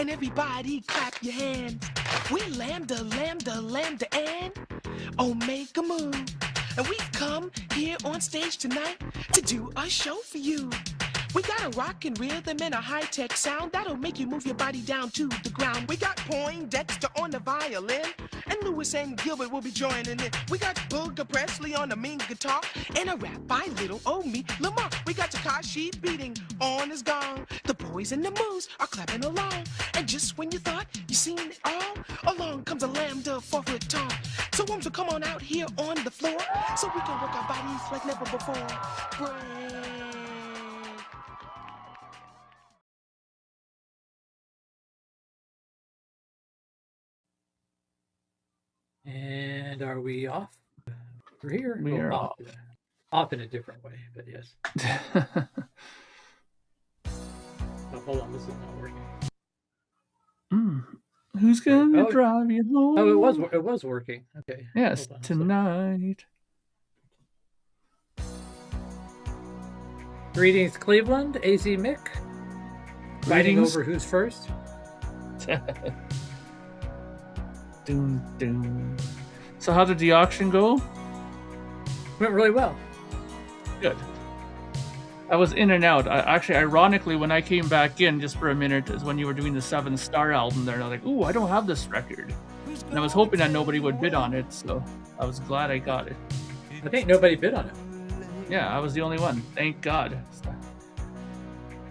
and everybody clap your hands. We lambda, lambda, lambda, and Omega Mu. And we've come here on stage tonight to do a show for you. We got a rockin' rhythm and a high-tech sound that'll make you move your body down to the ground. We got Poindexter on the violin, and Lewis and Gilbert will be joining in. We got Booger Presley on the mean guitar, and a rap by little old me, Lamar. We got Takashi beating on his gong. The boys and the moves are clapping along. And just when you thought you seen it all, along comes a lambda 4-foot tall. So worms will come on out here on the floor, so we can work our bodies like never before. Break. And are we off? We're here. We are off. Off in a different way, but yes. Oh, hold on, this is not working. Who's gonna drive you home? Oh, it was working. Okay. Yes, tonight. Greetings, Cleveland. AZ Mick. Fighting over who's first. Doom, doom. So how did the auction go? Went really well. Good. I was in and out. Actually, ironically, when I came back in just for a minute is when you were doing the 7 Star album there, and I was like, ooh, I don't have this record. And I was hoping that nobody would bid on it, so I was glad I got it. I think nobody bid on it. Yeah, I was the only one. Thank God.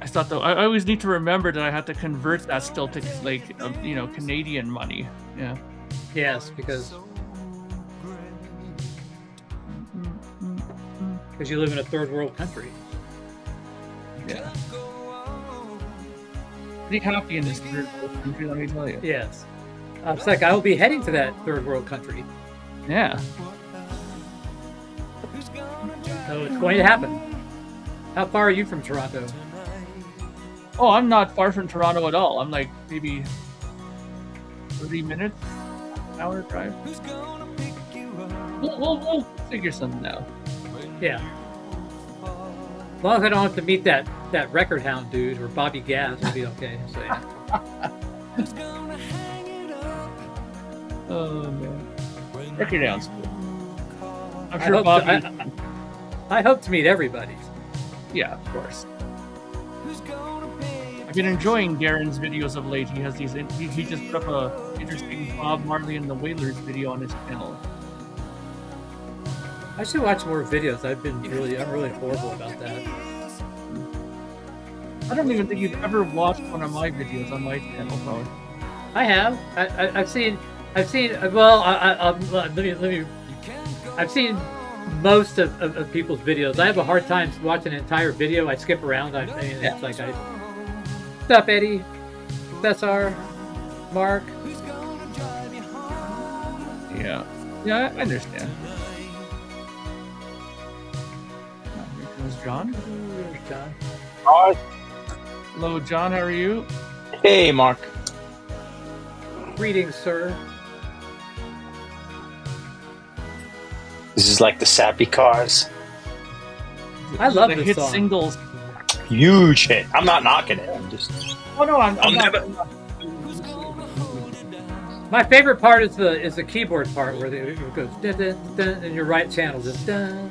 I thought, though, I always need to remember that I have to convert that still to, like, Canadian money. Yeah. Yes, because you live in a third world country. Yeah. Pretty happy in this third world country, let me tell you. Yes. It's like I will be heading to that third world country. Yeah. So it's going to happen. How far are you from Toronto? Oh, I'm not far from Toronto at all. I'm like maybe 30 minutes, an hour drive. We'll figure something out. Yeah. As long as I don't have to meet that record hound dude or Bobby Gas, it'll be okay. So, yeah. Oh man, record hound's cool. I'm sure Bobby. I hope to meet everybody. Yeah, of course. I've been enjoying Darren's videos of late. He has these. He just put up a interesting Bob Marley and the Wailers video on his channel. I should watch more videos. I'm really horrible about that. I don't even think you've ever watched one of my videos on my channel, probably. I have. I've seen. Well, let me. I've seen most of people's videos. I have a hard time watching an entire video. I skip around. It's like What's up, Eddie? Cesar, Mark. Yeah, I understand. Here comes John. There's John. Hi. Hello, John. How are you? Hey, Mark. Greetings, sir. This is like the sappy cars. I love the this hit song. Singles. Huge hit. I'm not knocking it. I'm just. Oh no, I'm not. never. My favorite part is the keyboard part where it goes dun, dun, dun, in your right channel. Just dun.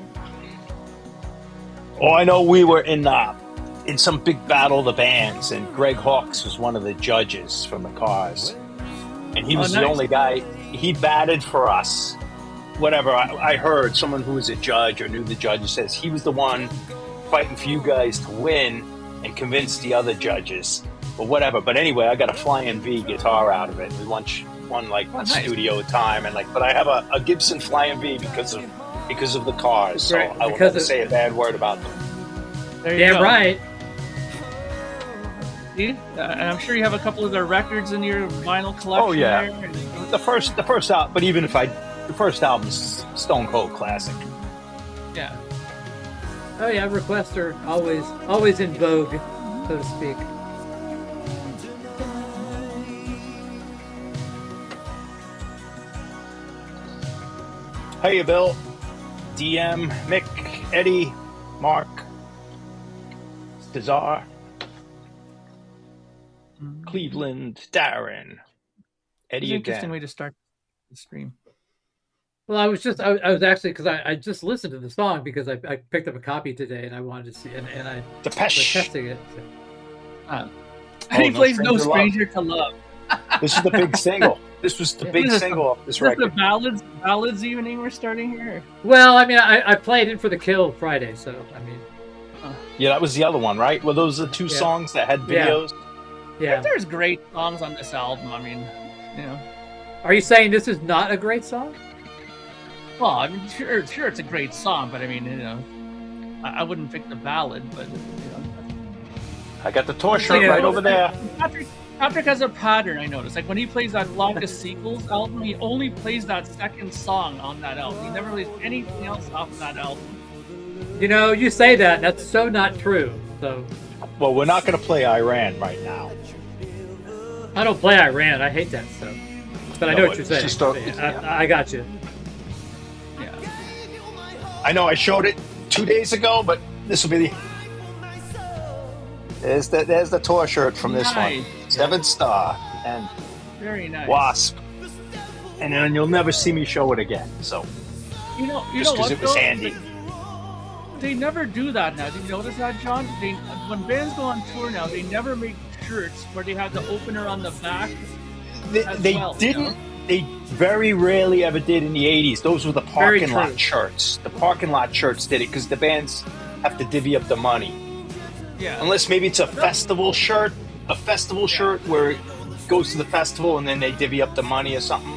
Oh, I know we were in some big battle of the bands, and Greg Hawkes was one of the judges from the Cars, and he was the only guy. He batted for us. Whatever I heard, someone who was a judge or knew the judge says he was the one fighting for you guys to win and convince the other judges, or whatever. But anyway, I got a Flying V guitar out of it. We won like studio time, and but I have a Gibson Flying V because of the Cars. So I will never say a bad word about them. There you Damn go. right. See? And I'm sure you have a couple of their records in your vinyl collection. Oh yeah, there. the first album. But even if the first album's Stone Cold classic. Yeah. Oh yeah, requests are always in vogue, so to speak. Hey, Bill, DM, Mick, Eddie, Mark, Cesar. Cleveland, Darren, It's Eddie an interesting again. way to start the stream. Well, I was actually, because I just listened to the song because I picked up a copy today and I wanted to see, and I was Depeche. testing it. So. And he No plays No Stranger Stranger to Love. This is the big single. This was the big Is this single of this Is this the record. ballads evening we're starting here? Well, I mean, I played it for the Kill Friday, so I mean, Yeah, that was the other one, right? Well, those are the two Yeah. songs that had Yeah. videos. yeah. There's great songs on this album. I mean, you know. Are you saying this is not a great song? Well, I mean, sure, it's a great song, but I mean, you know, I wouldn't pick the ballad, but you know. I got the tour shirt right over there. Patrick has a pattern, I noticed. Like when he plays that Longest Sequels album, he only plays that second song on that album. He never plays anything else off of that album. You know, you say that, and that's so not true. So Well, we're not going to play Iran right now. I don't play Iran. I hate that stuff. But I know No, what you're it's saying. just I got you. Yeah. I know I showed it 2 days ago, but this will be the. There's the tour shirt from this Nice. one. 7-star and Very nice. Wasp. And then you'll never see me show it again. So You know just because what? it was though? handy. They never do that now. Did you notice that, John? When bands go on tour now, they never make shirts where they have the opener on the back. They well, didn't. you know? They very rarely ever did in the 80s. Those were the Very parking lot true. shirts. The parking lot shirts did it because the bands have to divvy up the money. Yeah. Unless maybe it's a festival shirt. A festival shirt where it goes to the festival and then they divvy up the money or something.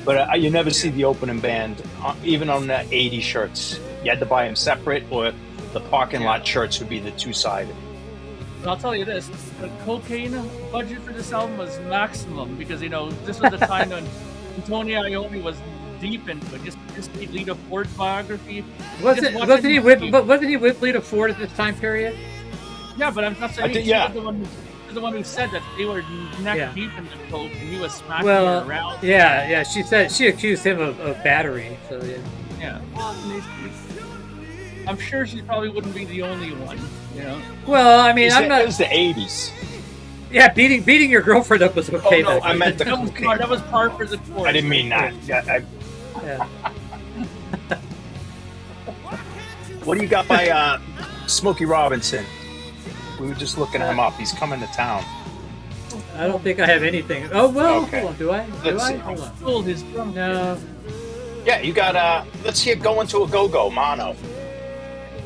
But you never see the opening band, even on the 80s shirts. You had to buy them separate, or the parking lot shirts would be the two-sided. But I'll tell you this: the cocaine budget for this album was maximum because you know this was the time when 𝐁𝐤𝐫𝐤 was deep into it. Just read Lita Ford's biography. Wasn't he with Lita Ford at this time period? Yeah, but I'm not saying think- he yeah. was the one who said that they were neck Yeah. deep into coke and he was smacking her around. yeah. She said she accused him of battery. So yeah. Yeah. Well, I'm sure she probably wouldn't be the only one. You know. Well, I mean, I'm It not. was the 80s. Yeah, beating your girlfriend up was okay. Oh, no, back I then. meant the That was cocaine. that was par for the course. I didn't mean that. Yeah. What do you got by Smokey Robinson? We were just looking him up. He's coming to town. I don't think I have anything. Oh well, Okay. hold on. Do I? Let's see. Hold on. Stole his drum. No. Yeah, you got let's hear Going to a Go-Go, mono.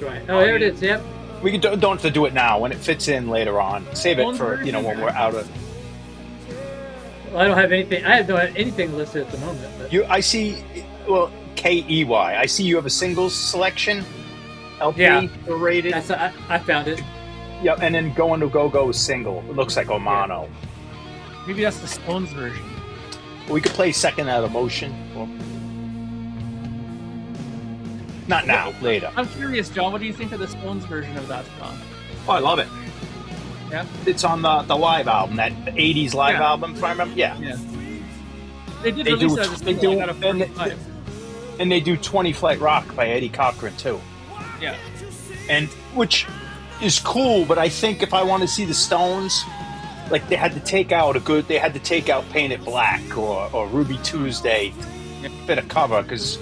Do I? Oh, here it is. Yep. We don't have to do it now. When it fits in later on, save it for when we're out of. Well, I don't have anything. I don't have anything listed at the moment. But. I see. Well, 𝐏𝐸𝐲. I see you have a singles selection. LP Yeah. rated. I found it. Yeah, and then Going to Go-Go is single. It looks like a mono. Maybe that's the Stones version. We could play Second Out of Motion. Well, not now, later. I'm curious, John. What do you think of the Stones version of that song? Oh, I love it. Yeah. It's on the live album, that 80s live Yeah. album, if I remember. Yeah. Yeah. They did They release do- it as a they single. do- I got a and 45. And they do 20 Flight Rock by Eddie Cochran, too. Yeah. And which is cool, but I think if I want to see the Stones, like they had to take out Paint It Black or Ruby Tuesday to fit a cover, because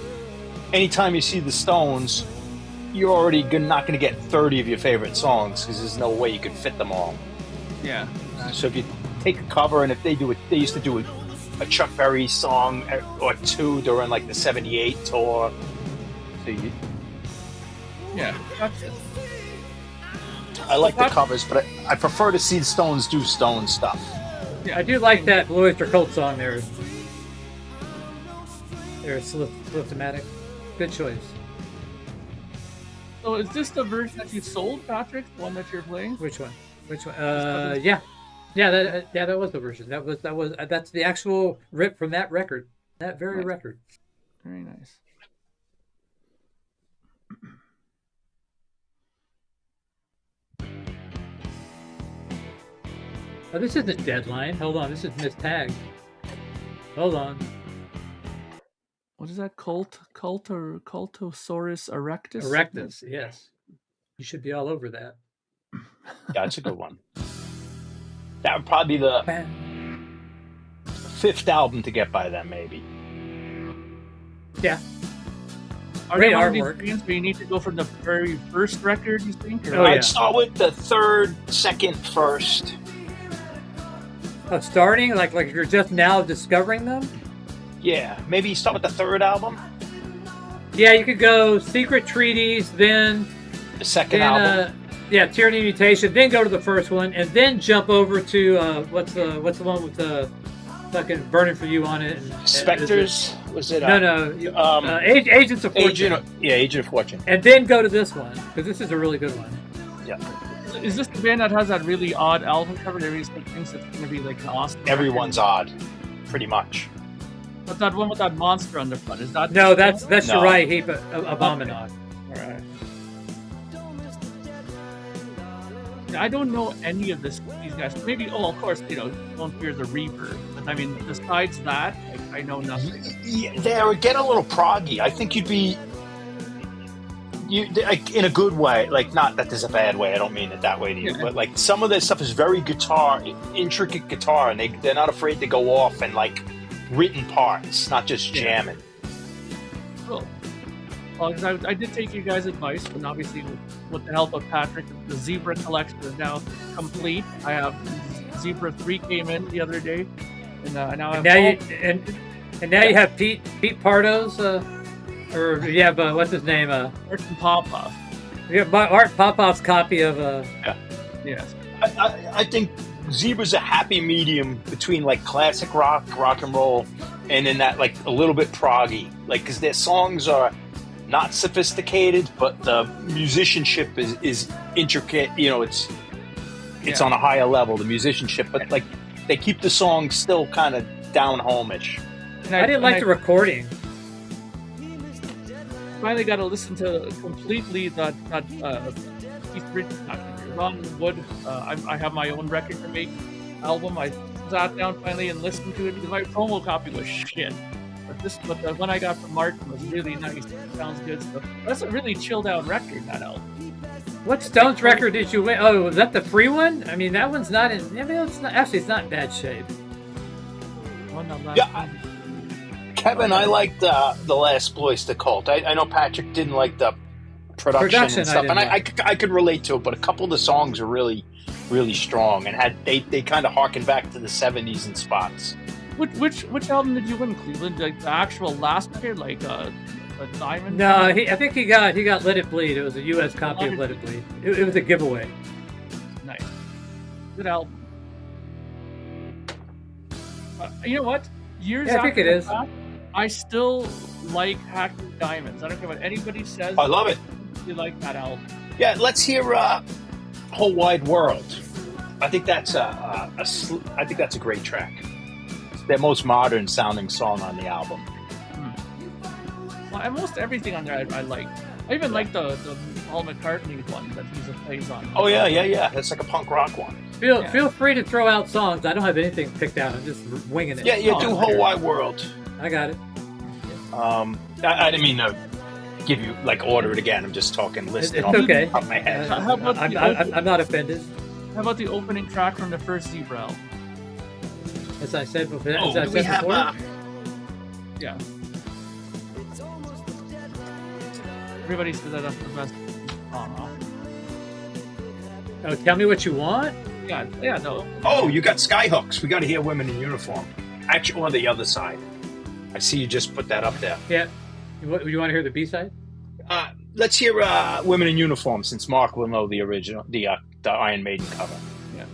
anytime you see the Stones, you're already not going to get 30 of your favorite songs because there's no way you could fit them all. Yeah. So if you take a cover, and if they do it, they used to do a Chuck Berry song or two during like the '78 tour. So Yeah. Gotcha. I like the covers, but I prefer to see the Stones do Stone stuff. I do like that Blue Oyster Cult song there. There's Sliptomatic. Good choice. So is this the version that you sold, Patrick? The one that you're playing? Which one? Yeah. That was the version. That's the actual rip from that record. That very Nice. record. Very nice. Oh, this isn't Deadline. Hold on, this is Miss Tag. Hold on. What is that? Cultosaurus erectus? Erectus, yes. You should be all over that. Yeah, it's a good one. That would probably be the 5th album to get by them, maybe. Yeah. Are Great they one of artwork. these bands where you need to go from the very first record, you think? Or Oh, yeah. I'd start with the 3rd, 2nd, 1st. Oh, starting? Like you're just now discovering them? Yeah, maybe you start with the 3rd album, Yeah, you could go Secret Treaties, then the 2nd album. Yeah, Tyranny Mutation, then go to the first one, and then jump over to what's the one with the fucking Burning for You on it? Spectres? Was it? No. Agents of Fortune. Agent of Fortune. And then go to this one, because this is a really good one. Yeah. Is this the band that has that really odd album cover? Everybody thinks it's going to be like an awesome. Everyone's odd, pretty much. But that one with that monster on the front, is that? No, that's No. Uriah Heep Abominage. All right. I don't know any of these guys. Maybe, of course, Don't Fear the Reaper. But I mean, besides that, I know nothing. Yeah, they would get a little proggy. I think you'd be, like, in a good way. Like, not that there's a bad way. I don't mean it that way to you. But like, some of their stuff is very intricate guitar, and they're not afraid to go off and like written parts, not just jamming. Cool. Well, 'cause I did take you guys' advice, and obviously with the help of Patrick, the Zebra collection is now complete. I have Zebra 3 came in the other day, and now I have now you have Pete Pardo's, or you have what's his name? Martin Popoff. You have Art Popoff's copy of Yes. I think Zebra's a happy medium between like classic rock and roll, and then that like a little bit proggy, like because their songs are not sophisticated, but the musicianship is intricate. It's on a higher level, the musicianship, but like they keep the songs still kind of down home-ish. I didn't like the recording. Finally got to listen to completely that Ron Wood. I have my own record to make album. I sat down finally and listened to it because my promo copy was shit. But the one I got from Martin was really nice. It sounds good. So that's a really chilled out record, that album. What Stones record did you win? Oh, was that the free one? I mean, that one's not in. I mean, it's not in bad shape. Kevin, I liked the last 𝐷 Cult. I know Patrick didn't like the production and stuff, and I could relate to it. But a couple of the songs are really, really strong, and they kind of harken back to the '70s in spots. Which album did you win, Cleveland? Like the actual last record, like a Diamond? No, I think he got Let It Bleed. It was a U.S. copy of Let It Bleed. It was a giveaway. Nice, good album. You know what? Years after I think it is. That, I still like Hackney Diamonds. I don't care what anybody says. I love it. You like that album? Yeah, let's hear "Whole Wide World." I think that's a great track. It's their most modern sounding song on the album. Well, almost everything on there I like. I even like the Paul McCartney one that he plays on. Oh yeah. That's like a punk rock one. Feel free to throw out songs. I don't have anything picked out. I'm just winging it. Yeah, do "Whole Wide World." I got it. I didn't mean to give you like order it again. I'm just talking listing off okay. the top of my head. How about I'm not offended. How about the opening track from the first Zebra album? As I said before. Yeah. Everybody says that's the best song. Oh, Tell Me What You Want? Yeah, no. Oh, you got Skyhooks. We got to hear Women in Uniform. Actually, on the other side. I see you just put that up there. Yeah. You want to hear the B-side? Let's hear Women in Uniform, since Mark will know the original, the Iron Maiden cover. Yeah.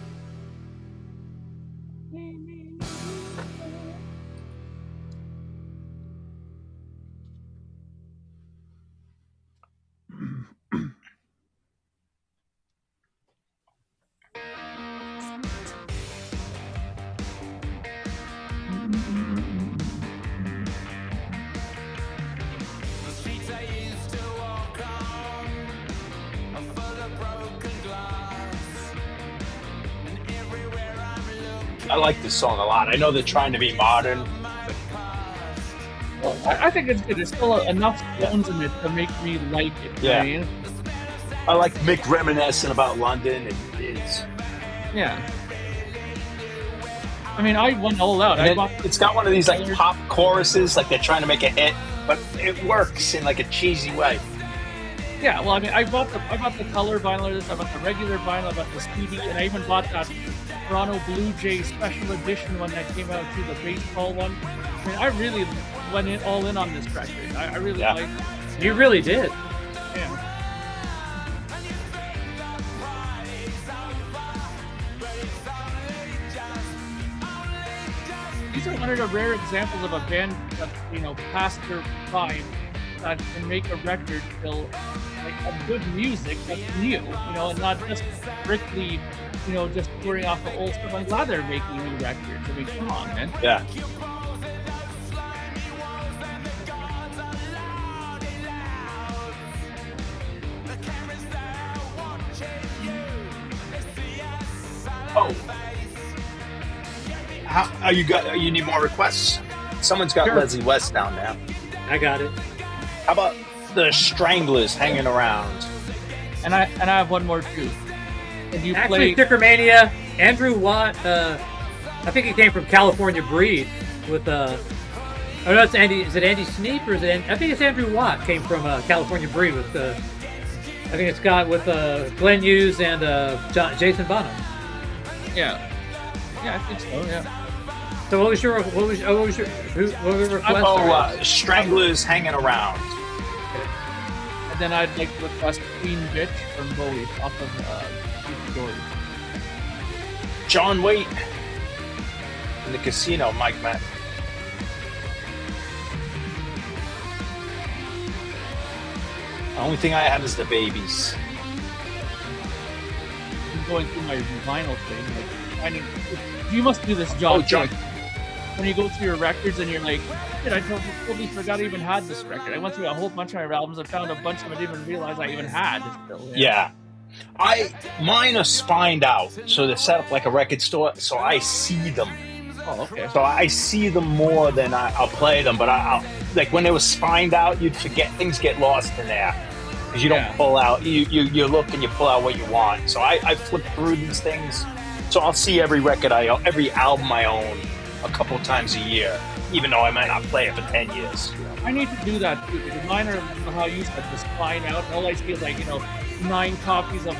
I like this song a lot. I know they're trying to be modern. Well, I think it's good. There's still enough Stones in it to make me like it. Yeah. You know? I like Mick reminiscing about London, and it's Yeah. I mean, I went all out. It's got one of these like pop choruses, like they're trying to make a hit, but it works in like a cheesy way. Yeah, well, I mean, I bought the color vinyl of this. I bought the regular vinyl. I bought the CD, and I even bought that Toronto Blue Jay special edition one that came out too, the baseball one. I mean, I really went all in on this record. I really liked it. You really did. Yeah. These are one of the rare examples of a band that, past their prime, that can make a record still like a good music that's new, and not just strictly, just touring off the old stuff. I'm glad they're making new records. I mean, come on, man. Yeah. Oh. You need more requests? Someone's got Sure. Leslie West down now. I got it. How about the Stranglers hanging around? And I have one more too. And you Actually, play Stickermania, Andrew Watt, I think he came from California Breed with, oh no, it's Andy, is it Andy Sneap or is it, I think it's Andrew Watt came from California Breed with, I think it's got with Glenn Hughes and Jason Bonham. Yeah, I think so. Yeah. So what was your request? Stranglers hanging around. And then I'd like to request Queen Bitch from Bowie off of Dory. John Waite in the Casino, Mike Matt. The only thing I have is the Babies. I'm going through my vinyl thing. Like, finding, you must do this job. Oh, John. When you go through your records and you're like, shit, I totally forgot I even had this record. I went through a whole bunch of my albums. I found a bunch of them I didn't even realize I even had. Still, Yeah. Mine are spined out, so they're set up like a record store, so I see them. Oh, okay. So I see them more than I'll play them, but I'll like when they were spined out, you'd forget, things get lost in there because you don't pull out. You look and you pull out what you want. So I flip through these things, so I'll see every record every album I own a couple times a year, even though I might not play it for 10 years. I need to do that too, because mine are how you said, just spine out. All I see is like 9 copies of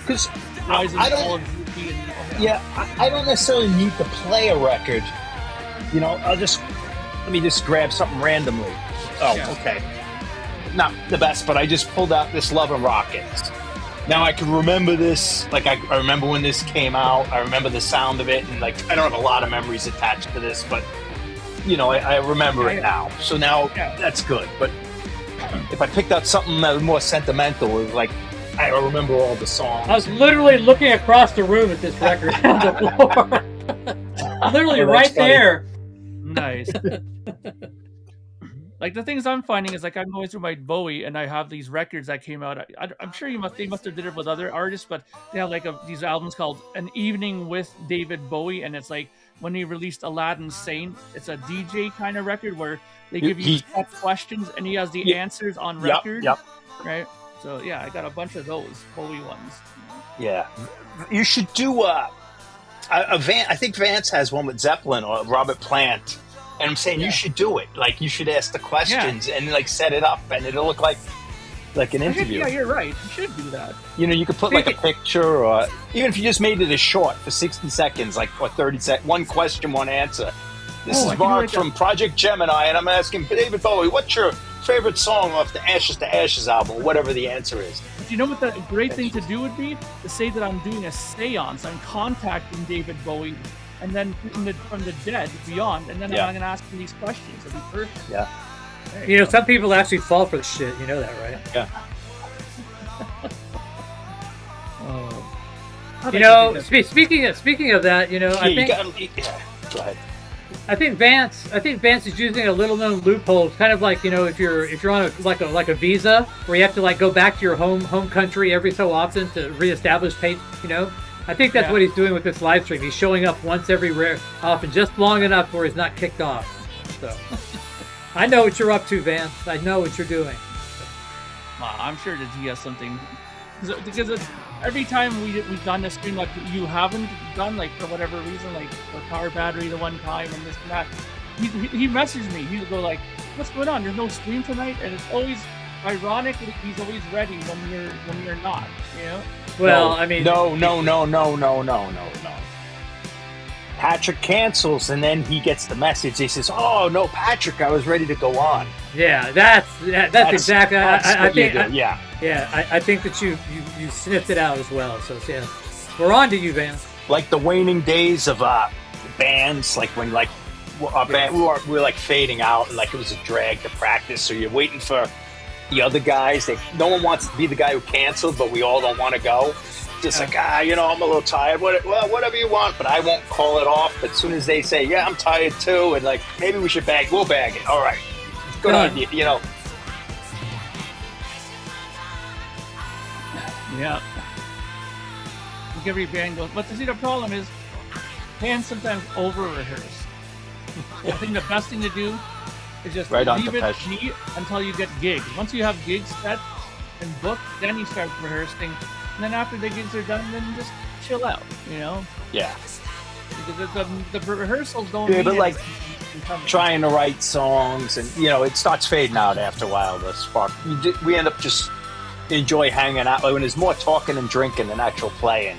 Because I don't. I don't necessarily need to play a record. Let me just grab something randomly. Oh, Yeah. okay. Not the best, but I just pulled out this Love and Rockets. Now I can remember this, like I remember when this came out. I remember the sound of it, and like I don't have a lot of memories attached to this, but I remember it now. So now that's good. But if I picked out something that was more sentimental, it was like I remember all the songs. I was literally looking across the room at this record on the floor. Literally right there. Nice. Like the things I'm finding is like I'm going through my Bowie and I have these records that came out. I'm sure they must have did it with other artists, but they have like these albums called An Evening with David Bowie, and it's like when he released Aladdin Sane. It's a DJ kind of record where they give you set questions and he has the answers on record. Yep. Right. So yeah, I got a bunch of those Bowie ones. Yeah, you should do a I think Vance has one with Zeppelin or Robert Plant. And I'm saying you should do it. Like, you should ask the questions and, like, set it up, and it'll look like an interview. Yeah, you're right. You should do that. You could put, like, a picture, or even if you just made it a short for 60 seconds, like, or 30 seconds, one question, one answer. This is Mark from Project Gemini, and I'm asking David Bowie, what's your favorite song off the Ashes to Ashes album, or whatever the answer is. But you know what the great thing to do would be? To say that I'm doing a seance. I'm contacting David Bowie, and then from the dead beyond, and then I'm going to ask him these questions. It'd be perfect. Yeah. Some people actually fall for the shit. You know that, right? Yeah. Speaking of that, I think go ahead. I think Vance is using a little known loophole. It's kind of like, if you're on a visa where you have to like go back to your home country every so often to reestablish I think that's what he's doing with this live stream. He's showing up once every often, just long enough where he's not kicked off. So I know what you're up to, Vance. I know what you're doing. I'm sure that he has something, because every time we've done a stream like you haven't done, like for whatever reason, like the power battery the one time and this and that, he messaged me. He'd go like, "What's going on? There's no stream tonight," and it's always ironically he's always ready when you're not. You know. Well, no, I mean, no. Patrick cancels, and then he gets the message. He says, "Oh no, Patrick, I was ready to go on." yeah, that's exactly. I think. Yeah. I think that you sniffed it out as well. So yeah, we're on to you, Van. Like the waning days of bands, like when like our band, we were like fading out, and like it was a drag to practice. So you're waiting for the other guys. No one wants to be the guy who canceled, but we all don't want to go. Just like, I'm a little tired. Whatever you want, but I won't call it off. But as soon as they say, yeah, I'm tired too, and like maybe we should bag, we'll bag it. All right, good on you. You know. Yeah. Like every band goes, but see, the problem is, bands sometimes over rehearse. I think the best thing to do is just right leave it be until you get gigs. Once you have gigs set and booked, then you start rehearsing. And then after the gigs are done, then just chill out, you know? Yeah. Because the rehearsals don't but like trying to write songs, and it starts fading out after a while. The spark. We end up just enjoy hanging out. Like when there's more talking and drinking than actual playing,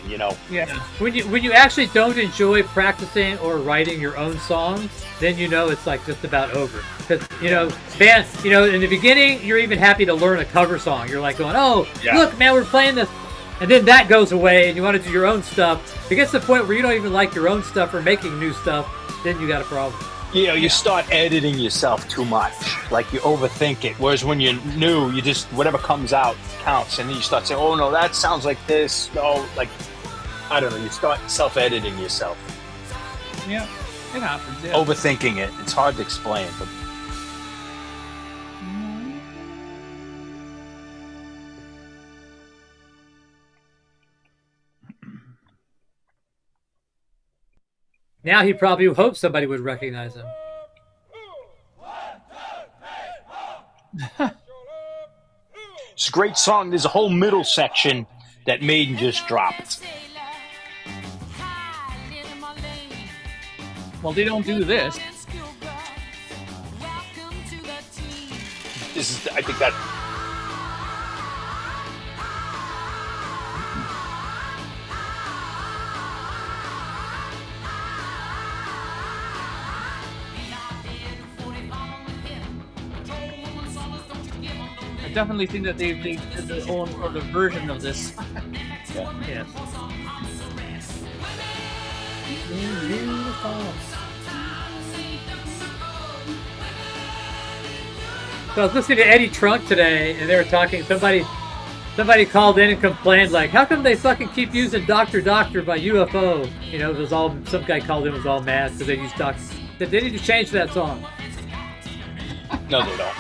Yeah. When you actually don't enjoy practicing or writing your own songs, then it's like just about over. Because band, in the beginning you're even happy to learn a cover song. You're like going, oh, look, man, we're playing this. And then that goes away, and you want to do your own stuff. If it gets to the point where you don't even like your own stuff or making new stuff, then you got a problem. You start editing yourself too much. Like you overthink it. Whereas when you're new, you just, whatever comes out counts. And then you start saying, oh no, that sounds like this. No, like, I don't know. You start self-editing yourself. Yeah, it happens. Yeah. Overthinking it. It's hard to explain, but. Now he probably hopes somebody would recognize him. It's a great song. There's a whole middle section that Maiden just dropped. Well, they don't do this. This is, I think that. I definitely think that they did their own sort of version of this. Yeah. So I was listening to Eddie Trunk today, and they were talking. Somebody called in and complained, like, how come they fucking keep using Dr. Doctor by UFO? It was all, some guy called in, was all mad because they used Doctor. They need to change that song. No, they don't.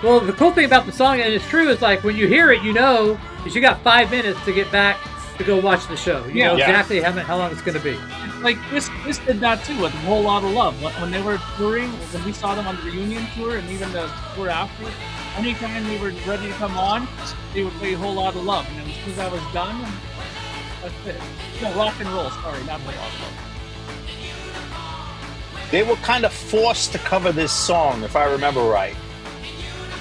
Well, the cool thing about the song, and it's true, is like when you hear it, is you got 5 minutes to get back to go watch the show. You know exactly how long it's going to be. Like this did that too with a whole lot of love. When they were touring, when we saw them on the reunion tour, and even the tour after, anytime they were ready to come on, they would play a whole lot of love. And then as soon as I was done, that's it. No, rock and roll. Sorry, not the rock and roll. They were kind of forced to cover this song, if I remember right.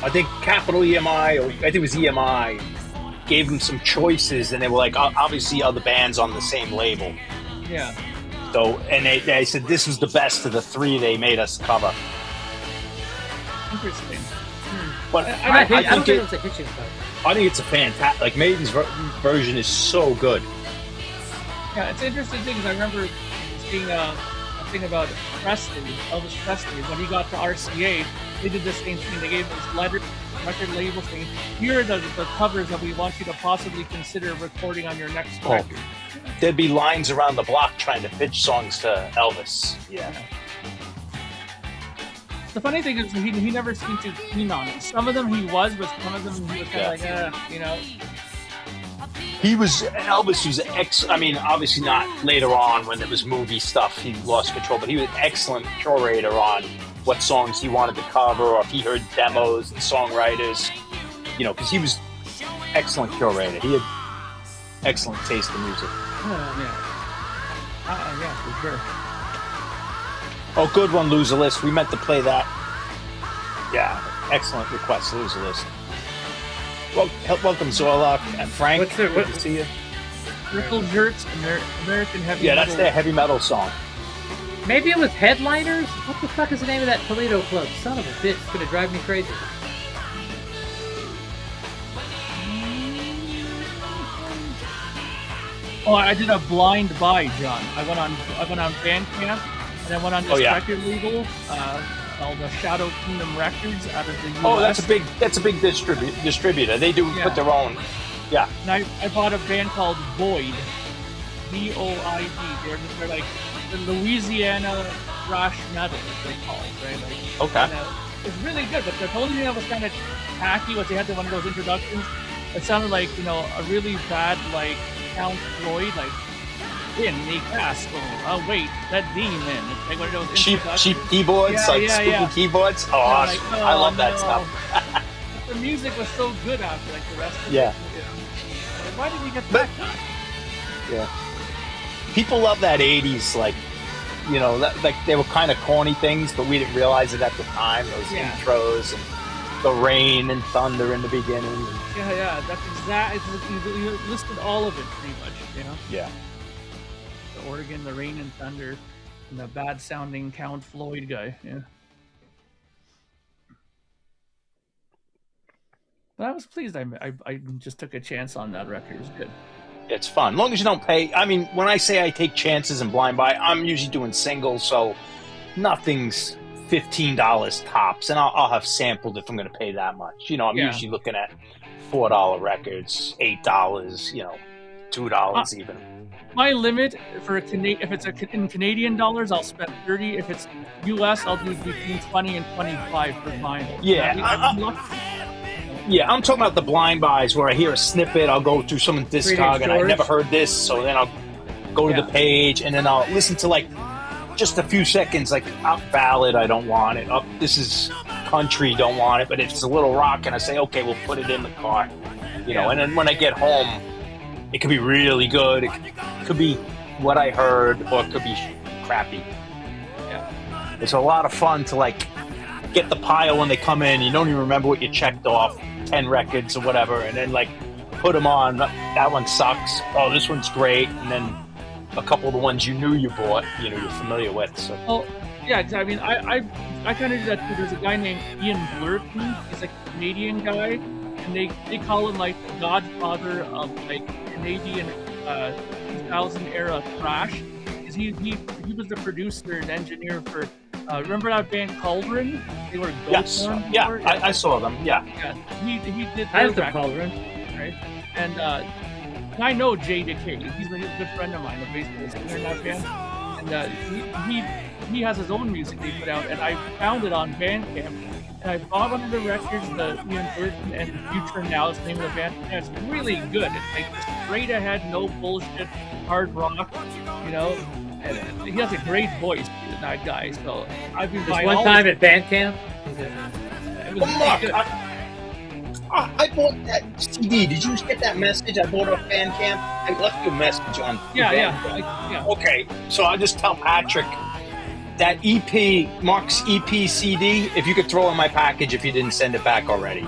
I think capital EMI, or I think it was EMI, gave them some choices, and they were like, obviously other bands on the same label. Yeah. So, and they said this was the best of the three they made us cover. Interesting. But I don't think it's a hitching post. I think it's a fantastic, like Maiden's version is so good. Yeah, it's interesting because I remember seeing a thing about Presley, Elvis Presley, when he got to RCA, they did the same thing. They gave this letter, record label saying, here are the covers that we want you to possibly consider recording on your next record. There'd be lines around the block trying to pitch songs to Elvis. Yeah. The funny thing is he never seemed to keen on it. Some of them he was, but some of them he was kind of like, Elvis was I mean, obviously not later on when it was movie stuff, he lost control, but he was an excellent curator on what songs he wanted to cover, or if he heard demos and songwriters, because he was excellent curator. excellent taste in music. Yeah, for sure. Oh, good one, Loser List. We meant to play that. Yeah, excellent request, Loser List. Well, welcome, Zorlock and Frank. Good to see you. 𝐏𝐫𝐸, American heavy metal. Yeah, that's their heavy metal song. Maybe it was Headliners? What the fuck is the name of that Toledo club? Son of a bitch, it's gonna drive me crazy. Oh, I did a blind buy, John. I went on Bandcamp, and I went on this record label called Shadow Kingdom Records out of the US. Oh, that's a big distributor. They do put their own. Yeah. And I bought a band called Void, VOID. They're like the Louisiana thrash metal, they're called, right? Like, okay. It's really good, but the only thing that was kind of tacky was they had one of those introductions. It sounded like, you know, a really bad, like, Count Floyd, like, in the castle, wait, that demon. It's like one of those cheap keyboards, spooky keyboards. Oh, like, I love that stuff. The music was so good after, like, the rest of it. Yeah. Like, why did we get that done? Yeah. People love that 80s, like, you know, like they were kind of corny things, but we didn't realize it at the time. Those intros and the rain and thunder in the beginning. Yeah, that's exactly. You listed all of it pretty much, you know. Yeah. The organ, the rain and thunder, and the bad-sounding Count Floyd guy. Yeah. But I was pleased. I just took a chance on that record. It was good. It's fun, as long as you don't pay. I mean, when I say I take chances and blind buy, I'm usually doing singles, so nothing's $15 tops, and I'll have sampled if I'm going to pay that much. You know, I'm usually looking at $4 records, $8, you know, $2 even. My limit for if it's in Canadian dollars, I'll spend $30. If it's US, I'll do between $20 and $25 for vinyl. Yeah, I'm talking about the blind buys where I hear a snippet, I'll go through someone's Discog and I never heard this, so then I'll go to the page and then I'll listen to like just a few seconds, like up ballad, I don't want it. Up, this is country, don't want it. But if it's a little rock, and I say, okay, we'll put it in the car, you know. And then when I get home, it could be really good. It could be what I heard, or it could be crappy. Yeah, it's a lot of fun to like get the pile when they come in. You don't even remember what you checked off, 10 records or whatever, and then like put them on. That one sucks. Oh, this one's great, and then a couple of the ones you knew you bought, you know, you're familiar with. So. Well, yeah, I mean, I kind of do that too. There's a guy named Ian Blurton. He's like a Canadian guy, and they call him like the godfather of like Canadian 2000 era thrash. He was the producer and engineer for. Remember that band Cauldron? They were Goldthorn. Yes. I saw them. Yeah. He did. I have the Cauldron, right? And I know 𝐁𝐸. He's a good friend of mine, a bass player in that band. And he has his own music they put out, and I found it on Bandcamp. And I bought one of the records, the Ian Burton and the Future Now is the name of the band. And it's really good. It's like just straight ahead, no bullshit, hard rock, you know. And he has a great voice, that guy. So I've been buying one time at Bandcamp. I bought that CD. Did you get that message? I bought it off Bandcamp. I left you a message on. Yeah. Okay, so I'll just tell Patrick that EP, Mark's EP CD, if you could throw in my package if you didn't send it back already.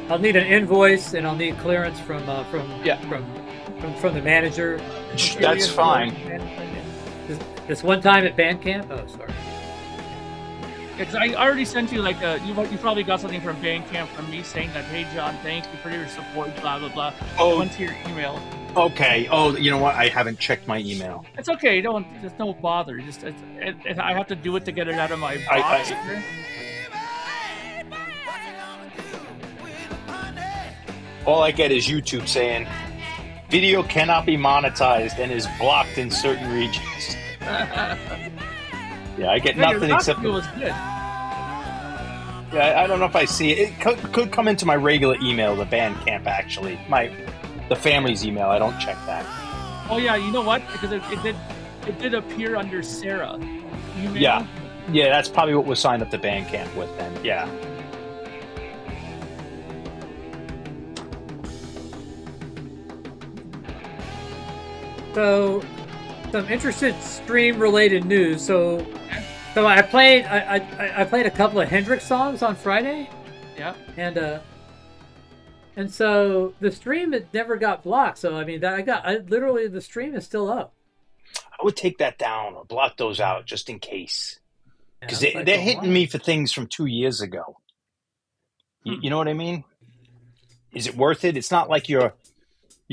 I'll need an invoice and I'll need clearance from the manager. That's fine. This one time at Bandcamp. Oh, sorry. Because I already sent you like you probably got something from Bandcamp from me saying that, hey John, thank you for your support, blah blah blah. I went to your email. Okay. Oh, you know what? I haven't checked my email. It's okay. There's no bother. Just I have to do it to get it out of my box. All I get is YouTube saying video cannot be monetized and is blocked in certain regions. Yeah, I get nothing except. It was good. Yeah, I don't know if I see it. It could come into my regular email, the Bandcamp. Actually, the family's email. I don't check that. Oh yeah, you know what? Because it did appear under Sarah. Email. Yeah, that's probably what was signed up to Bandcamp with then. Yeah. So, some interested stream-related news. So I played I played a couple of Hendrix songs on Friday. Yeah. And so the stream, it never got blocked. So I mean, literally the stream is still up. I would take that down or block those out just in case, because Yeah, they're hitting me for things from 2 years ago. You know what I mean? Is it worth it? It's not like you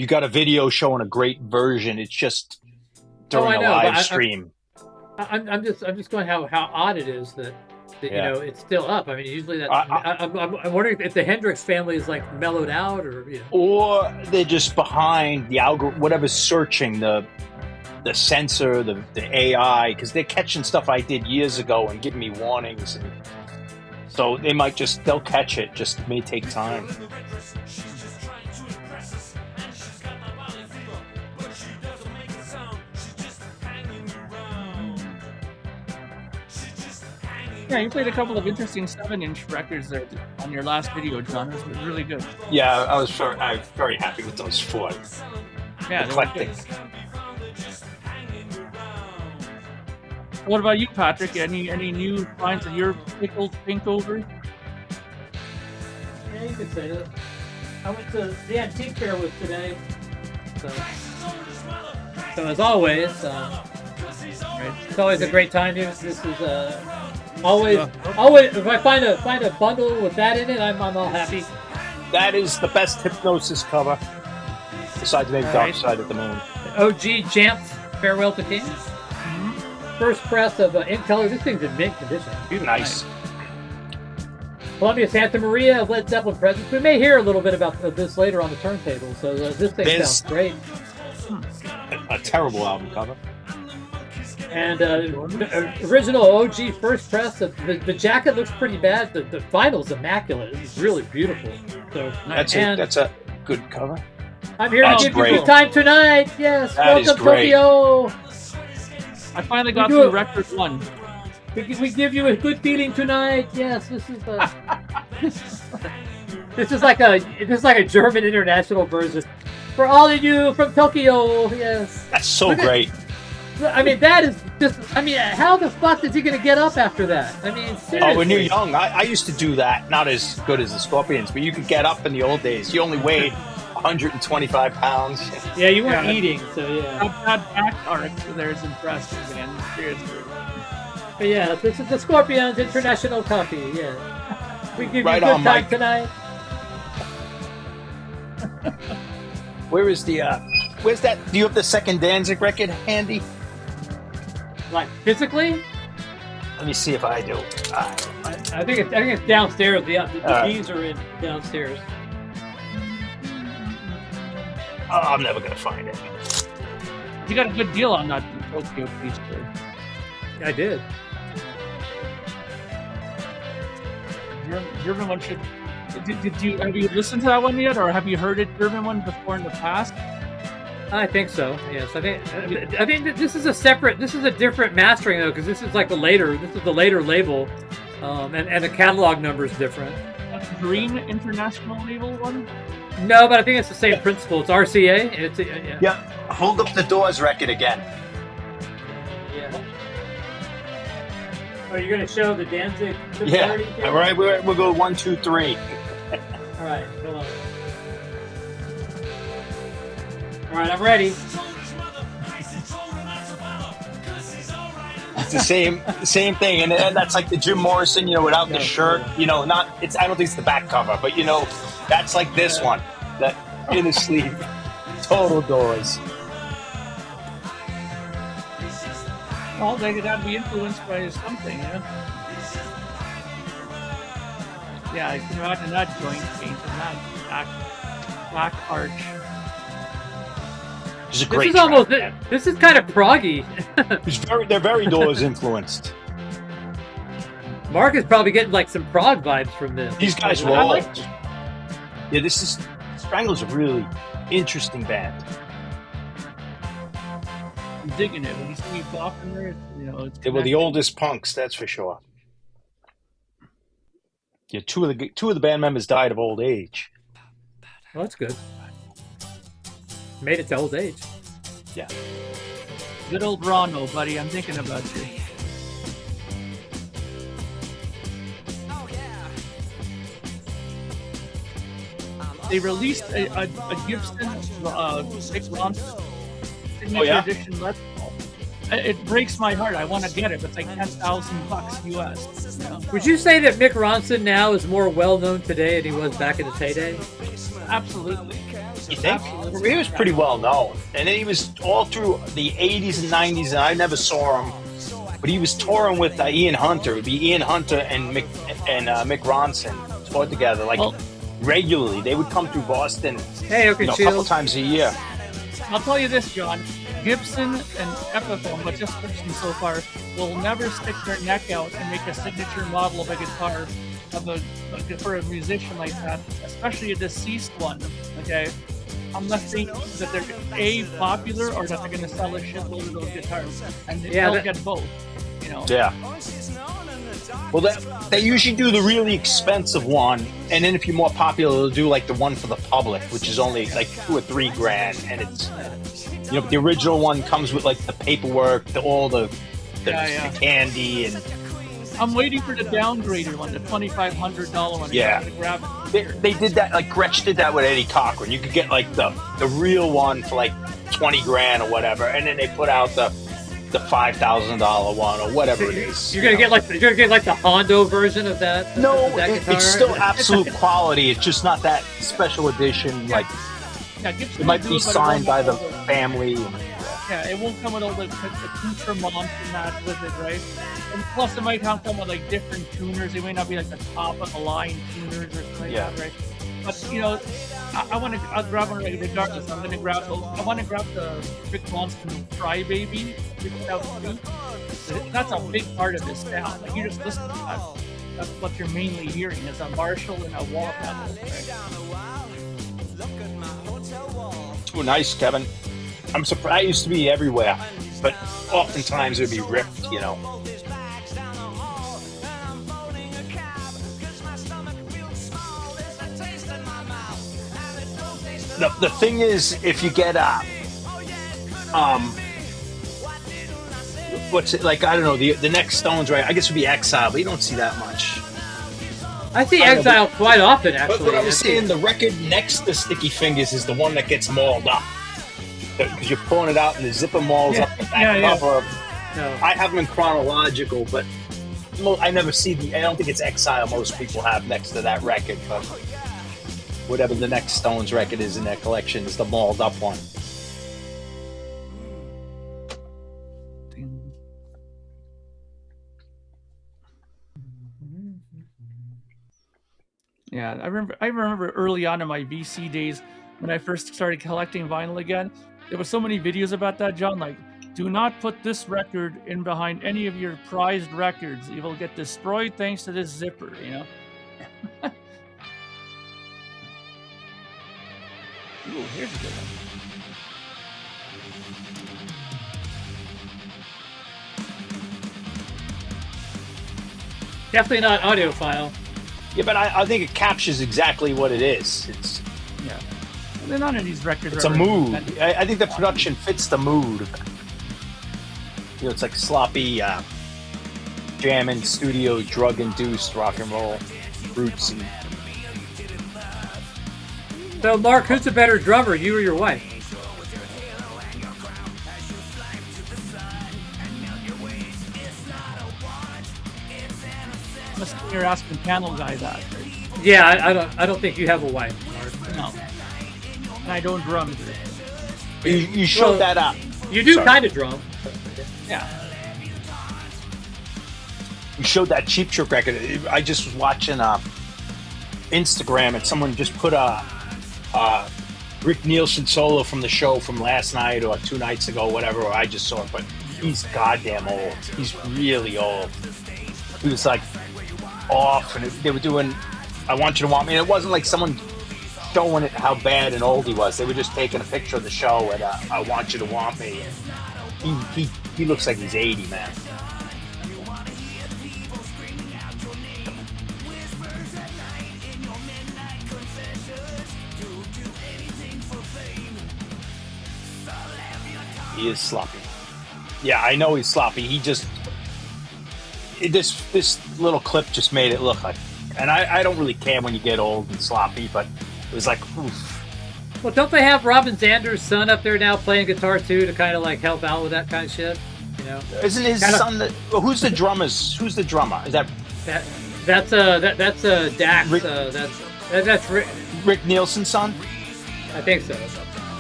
got a video showing a great version. It's just during a live stream. I'm just going how odd it is that you know it's still up. I mean, usually that I'm wondering if the Hendrix family is like mellowed out, or or they're just behind the algorithm, whatever's searching the sensor, the AI, because they're catching stuff I did years ago and giving me warnings, and so they'll catch it. Just may take time. Yeah, you played a couple of interesting 7-inch records there on your last video, John. It was really good. Yeah, I was very happy with those 4. Yeah, eclectic. What about you, Patrick? Any new finds that you're pickled pink over? Yeah, you could say that. I went to the antique fair with today, so as always, it's always a great time here. This is always if I find a bundle with that in it, I'm all happy. That is the best Hypnosis cover, besides maybe Dark Side of the Moon. OG Jamps, Farewell to Kings. First press of In Color. This thing's in mint condition. Beautiful. Nice. Columbia Santa Maria of Led Zeppelin presents. We may hear a little bit about this later on the turntable, so this thing sounds great. A terrible album cover. And original OG first press. The jacket looks pretty bad. The vinyl's immaculate. It's really beautiful. So that's a good cover. I'm here to give you a good time tonight. Yes, welcome Tokyo. I finally got through record 1. We give you a good feeling tonight. Yes, this is this is like a German international version for all of you from Tokyo. Yes, that's so great. I mean, that is just. I mean, how the fuck is he gonna get up after that? I mean, seriously. Oh, when you're young, I used to do that. Not as good as the Scorpions, but you could get up in the old days. You only weighed 125 pounds. Yeah, you weren't eating, so yeah. That back arc there is impressive, man. Seriously. But yeah, this is the Scorpions International Coffee. Yeah, we give you a good time Mike. tonight. Where's that? Do you have the second Danzig record handy? Like physically? Let me see if I do. I think it's downstairs. The keys are in downstairs. Oh, I'm never gonna find it. You got a good deal on that Tokyo piece there. I did. German one should. Have you listened to that one yet, or have you heard it German one before in the past? I think so. Yes, I think that this is a different mastering though, because this is like the later label, and the catalog number is different. Green International label one? No, but I think it's the same principle. It's RCA. And it's yeah. Hold Up the Doors record again. Yeah. Are you going to show the Danzig? Yeah. All right, we'll go 1, 2, 3. All right, hold on. All right, I'm ready. It's the same thing, and that's like the Jim Morrison, without the shirt. I don't think it's the back cover, but that's like this one, that in the sleeve, total Doors. Well, they could have to be influenced by something, Yeah, I can imagine that joint paint and that black arch. This is a great track. This is kind of proggy. They're very Doors influenced. Mark is probably getting like some prog vibes from this. These guys roll. Yeah, Strangler's a really interesting band. I'm digging it. When you see me walking there, it's they were the oldest punks, that's for sure. Yeah, two of the band members died of old age. Well, that's good. Made it to old age. Yeah. Good old Rono, buddy. I'm thinking about you. They released a Gibson Mick Ronson signature edition Les Paul. It breaks my heart. I want to get it, but it's like $10,000 US. You know? Would you say that Mick Ronson now is more well known today than he was back in his heyday? Absolutely. You think? He was pretty well known, and then he was all through the 80s and 90s, and I never saw him. But he was touring with Ian Hunter. It would be Ian Hunter and Mick Ronson toured together regularly. They would come through Boston a couple times a year. I'll tell you this, John. Gibson and Epiphone, but just Gibson so far, will never stick their neck out and make a signature model of a guitar for a musician like that, especially a deceased one. Okay, unless they that they're A, popular, or that they're going to sell a shitload of those guitars, and they'll get both. You know. Yeah. Well, they usually do the really expensive one, and then if you're more popular, they'll do like the one for the public, which is only like $2 or $3 grand, and it's the original one comes with like the paperwork, all the candy, and I'm waiting for the downgraded one, the $2,500 one. Yeah, they did that. Like Gretsch did that with Eddie Cochran. You could get like the real one for like 20 grand or whatever, and then they put out the $5,000 one or whatever it is. You're gonna get like the Hondo version of that. No, of that guitar? It's still absolute quality. It's just not that special edition. Like it might be signed by the family. Yeah, it won't come with all the accoutrements and that with it, right? And plus, it might come with like different tuners. It may not be like the top of the line tuners or something like that, right? But I'll grab one regardless. I want to grab the Rick Ronson Crybaby 2002. That's a big part of this sound. Like you just listen to that. That's what you're mainly hearing is a Marshall and a wall pedal. Right? Oh, nice, Kevin. I'm surprised. I used to be everywhere, but oftentimes it would be ripped, you know. The thing is, if you get what's it like? I don't know. The next Stones, right? I guess it would be Exile, but you don't see that much. I see Exile quite often, actually. But I was saying the record next to Sticky Fingers is the one that gets mauled up. Because you're pulling it out and the zipper mauls up the back cover. No. I have them in chronological, but I never see I don't think it's Exile most people have next to that record, but whatever the next Stones record is in their collection is the mauled up one. Yeah, I remember early on in my VC days when I first started collecting vinyl again, there were so many videos about that, John, like, do not put this record in behind any of your prized records. It will get destroyed thanks to this zipper, you know? Ooh, here's a good one. Definitely not audiophile. Yeah, but I think it captures exactly what it is. It's None of these records. It's a mood. I think the production fits the mood. You know, it's like sloppy, jamming, studio, drug-induced rock and roll roots. So, Mark, who's a better drummer, you or your wife? You're asking panel guy that. Right? Yeah, I don't think you have a wife, Mark. No. And I don't drum either. You showed that up. You do kind of drum. Yeah. You showed that Cheap Trick record. I just was watching Instagram, and someone just put a Rick Nielsen solo from the show from last night or 2 nights ago, whatever. Or I just saw it, but he's goddamn old. He's really old. He was like off, and they were doing "I Want You to Want Me," and it wasn't like someone showing it how bad and old he was. They were just taking a picture of the show and "I Want You to Want Me." And he looks like he's 80, man. He is sloppy. Yeah, I know he's sloppy. He just this little clip just made it look like. And I don't really care when you get old and sloppy, but it was like, oof. Well, don't they have Robin Zander's son up there now playing guitar too to kind of like help out with that kind of shit? You know, isn't his son the? Well, who's the drummer? Is that? That's Dax. Rick, that's Rick Nielsen's son. I think so.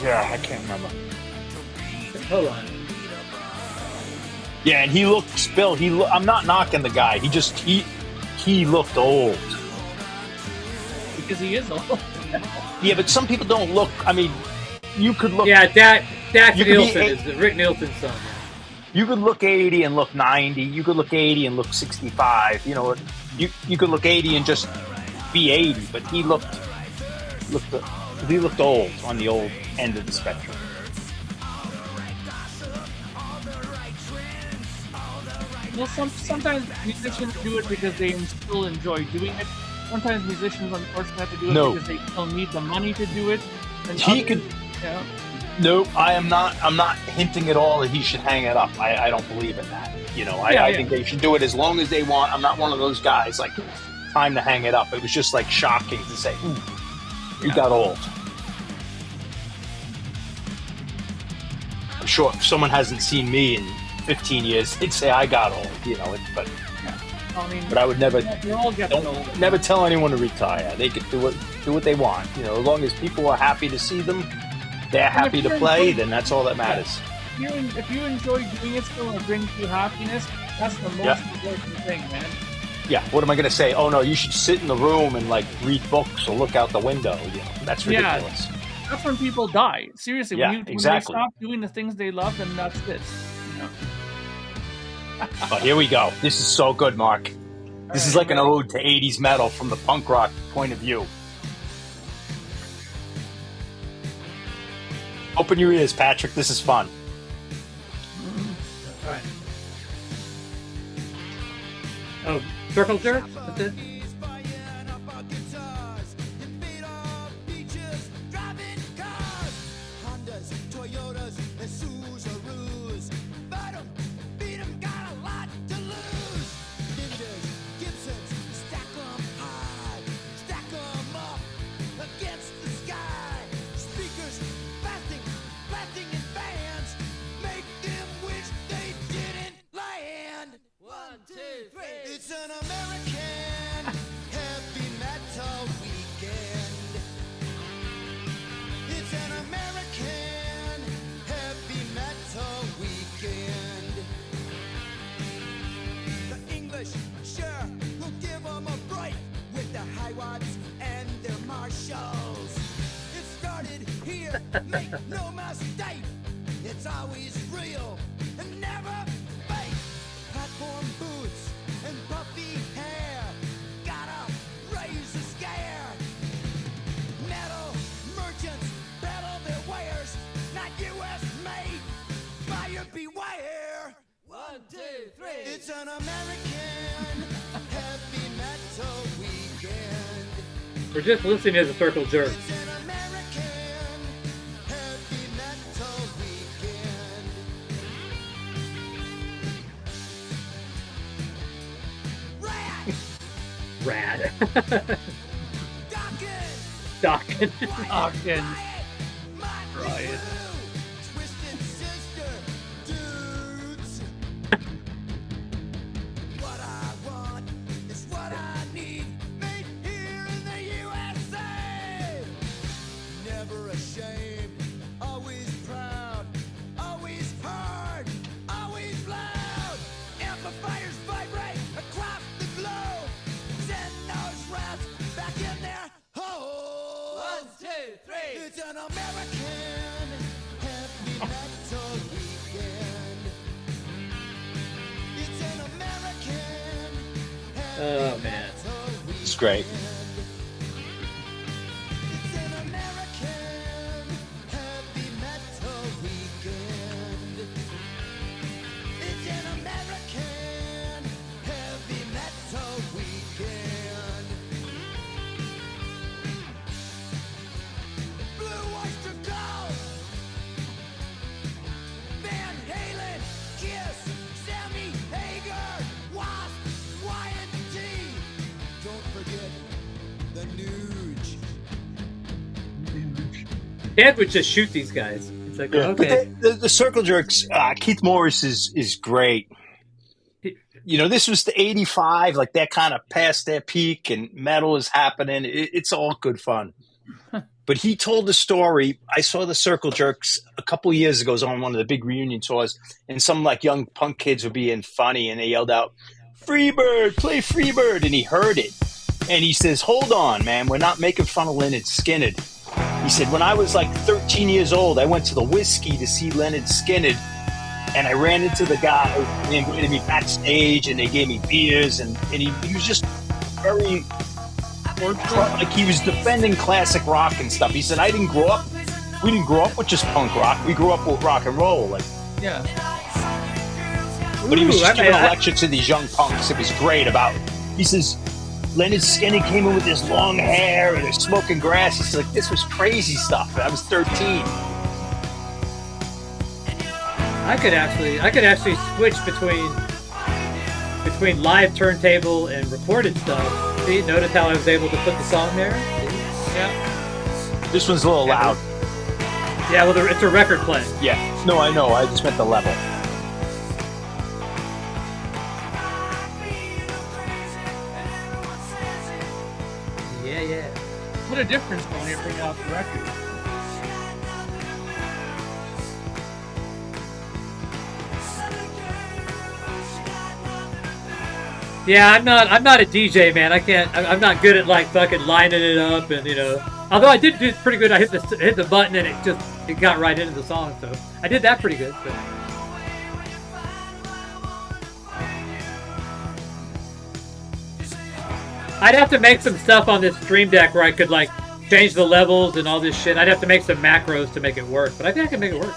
Yeah, I can't remember. Hold on. Yeah, and he looks, Bill. I'm not knocking the guy. He looked old. Because he is old. Yeah, but some people don't look. I mean, you could look. Yeah, Dax Nielsen is Rick Nielsen's son. You could look 80 and look 90. You could look 80 and look 65. You know, you could look 80 and just be 80. But he looked old on the old end of the spectrum. Well, sometimes musicians do it because they still enjoy doing it. Sometimes musicians, unfortunately, have to do it because they still need the money to do it. And No, I'm not hinting at all that he should hang it up. I don't believe in that. You know, I think they should do it as long as they want. I'm not one of those guys like time to hang it up. It was just like shocking to say, ooh, he got old. I'm sure if someone hasn't seen me in 15 years, they'd say I got old. You know, but I would never never tell anyone to retire. They could do what they want. You know, as long as people are happy to see them. They're happy to play, then that's all that matters. If you enjoy doing it still and it brings you happiness, that's the most important thing, man. Yeah, what am I going to say? Oh, no, you should sit in the room and, like, read books or look out the window. You know, that's ridiculous. Yeah, that's when people die. Seriously, when they stop doing the things they love, then that's it. You know? But here we go. This is so good, Mark. This is like an ode to 80s metal from the punk rock point of view. Open your ears, Patrick. This is fun. All right. Oh, circle jerk? That's it? It's an American heavy metal weekend. It's an American heavy metal weekend. The English sure will give them a break with their Hi-Watts and their Marshalls. It started here, make no mistake. It's always real and never fake. Platform boots and puffy hair, gotta raise the scare. Metal merchants battle their wares, not US made, buyer beware. 1, 2, 3. It's an American heavy metal weekend. We're just listening to the circle jerk. It's an American heavy metal weekend. Rad. Dawkins. Dawkins. Right. Twisted Sister dudes. What I want is what I need. Made here in the USA. Never ashamed, always proud, always hard, always loud. Amplifiers vibrate across the globe. Send those rats back in their hole. 1, 2, 3. It's an American heavy metal weekend. It's an American Oh, man. It's great. It's an American heavy metal weekend. It's an American heavy metal weekend. Blue oyster cult. Ed would just shoot these guys. It's like, Yeah. okay. But the Circle Jerks, Keith Morris is great. You know, this was the 85, like they're kind of past their peak and metal is happening. It's all good fun. But he told the story. I saw the Circle Jerks a couple of years ago. It was on one of the big reunion tours, and some like young punk kids were being funny, and they yelled out, "Freebird, play Freebird," and he heard it. And he says, "Hold on, man, we're not making fun of Leonard Skinner." He said, "When I was like 13 years old, I went to the Whiskey to see Leonard Skinner, and I ran into the guy who invited me backstage, and they gave me beers, and he was just very, like he was defending classic rock and stuff." He said, we didn't grow up with just punk rock. We grew up with rock and roll. Like, Yeah. but he was just giving a I- lecture to these young punks. It was great about, he says, Leonard Skinner came in with his long hair and they're smoking grass. He's like, this was crazy stuff. I was 13. I could actually switch between live turntable and recorded stuff. See, notice how I was able to put the song there? Yeah. This one's a little loud. Yeah, well, it's a record playing. Yeah. No, I know. I just meant the level. Yeah. What a difference when you bring out the record. Yeah, I'm not a DJ, man. I'm not good at like fucking lining it up and Although I did do pretty good. I hit the button and it got right into the song, so I did that pretty good. So. I'd have to make some stuff on this Stream Deck where I could like change the levels and all this shit. I'd have to make some macros to make it work, but I think I can make it work.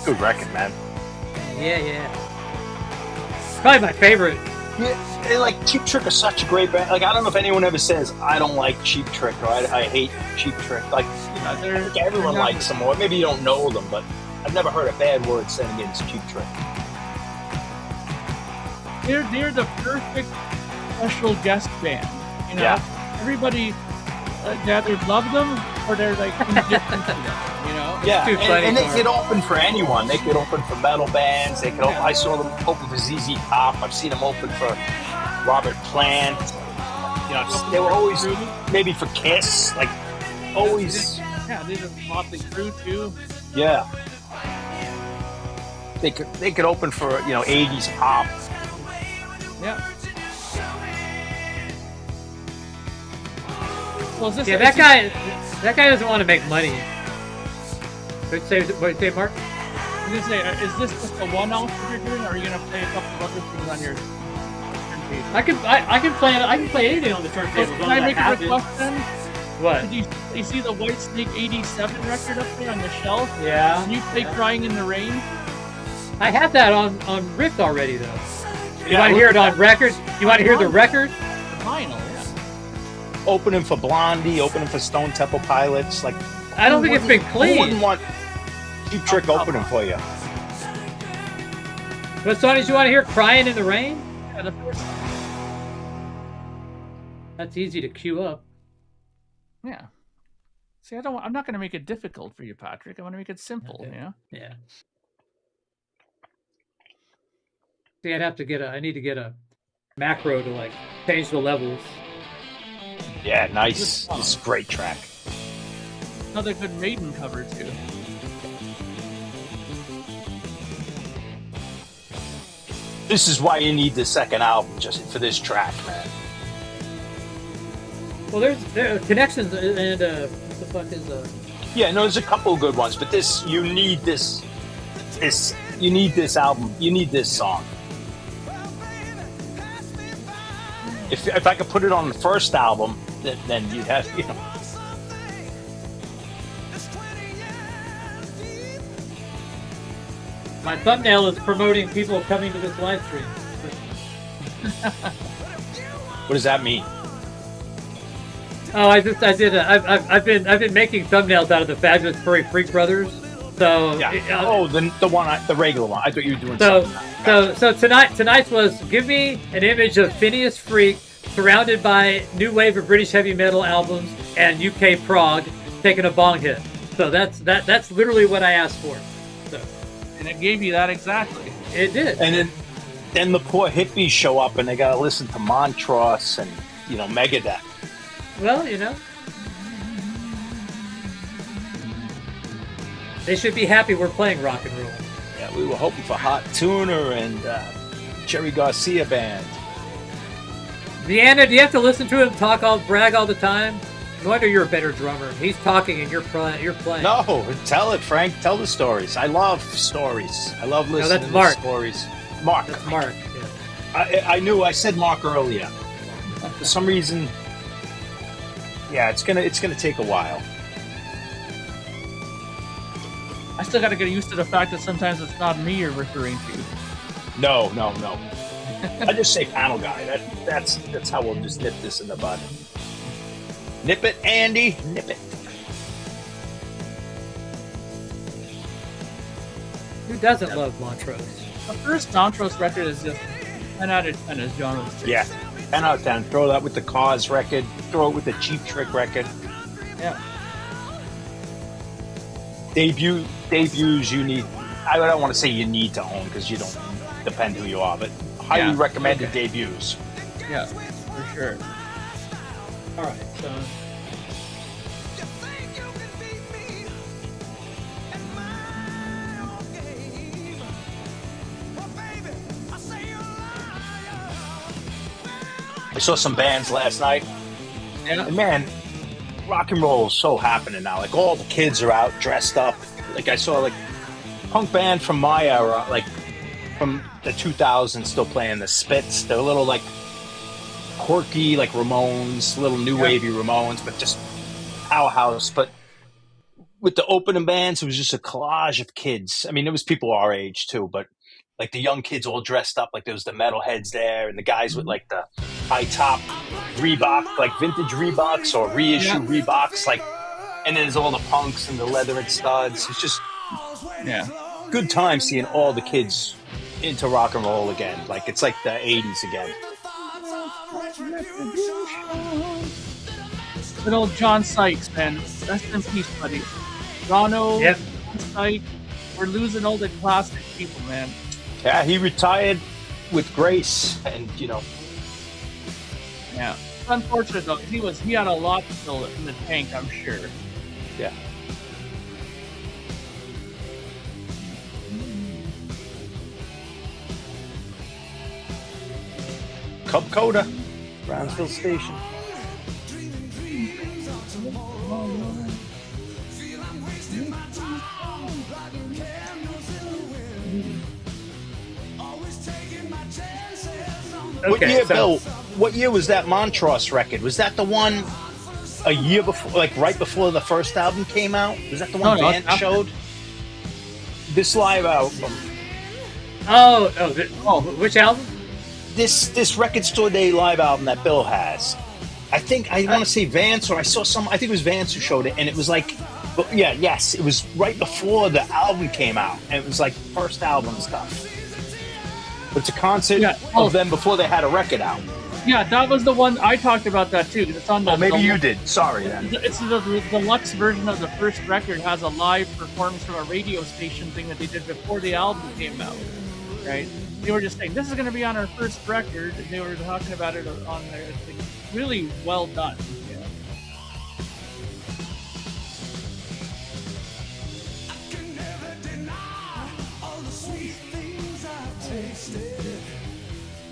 Good record, man. Yeah. Probably my favorite. Yeah, and like Cheap Trick is such a great band. Like, I don't know if anyone ever says I don't like Cheap Trick or I hate Cheap Trick. Like, I think everyone likes them, or maybe you don't know them, but I've never heard a bad word said against Cheap Trick. They're the perfect special guest band. Yeah. Everybody either love them or they're like indifferent to them. Yeah, too funny and they for could open for anyone. They could open for metal bands. They could. I saw them open for ZZ Top. I've seen them open for Robert Plant. They were always maybe for Kiss. Like always. Yeah, they did Motley Crue too. Yeah. They could open for 80s pop. Yeah. Well, Yeah, that guy doesn't want to make money. What did you say, Mark? I was gonna say, is this just a one-off that you're doing, or are you gonna play a couple of other things on your turntable? I can play anything on the turntable. Can I make a request then? What? Did you see the Whitesnake '87 record up there on the shelf? Yeah. Can you play "Crying in the Rain"? I have that on Rift already though. You want to hear it on record? You want to hear the record? The vinyl, yeah. Opening for Blondie, opening for Stone Temple Pilots. Like, I don't think it's been who wouldn't clean. want Cheap Trick opening for you? What song did you want to hear? "Crying in the Rain"? Yeah, the first. That's easy to queue up. Yeah. See, I'm not gonna make it difficult for you, Patrick. I want to make it simple. Okay. Yeah. See, I need to get a macro to like change the levels. Yeah, nice. This is a great track. Another good Maiden cover too. This is why you need the second album, just for this track, man. Well, there are connections and what the fuck is Yeah, no, there's a couple of good ones, but you need this album, you need this song. If I could put it on the first album, then you'd have, My thumbnail is promoting people coming to this live stream. What does that mean? Oh, I've been making thumbnails out of the Fabulous Furry Freak Brothers. So Yeah. The regular one. I thought you were doing so something. so tonight's was give me an image of Phineas Freak surrounded by new wave of British heavy metal albums and UK prog taking a bong hit. So that's literally what I asked for. So. And it gave you that exactly. It did. And then the poor hippies show up and they gotta listen to Montrose and Megadeth. Well, they should be happy we're playing rock and roll. Yeah, we were hoping for Hot Tuner and Jerry Garcia band. Deanna, do you have to listen to him brag all the time? No wonder you're a better drummer. He's talking and you're playing. No, tell it, Frank. Tell the stories. I love stories. I love listening that's Mark. to stories. Mark. That's Mark. Yeah. I knew. I said Mark earlier. For some reason, yeah, it's gonna take a while. I still got to get used to the fact that sometimes it's not me you're referring to. No. I just say panel guy. That's how we'll just nip this in the bud. Nip it, Andy. Nip it. Who doesn't love Montrose? The first Montrose record is just 10 out of 10, as John would say. Yeah, 10 out of 10. Throw that with the Cars record. Throw it with the Cheap Trick record. Yeah. Debuts you need. I don't want to say you need to own because you don't depend who you are, but highly recommended debuts. Yeah, for sure. All right, so. I saw some bands last night, and man, rock and roll is so happening now. Like all the kids are out dressed up. Like I saw a punk band from my era, like from the 2000s, still playing the Spits. They're a little like quirky, like Ramones, little new wavy Ramones, but just powerhouse. But with the opening bands, it was just a collage of kids. I mean, there was people our age too, but like the young kids all dressed up, like there was the metalheads there, and the guys with like the high top Reebok, like vintage Reeboks or reissue Reeboks, like, and then there's all the punks and the leather and studs. It's just good time seeing all the kids into rock and roll again. Like it's like the 80s again. Good old John Sykes, man. Rest in peace, buddy. Ronno, Sykes. We're losing all the classic people, man. Yeah, he retired with grace, and Yeah. It's unfortunate though, because he had a lot still in the tank, I'm sure. Yeah. 𝐏𝐫𝐸𝐷𝐾, Brownsville Station. Okay, What year was that Montrose record? Was that the one a year before, like right before the first album came out? Was that the one Van showed? This live album. Which album? This Record Store Day live album that Bill has. I want to say Vance, or I saw some. I think it was Vance who showed it, and it was like, it was right before the album came out, and it was like first album stuff. But it's a concert of them before they had a record out. Yeah, that was the one I talked about that too. It's on the. Oh, maybe you did. Sorry, then. It's the deluxe version of the first record has a live performance from a radio station thing that they did before the album came out. Right? They were just saying this is going to be on our first record, and they were talking about it on there. It's like really well done. Yeah.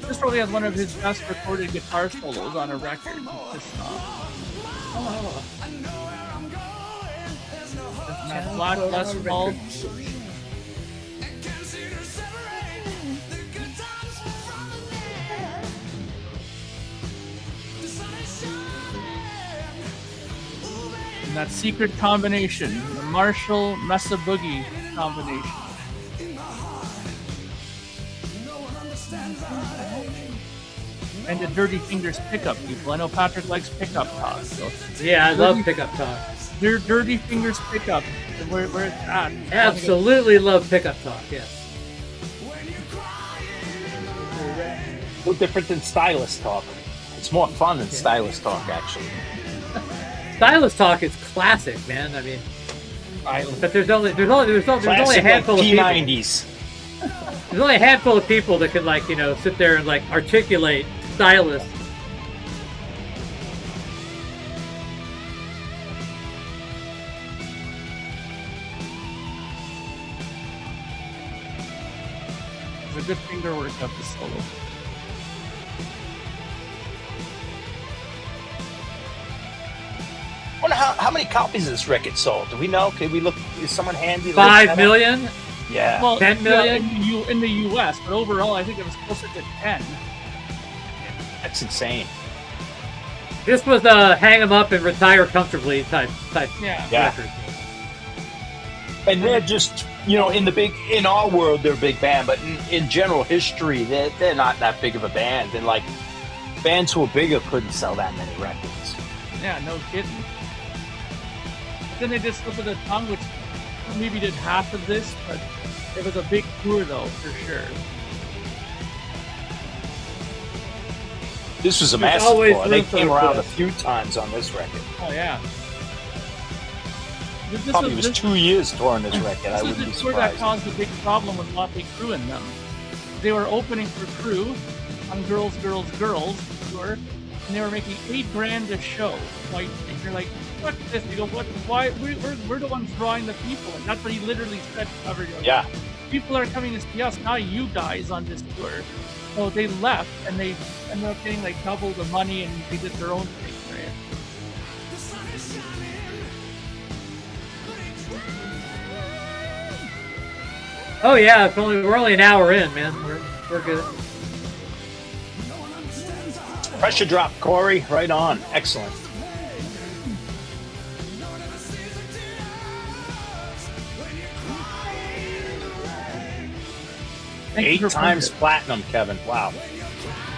This probably has one of his best recorded guitar solos on a record. This song. That Black Les Paul. And that secret combination, the Marshall Mesa Boogie combination. and the Dirty Fingers pickup people. I know Patrick likes pickup talk. So Yeah, I love pickup talk. Dirty Fingers pickup, where it's at. Absolutely love pickup talk. Yes. No different than stylist talk. It's more fun than stylist talk, actually. Stylist talk is classic, man. I mean, but there's only a Classic handful like of people. P90s. There's only a handful of people that can, like, you know, sit there and like articulate stylist. It's a good finger workout to solo. I wonder how many copies of this record sold. Do we know? Can we look? Is someone handy? to look 5 that up? million. Yeah. Well, 10 million? in the U.S., but overall, I think it was closer to 10. That's insane. This was the hang 'em up and retire comfortably type Yeah. record. And they're just, you know, in our world, they're a big band, but in general history, they're not that big of a band. And like, bands who are bigger couldn't sell that many records. Yeah, no kidding. Then they did Slip of the Tongue, which maybe did half of this, but it was a big tour though, for sure. This was a There's massive always tour. They room for came a around a twist. few times on this record. Oh yeah. This Probably was 2 years touring this record. I This wouldn't be was the tour that surprised. caused a big problem with Motley Crue in them. They were opening for Crue on Girls, Girls, Girls tour, and they were making $8,000 a show. Like, and you're like, fuck this. You go, what? Why? We're the ones drawing the people, and that's what he literally said. Covered. Yeah. People are coming to see us, not you guys, on this tour. So they left, and they ended up getting like double the money, and they did their own thing, right? Oh yeah, we're only an hour in, man. We're good. Pressure drop, Corey. Right on. Excellent. Thank you 8 for times playing platinum, Kevin. Wow.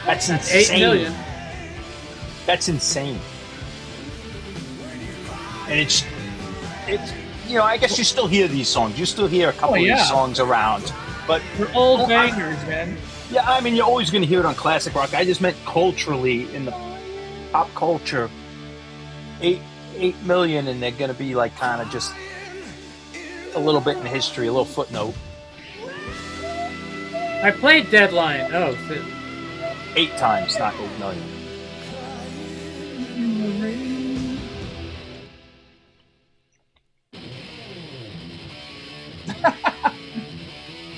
That's it. insane. 8 million. That's insane. And it's, you know, I guess you still hear these songs. You still hear a couple of yeah. these songs around. But They're all bangers, man. yeah, I mean, you're always going to hear it on classic rock. I just meant culturally, in the pop culture, 8 million, and they're going to be like kind of just a little bit in history, a little footnote. I played Deadline. Oh, shit. 8 times, not 8 million.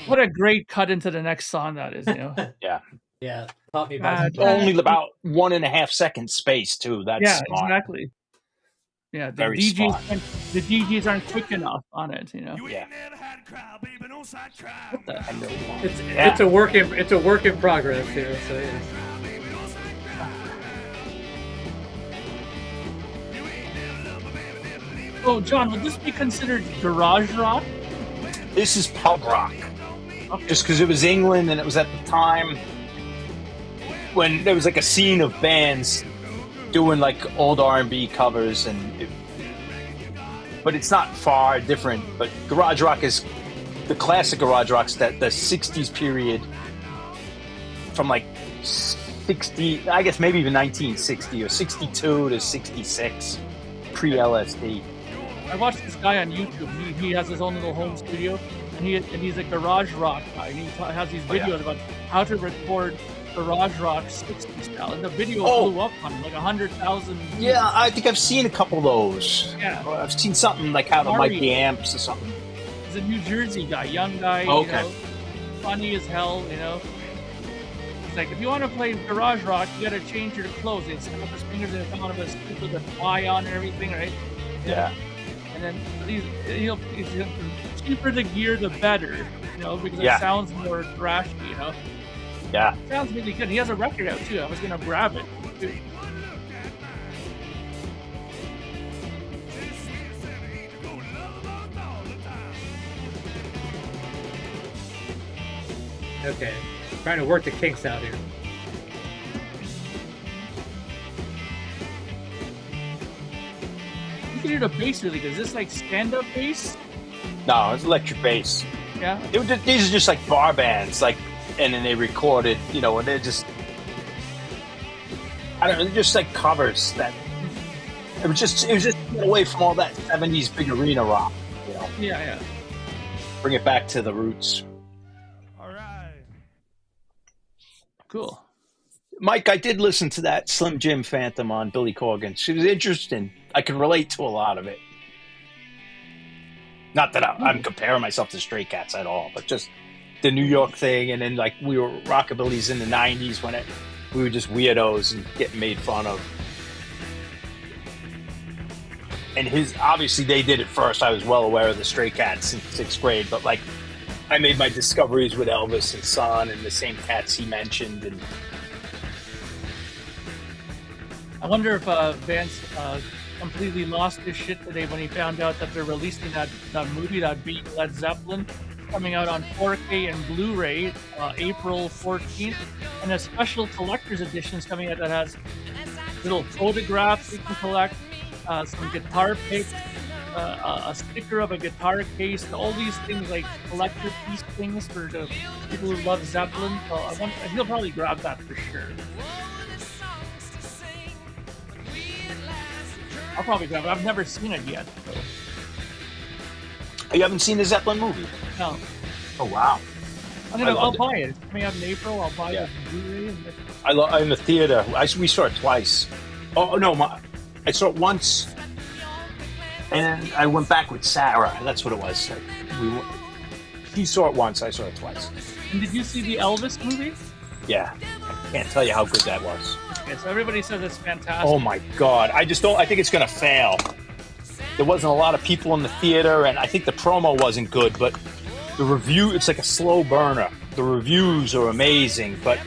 What a great cut into the next song that is, you know. Yeah. Yeah, taught me about Only about 1.5 seconds space, too. That's Yeah, smart. exactly. Yeah, the Very DJs smart. the DJs aren't quick enough on it, you know. Yeah. What the heck? it's a work in progress here. So yeah. Oh, John, would this be considered garage rock? This is pub rock. Okay. Just because it was England and it was at the time when there was like a scene of bands doing like old R&B covers, but it's not far different. But garage rock is the classic garage rock's that the 60s period from like 60, I guess maybe even 1960 or 62 to 66, pre-LSD. I watched this guy on YouTube. He has his own little home studio, and he's a garage rock guy. And he has these videos about how to record garage rock 60s style, and the video blew up on like 100,000. Yeah, I think I've seen a couple of those. Yeah. I've seen something like how to mic the amps or something. He's a New Jersey guy, young guy. Okay. You know, funny as hell. You know. It's like, if you want to play garage rock, you got to change your clothes. They snap his fingers and come out of his suit with a fly on and everything, right? Yeah. And then he's cheaper the gear, the better, you know, because Yeah. it sounds more thrashy, you know. Yeah. It sounds really good. He has a record out too. I was gonna grab it. Too. Okay, trying to work the kinks out here. do the bass really good? Is this like stand-up bass? No, it's electric bass. Yeah. These are just like bar bands, like, and then they recorded, you know, and they're just, I don't know, they're just like covers that. It was just get away from all that 70s big arena rock, you know. Yeah. Bring it back to the roots. All right. Cool. Mike, I did listen to that Slim Jim Phantom on Billy Corgan. She was interesting. I can relate to a lot of it. Not that I'm comparing myself to Stray Cats at all, but just the New York thing, and then like we were rockabillys in the 90s when we were just weirdos and getting made fun of. And obviously they did it first. I was well aware of the Stray Cats in 6th grade, but like I made my discoveries with Elvis and Son and the same cats he mentioned. And I wonder if Vance completely lost his shit today when he found out that they're releasing that movie that beat Led Zeppelin, coming out on 4K and Blu-ray April 14th, and a special collector's edition is coming out that has little photographs you can collect, some guitar picks, a sticker of a guitar case, and all these things like collector piece things for the people who love Zeppelin. So he'll probably grab that for sure. I'll probably grab it. I've never seen it yet. So. You haven't seen the Zeppelin movie? No. Oh wow! I'll buy it. It's coming out in April. I'll buy it on Blu-ray. In the theater. We saw it twice. Oh no, I saw it once, and then I went back with Sarah. That's what it was. He saw it once. I saw it twice. And did you see the Elvis movie? Yeah, I can't tell you how good that was. Okay, so everybody says it's fantastic. Oh my god! I think it's gonna fail. There wasn't a lot of people in the theater, and I think the promo wasn't good, but the review, it's like a slow burner. The reviews are amazing, but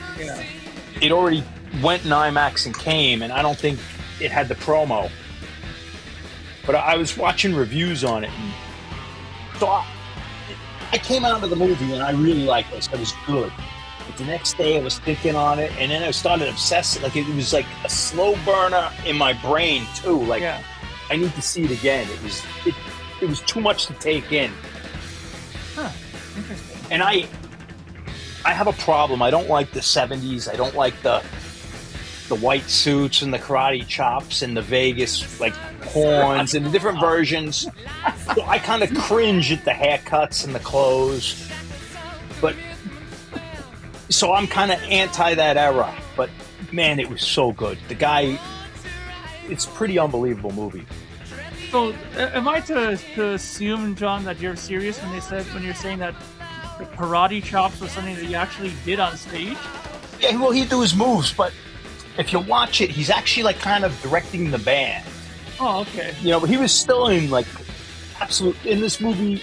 it already went in IMAX and came, and I don't think it had the promo. But I was watching reviews on it, and so I came out of the movie, and I really liked this. It was good. But the next day, I was thinking on it, and then I started obsessing. Like, it was like a slow burner in my brain, too. Like, I need to see it again. It was too much to take in. Huh. Interesting. And I have a problem. I don't like the 70s. I don't like the white suits and the karate chops and the Vegas like horns and the different versions. So I kind of cringe at the haircuts and the clothes. But so I'm kind of anti that era. But man, it was so good. The guy, it's a pretty unbelievable movie. So am I to assume, John, that you're serious when you're saying that the karate chops was something that you actually did on stage? Yeah, well, he'd do his moves, but if you watch it, he's actually like kind of directing the band. Oh, okay. You know, but he was still in like in this movie.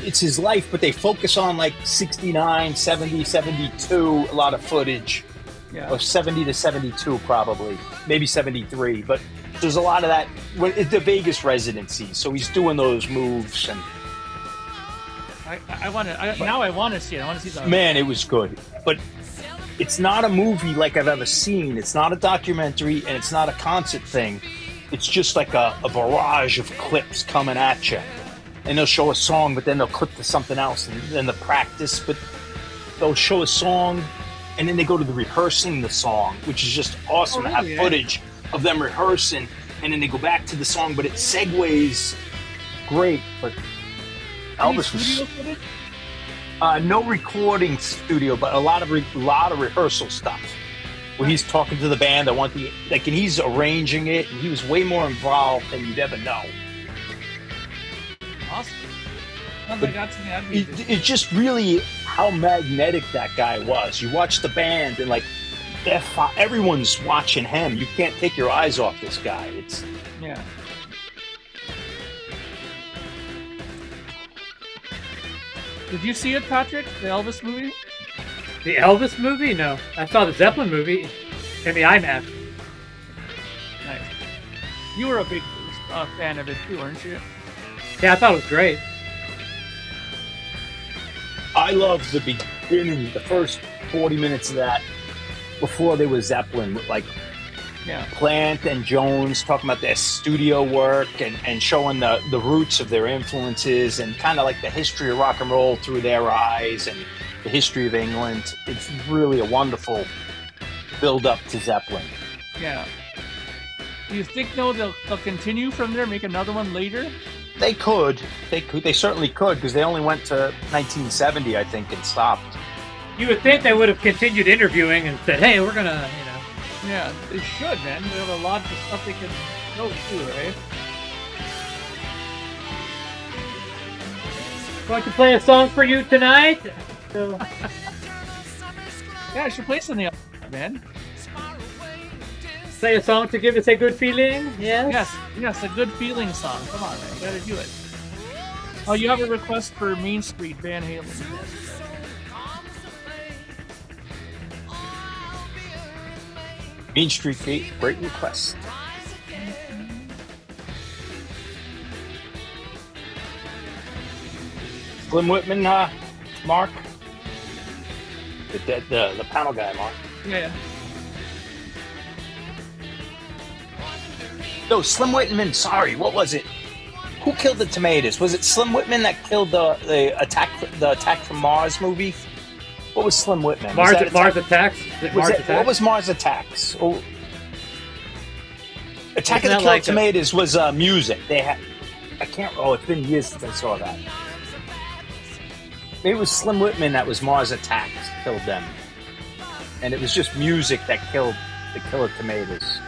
It's his life, but they focus on like 69, 70, 72, a lot of footage. Yeah. Or 70 to 72 probably, maybe 73, but there's a lot of that. It's the Vegas residency, so he's doing those moves, and I want to see it. I want to see the man. It was good, but it's not a movie like I've ever seen. It's not a documentary, and it's not a concert thing. It's just like a barrage of clips coming at you, and they'll show a song, but then they'll clip to something else, and then the practice. But they'll show a song, and then they go to the rehearsing the song, which is just awesome to have footage of them rehearsing, and then they go back to the song, but it segues great. But Elvis was no recording studio, but a lot of rehearsal stuff where he's talking to the band. And he's arranging it, and he was way more involved than you'd ever know. Awesome. It's just really how magnetic that guy was. You watch the band, and like everyone's watching him. You can't take your eyes off this guy. Yeah. Did you see it, Patrick? The Elvis movie? The Elvis movie? No. I saw the Zeppelin movie in the IMAX. Nice. You were a big fan of it too, weren't you? Yeah, I thought it was great. I loved the beginning, the first 40 minutes of that, before they were Zeppelin, with like Yeah. Plant and Jones talking about their studio work and showing the roots of their influences and kind of like the history of rock and roll through their eyes and the history of England. It's really a wonderful build up to Zeppelin. Yeah. Do you think though they'll continue from there, make another one later? They could. They certainly could because they only went to 1970, I think, and stopped. You would think they would have continued interviewing and said, "Hey, we're gonna, Yeah, they should, man. They have a lot of stuff they can go to, right? Going to play a song for you tonight." So, Yeah, I should play something else, man. play a song to give us a good feeling. Yes. Yes, a good feeling song. Come on, man. You gotta do it. Oh, you have a request for Main Street Van Halen. Main Street Gate, great request. Slim Whitman, Mark. The panel guy, Mark. Yeah. No, Slim Whitman. Sorry, what was it? Who killed the tomatoes? Was it Slim Whitman that killed the Attack from Mars movie? What was Slim Whitman? Mars Attacks. What was Mars Attacks? Oh, Attack of the Isn't that Killed like Tomatoes was music. They had. I can't. Oh, it's been years since I saw that. Maybe it was Slim Whitman that was Mars Attacks killed them, and it was just music that killed the Killer Tomatoes.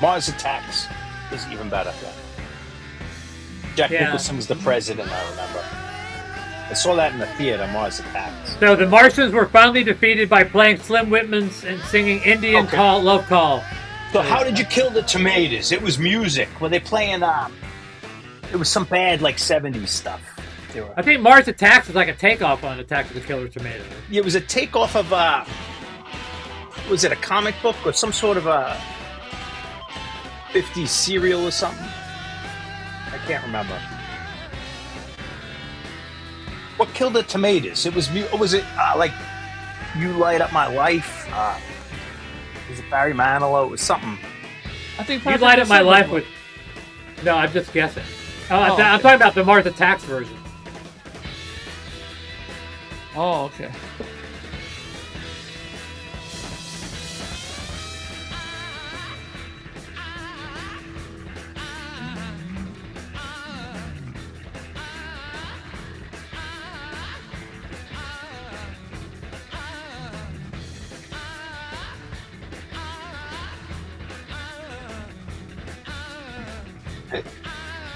Mars Attacks is even better. Jack Nicholson was the president, I remember. I saw that in the theater, Mars Attacks. So the Martians were finally defeated by playing Slim Whitman's and singing Indian Call, Love Call. So how did you kill the tomatoes? It was music. Were they playing, it was some bad, like, 70s stuff. I think Mars Attacks was like a takeoff on Attack of the Killer Tomato. It was a takeoff of, was it a comic book or some sort of a 50s serial or something? I can't remember. What killed the tomatoes? It was like You Light Up My Life? Was it Barry Manilow? It was something. I think You Light Up My Life with. No, I'm just guessing. I'm talking about the Mars Attacks version. Oh, okay.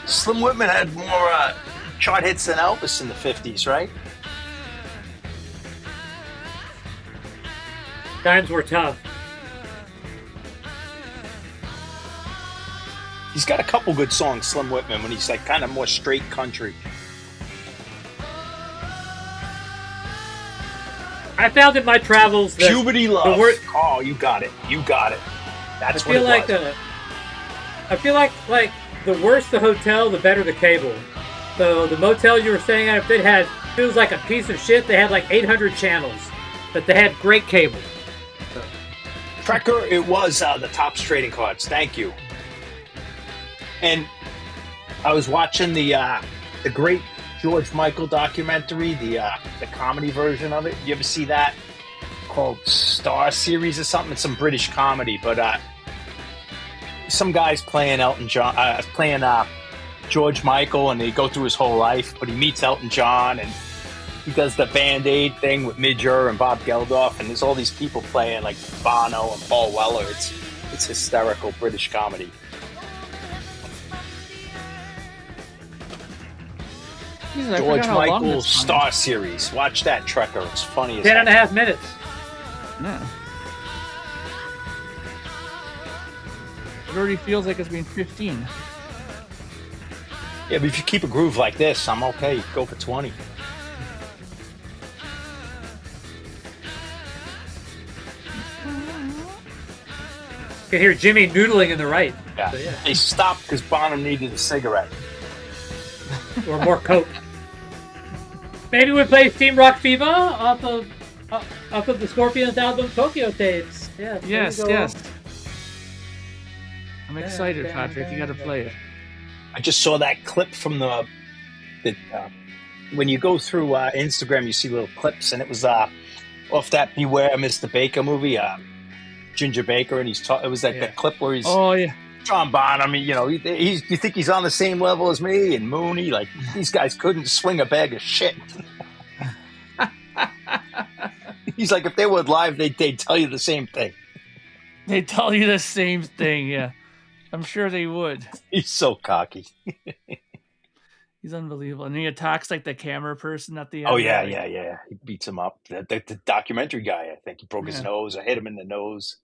Slim Whitman had more chart hits than Elvis in the 50s, right? Times were tough. He's got a couple good songs, Slim Whitman, when he's like kind of more straight country. I found in my travels that Puberty Love. Oh, you got it. You got it. That's what it was. I feel like the worse the hotel, the better the cable. So the motel you were staying at, if it was like a piece of shit, they had like 800 channels, but they had great cable. So. Trekker, it was the Topps trading cards. Thank you. And I was watching the great George Michael documentary, the comedy version of it. You ever see that? Called Star Series or something. It's some British comedy, but some guy's playing Elton John, playing George Michael, and they go through his whole life. But he meets Elton John, and he does the Band-Aid thing with Midger and Bob Geldof, and there's all these people playing like Bono and Paul Weller. It's hysterical British comedy. George Michael Star Series. Watch that, Trekker. It's funny as 10.5 minutes. Yeah. It already feels like it's been 15. Yeah, but if you keep a groove like this, I'm okay. You go for 20. You can hear Jimmy noodling in the right. Yeah. So, yeah. They stopped because Bonham needed a cigarette. Or more coke. Maybe we play Team Rock Fever off of off of the Scorpions album Tokyo Tapes. Yeah. Yes, yes. I'm excited, Patrick. You got to play it. I just saw that clip from the when you go through Instagram, you see little clips, and it was off that Beware Mr. Baker movie, Ginger Baker, and it was like that clip where he's John Bonham. You know, you think he's on the same level as me and Mooney. Like these guys couldn't swing a bag of shit. He's like, if they were live, they'd tell you the same thing. They tell you the same thing, yeah. I'm sure they would. He's so cocky. He's unbelievable. And he attacks like the camera person at the end. Oh, yeah. He beats him up. The documentary guy, I think. He broke his nose. I hit him in the nose.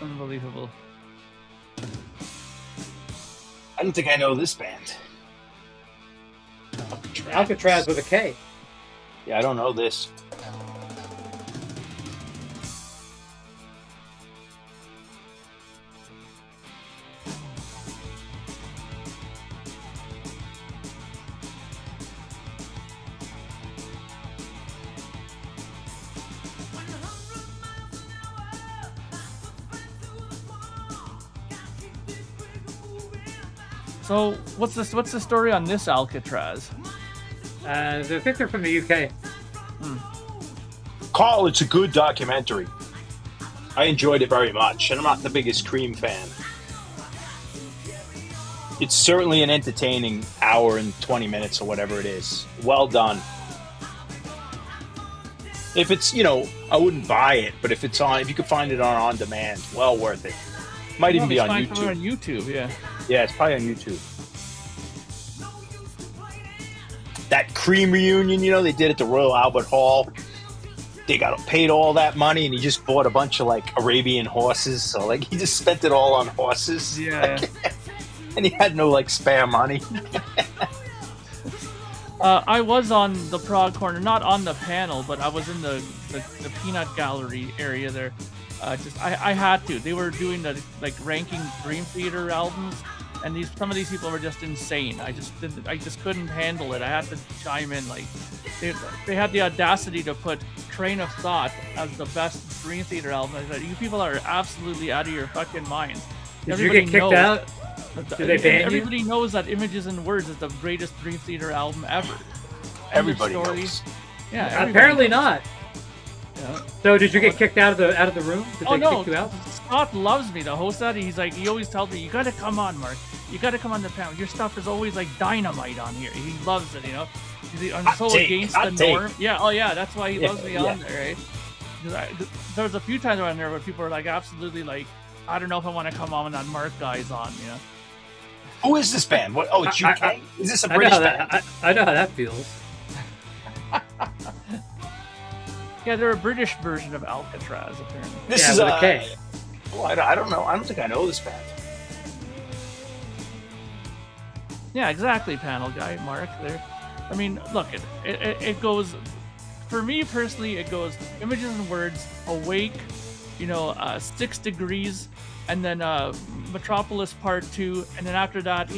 Unbelievable. I don't think I know this band. Alcatraz with a K. Yeah, I don't know this. So what's the story on this Alcatraz? I think they're from the UK. Carl, it's a good documentary. I enjoyed it very much, and I'm not the biggest Cream fan. It's certainly an entertaining hour and 20 minutes or whatever it is. Well done. If it's, I wouldn't buy it, but if you could find it on demand, well worth it. Might even be on YouTube. On YouTube, yeah. Yeah, it's probably on YouTube. That Cream reunion, they did at the Royal Albert Hall. They got paid all that money, and he just bought a bunch of Arabian horses. So he just spent it all on horses. Yeah. And he had no spare money. I was on the Prog Corner, not on the panel, but I was in the peanut gallery area there. I had to. They were doing the ranking Dream Theater albums, and some of these people were just insane. I just couldn't handle it. I had to chime in. They had the audacity to put Train of Thought as the best Dream Theater album. I said, you people are absolutely out of your fucking mind. Did you get kicked out? Did they ban you? Everybody knows that Images and Words is the greatest Dream Theater album ever. Everybody knows. Yeah. Apparently not. Yeah. So did you get kicked out of the room? Did they kick you out? Scott loves me, the host that he always tells me, you gotta come on, Mark. You gotta come on the panel. Your stuff is always like dynamite on here. He loves it, I'm so against the norm. Yeah, oh yeah, that's why he loves me on there, right? There was a few times on there where people were absolutely I don't know if I want to come on when that Mark guy's on, Who is this band? What? Oh, it's UK? Is this a British band? I know how that feels. Yeah, they're a British version of Alcatraz, apparently. This is a K. Well, I don't know. I don't think I know this band. Yeah, exactly, panel guy, Mark. There. I mean, look, it goes. For me personally, it goes Images and Words, Awake, 6 Degrees, and then Metropolis Part 2, and then after that,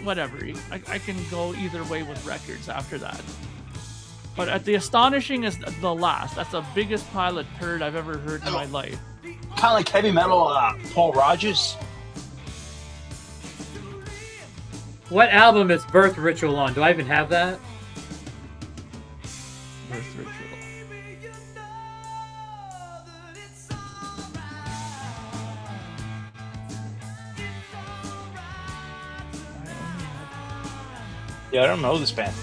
whatever. I can go either way with records after that. But the astonishing is the last. That's the biggest pile of turd I've ever heard in my life. Kind of like heavy metal, Paul Rogers. What album is Birth Ritual on? Do I even have that? Birth Ritual. Yeah, I don't know this band.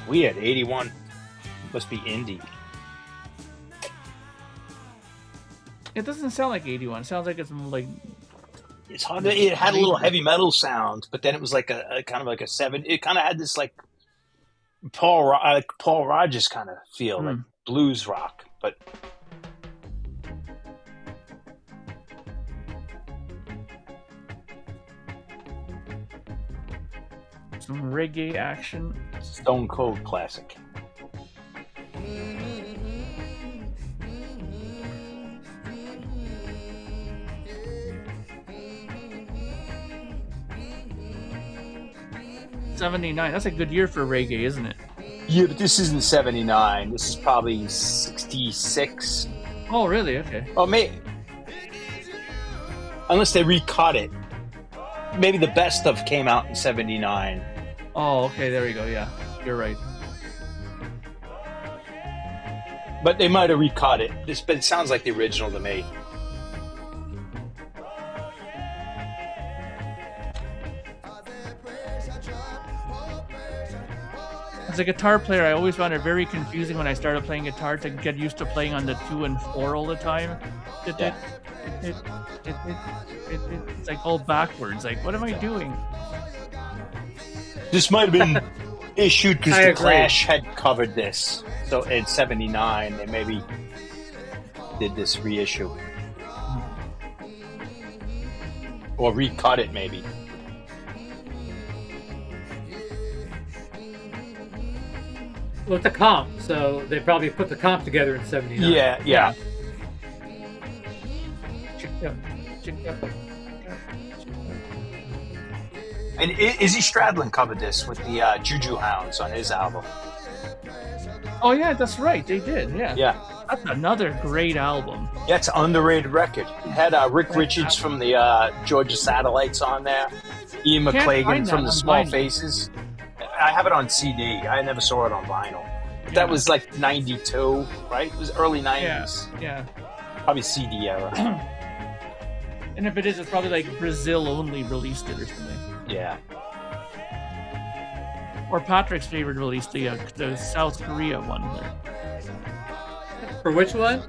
We had 81. Must be indie. It doesn't sound like 81. It sounds like it's It's hard. It had a little heavy metal sound, but then it was a kind of a 7. It kind of had this Paul Rogers kind of feel, like blues rock, but. Some reggae action. Stone Cold classic. '79. That's a good year for reggae, isn't it? Yeah, but this isn't 79. This is probably 66. Oh, really? Okay. Oh, maybe. Unless they recut it. Maybe the best of came out in 79. Oh, okay. There we go. Yeah, you're right. But they might have recut it. But it sounds like the original to me. As a guitar player, I always found it very confusing when I started playing guitar to get used to playing on the 2 and 4 all the time. Yeah. It's like all backwards. Like, what am I doing? This might have been issued because I the agree. Clash had covered this. So in 79, they maybe did this reissue. Or recut it, maybe. Well, it's a comp, so they probably put the comp together in '79. Yeah. And Izzy Stradlin covered this with the Juju Hounds on his album. Oh yeah, that's right. They did. Yeah. Yeah. That's another great album. Yeah, it's an underrated record. It had Rick Richards from the Georgia Satellites on there. Ian Can't McClagan find from that the on Small vinyl. Faces. I have it on CD. I never saw it on vinyl. But that was like 92, right? It was early 90s. Yeah. Probably CD era. And if it is, it's probably like Brazil only released it or something. Yeah. Or Patrick's favorite release, the South Korea one. For which one?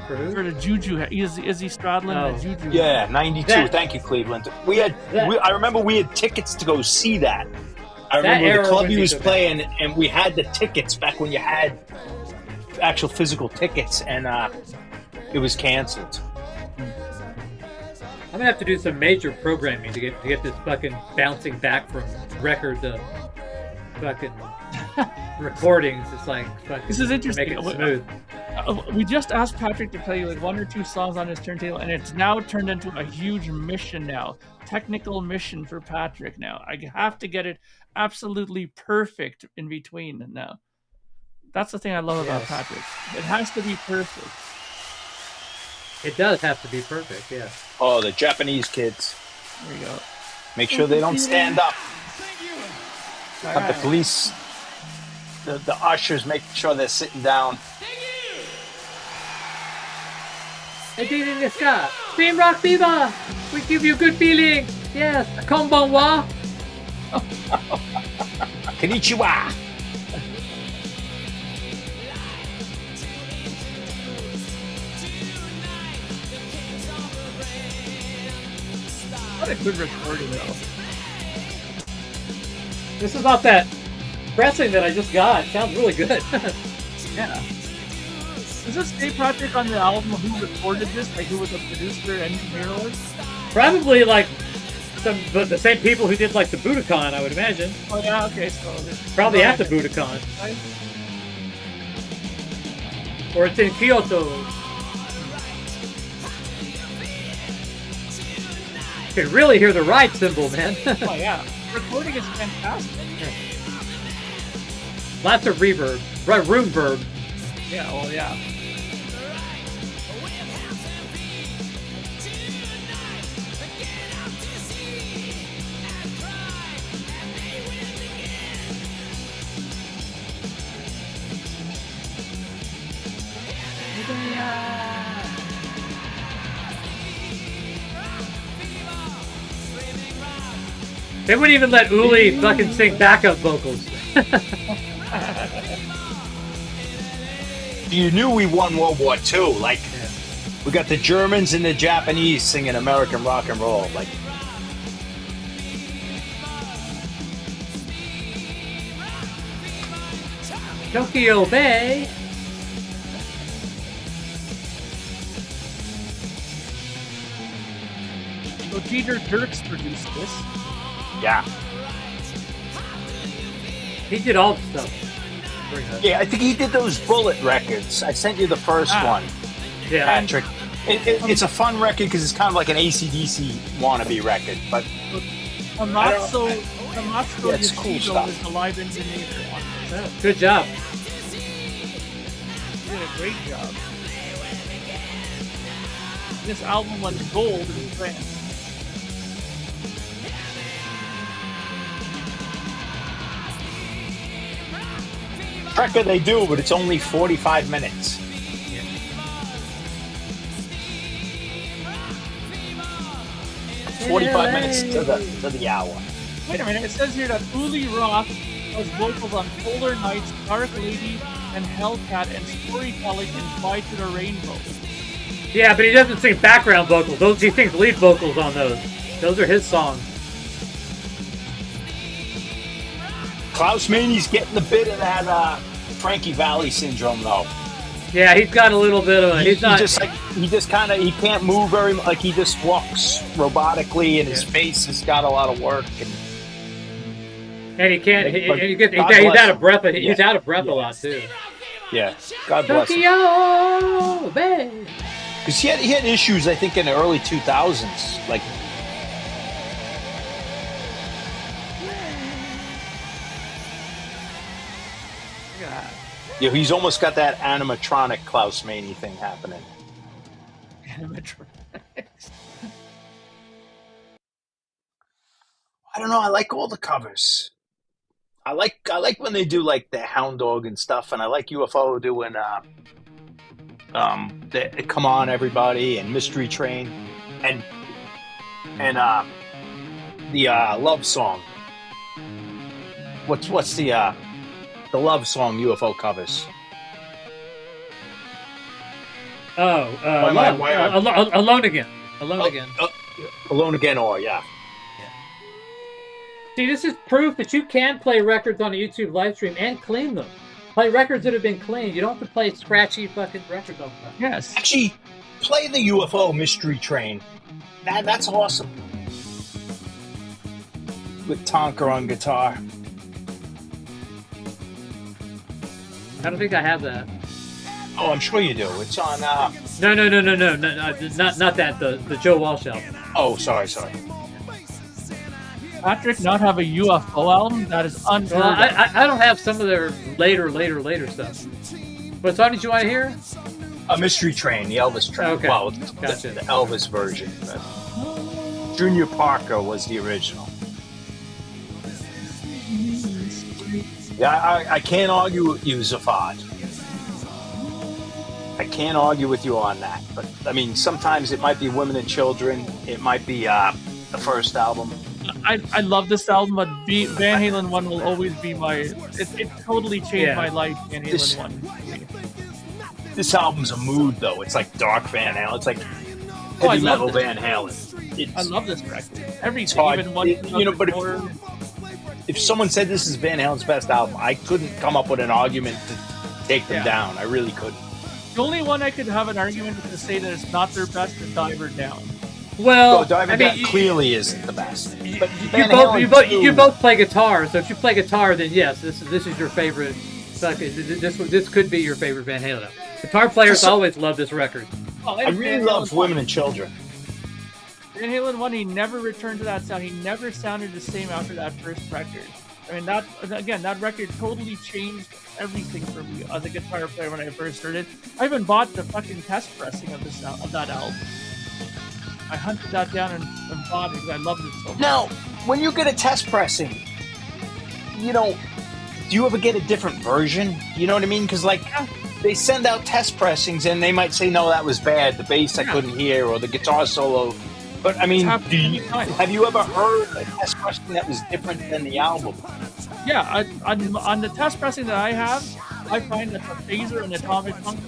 For who? For the Juju, Izzy Stradlin, Oh. the Juju. Yeah, 92. That- Thank you, Cleveland. That- I remember we had tickets to go see that. I remember era the club was he was even playing, and we had the tickets back when you had actual physical tickets, and it was canceled. I'm gonna have to do some major programming to get this fucking bouncing back from record to fucking recordings. It's like fucking This is interesting. Make it smooth. We just asked Patrick to play like 1 or 2 songs on his turntable, and it's now turned into a huge mission now. Technical mission for Patrick now. I have to get it absolutely perfect in between now. That's the thing I love about Yes. Patrick. It has to be perfect. It does have to be perfect. Yeah. Oh, the Japanese kids. There you go. Make sure they don't stand up. All Have the right. police, the ushers, make sure they're sitting down. Hey, DJ the Scott. Team Rock Viva! We give you good feeling. Yes. Konbanwa. Konnichiwa. What a good recording, though. This is not that pressing that I just got. It sounds really good. Yeah. Does this say Patrick on the album who recorded this? Like, who was the producer, engineer was? Probably like the same people who did like the Budokan, I would imagine. Oh, yeah, okay, so... Probably at the Budokan. Or it's in Kyoto. You can really hear the ride cymbal, man. Oh, yeah. The recording is fantastic. Lots of reverb. Right, room verb. Yeah, well, yeah. They wouldn't even let Uli fucking sing backup vocals. You knew we won World War II. Like, we got the Germans and the Japanese singing American rock and roll. Like, Tokyo Bay. So Peter Dirks produced this. yeah. He did all the stuff. Very good. Yeah, I think he did those Bullet records. I sent you the first one, Yeah. Patrick. It's a fun record because it's kind of like an AC/DC wannabe record. But I'm I not don't- so 𝐏𝐫𝐫𝐤𝐿 it's cool is stuff. the live engineer on this. Oh, good job. He did a great job. This album went gold in France. Record they do, but it's only 45 minutes. 45 minutes to the hour. Wait a minute, it says here that Uli Roth does vocals on Polar Nights, Dark Lady, and Hellcat, and storytelling in Fly to the Rainbow. Yeah, but he doesn't sing background vocals. Those he sings lead vocals on those. Those are his songs. 𝐏𝐫𝐲𝐬's getting a bit of that Frankie Valli syndrome, though. Yeah, he's got a little bit of a. He's not. He just kind of, he can't move very much. Like, he just walks robotically, and his face has got a lot of work. And he can't. God He's bless out of him. breath. He's Yeah. out of breath a lot too. Yeah, God bless him. Tokyo, babe. Because he had issues, I think, in the early 2000s. Like, yeah, he's almost got that animatronic 𝐏𝐫𝐲𝐬 thing happening. Animatronics. I don't know. I like all the covers. I like when they do like the Hound Dog and stuff, and I like UFO doing the Come On Everybody and Mystery Train and the love song. What's the love song UFO covers? Alone Again. Alone Again. Alone Again, or yeah. See, this is proof that you can play records on a YouTube live stream and clean them. Play records that have been cleaned. You don't have to play scratchy fucking records all the time. Yes. Actually, play the UFO Mystery Train. That's awesome. With Tonker on guitar. I don't think I have that. Oh, I'm sure you do. It's on. No, not that. The Joe Walsh album. Oh, sorry. Patrick not have a UFO album? That is unheard Well, of. I don't have some of their later stuff. What song did you want to hear? A Mystery Train, the Elvis train. Okay. Well, Gotcha. the Elvis version. Junior Parker was the original. Yeah, I can't argue with you, Zafad. I can't argue with you on that. But, I mean, sometimes it might be Women and Children. It might be the first album. I love this album, but Van Halen 1 will always be my... It totally changed my life, Van Halen 1. This album's a mood, though. It's like dark Van Halen. It's like heavy metal Van Halen. I love this record. Everything, hard. even one... But if someone said this is Van Halen's best album, I couldn't come up with an argument to take them down. I really couldn't. The only one I could have an argument with to say that it's not their best is Diver Down. Well, Diver Down clearly isn't the best. But you both play guitar, so if you play guitar, then yes, this is your favorite. This could be your favorite Van Halen album. Guitar players always love this record. I really love Women and Children. Van Halen 1, he never returned to that sound. He never sounded the same after that first record. I mean, that record totally changed everything for me as a guitar player when I first heard it. I even bought the fucking test pressing of that album. I hunted that down and bought it because I loved it so much. Now, when you get a test pressing, do you ever get a different version? You know what I mean? Because, like, they send out test pressings and they might say, no, that was bad. The bass I couldn't hear, or the guitar solo. But, I mean, have you ever heard a test pressing that was different than the album? Yeah, on the test pressing that I have, I find that the phaser and atomic funk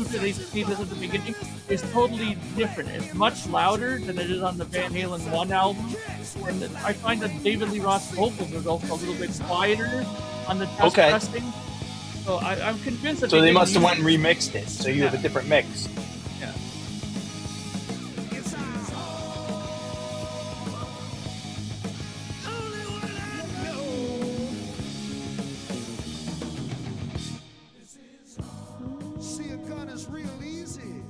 they see this at the beginning is totally different. It's much louder than it is on the Van Halen 1 album. And I find that David Lee Roth's vocals are also a little bit quieter on the test pressing. So I'm convinced that they must have went and remixed it, so you have a different mix. Yeah. See, a gun is real easy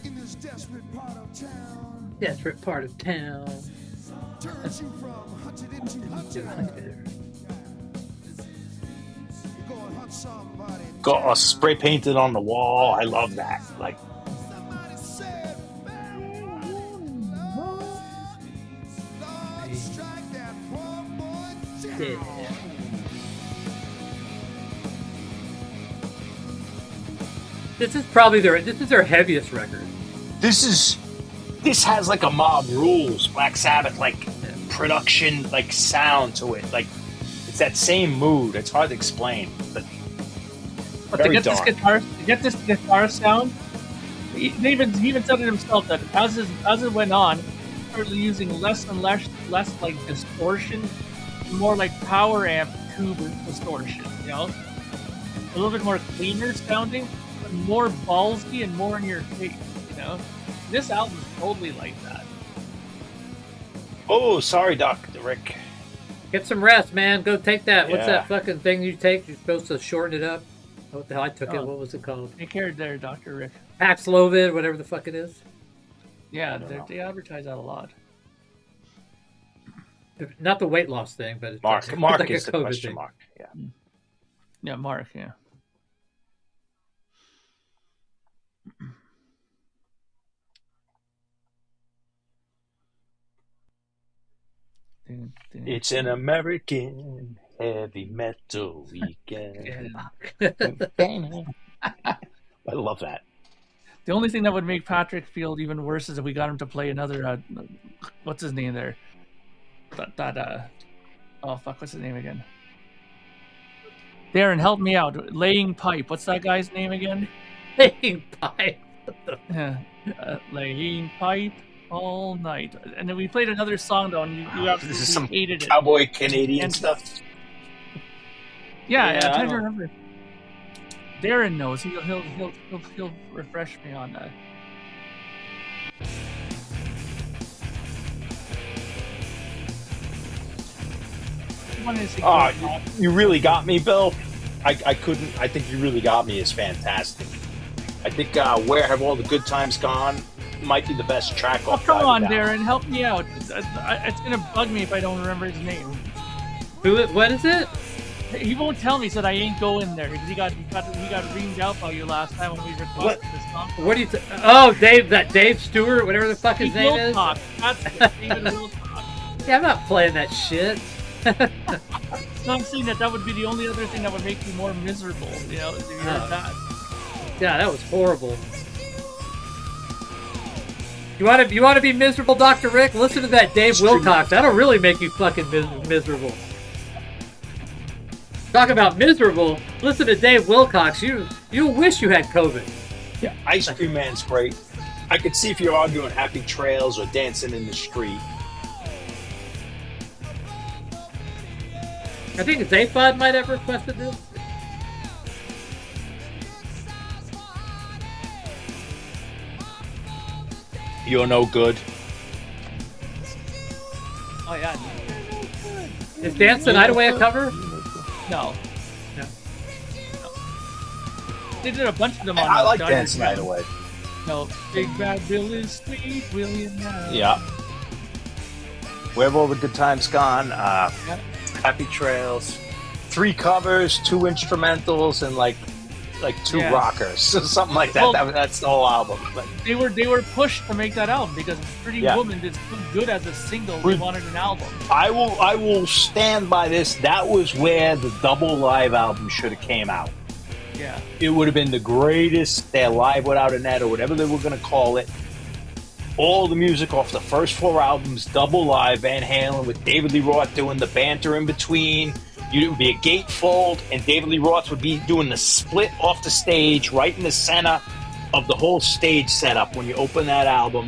in this desperate part of town. Desperate part of town. turns you from hunted into hunter. You go and hunt somebody. Got spray painted on the wall. I love that. Like, Somebody said, Lord, strike that poor boy down. This is probably their heaviest record. this has like a Mob Rules, Black Sabbath, like production, like sound to it. Like, it's that same mood. It's hard to explain, but very dark. To get this guitar sound, he even said it himself that as it went on, he started using less and less like distortion, more like power amp tube distortion. You know, a little bit more cleaner sounding, but more ballsy and more in your face. You know, this album is totally like that. Oh, sorry, Dr. Rick. Get some rest, man. Go take that. What's Yeah. that fucking thing you take? You're supposed to shorten it up. What the hell? I took it. Oh. What was it called? Take care there, Dr. Rick. Paxlovid, whatever the fuck it is. Yeah, they advertise that a lot. Not the weight loss thing, but it's Mark like a is the COVID question thing. mark. Yeah. Yeah, Mark, yeah. It's an American heavy metal weekend. I love that. The only thing that would make Patrick feel even worse is if we got him to play another, what's his name there? Oh fuck, what's his name again? Darren, help me out. Laying Pipe. What's that guy's name again? Laying Pipe. Laying Pipe all night. And then we played another song though, and you This is some hated it. cowboy Canadian And- stuff. Yeah, Yeah, I'm I trying to don't- remember. Darren knows. He'll refresh me on that. Oh, you really got me, Bill. I couldn't. I think you really got me is fantastic. I think Where Have All the Good Times Gone might be the best track Oh, off. come Dive on, Down. Darren, help me out. It's gonna bug me if I don't remember his name. What is it? He won't tell me. He said I ain't going there because he got reamed out by you last time when we recorded this song. What do you? Oh, Dave, that Dave Stewart, whatever the fuck his Steve name is. Wilcox. That's David Wilcox. Yeah, I'm not playing that shit. So I'm saying that would be the only other thing that would make you more miserable. You know, if you heard that. Yeah, that was horrible. You want to be miserable, Dr. Rick? Listen to that Dave Wilcox. That'll really make you fucking miserable. Talk about miserable. Listen to Dave Wilcox. You'll wish you had COVID. Yeah, Ice Cream Man's great. I could see if you're arguing Happy Trails or Dancing in the Street. I think Zaphod might have requested this. You're No Good. Oh yeah. Is Dance the Night Away a cover? No. No. They did a bunch of them on. I like Dodgers Dance Night Ground. Away. No, Big Bad Bill is sweet, William. Yeah. Where Have All the Good Times Gone? Happy Trails. 3 covers, 2 instrumentals, and like 2 Yeah. rockers, something like that. Well- That's the whole album. But They were pushed to make that album because Pretty Yeah. Woman did so good as a single. They We- wanted an album. I will stand by this. That was where the double live album should have came out. Yeah. It would have been the greatest. Their Live Without a Net or whatever they were going to call it. All the music off the first 4 albums, double live, Van Halen with David Lee Roth doing the banter in between. It would be a gatefold, and David Lee Roth would be doing the split off the stage right in the center of the whole stage setup. When you open that album,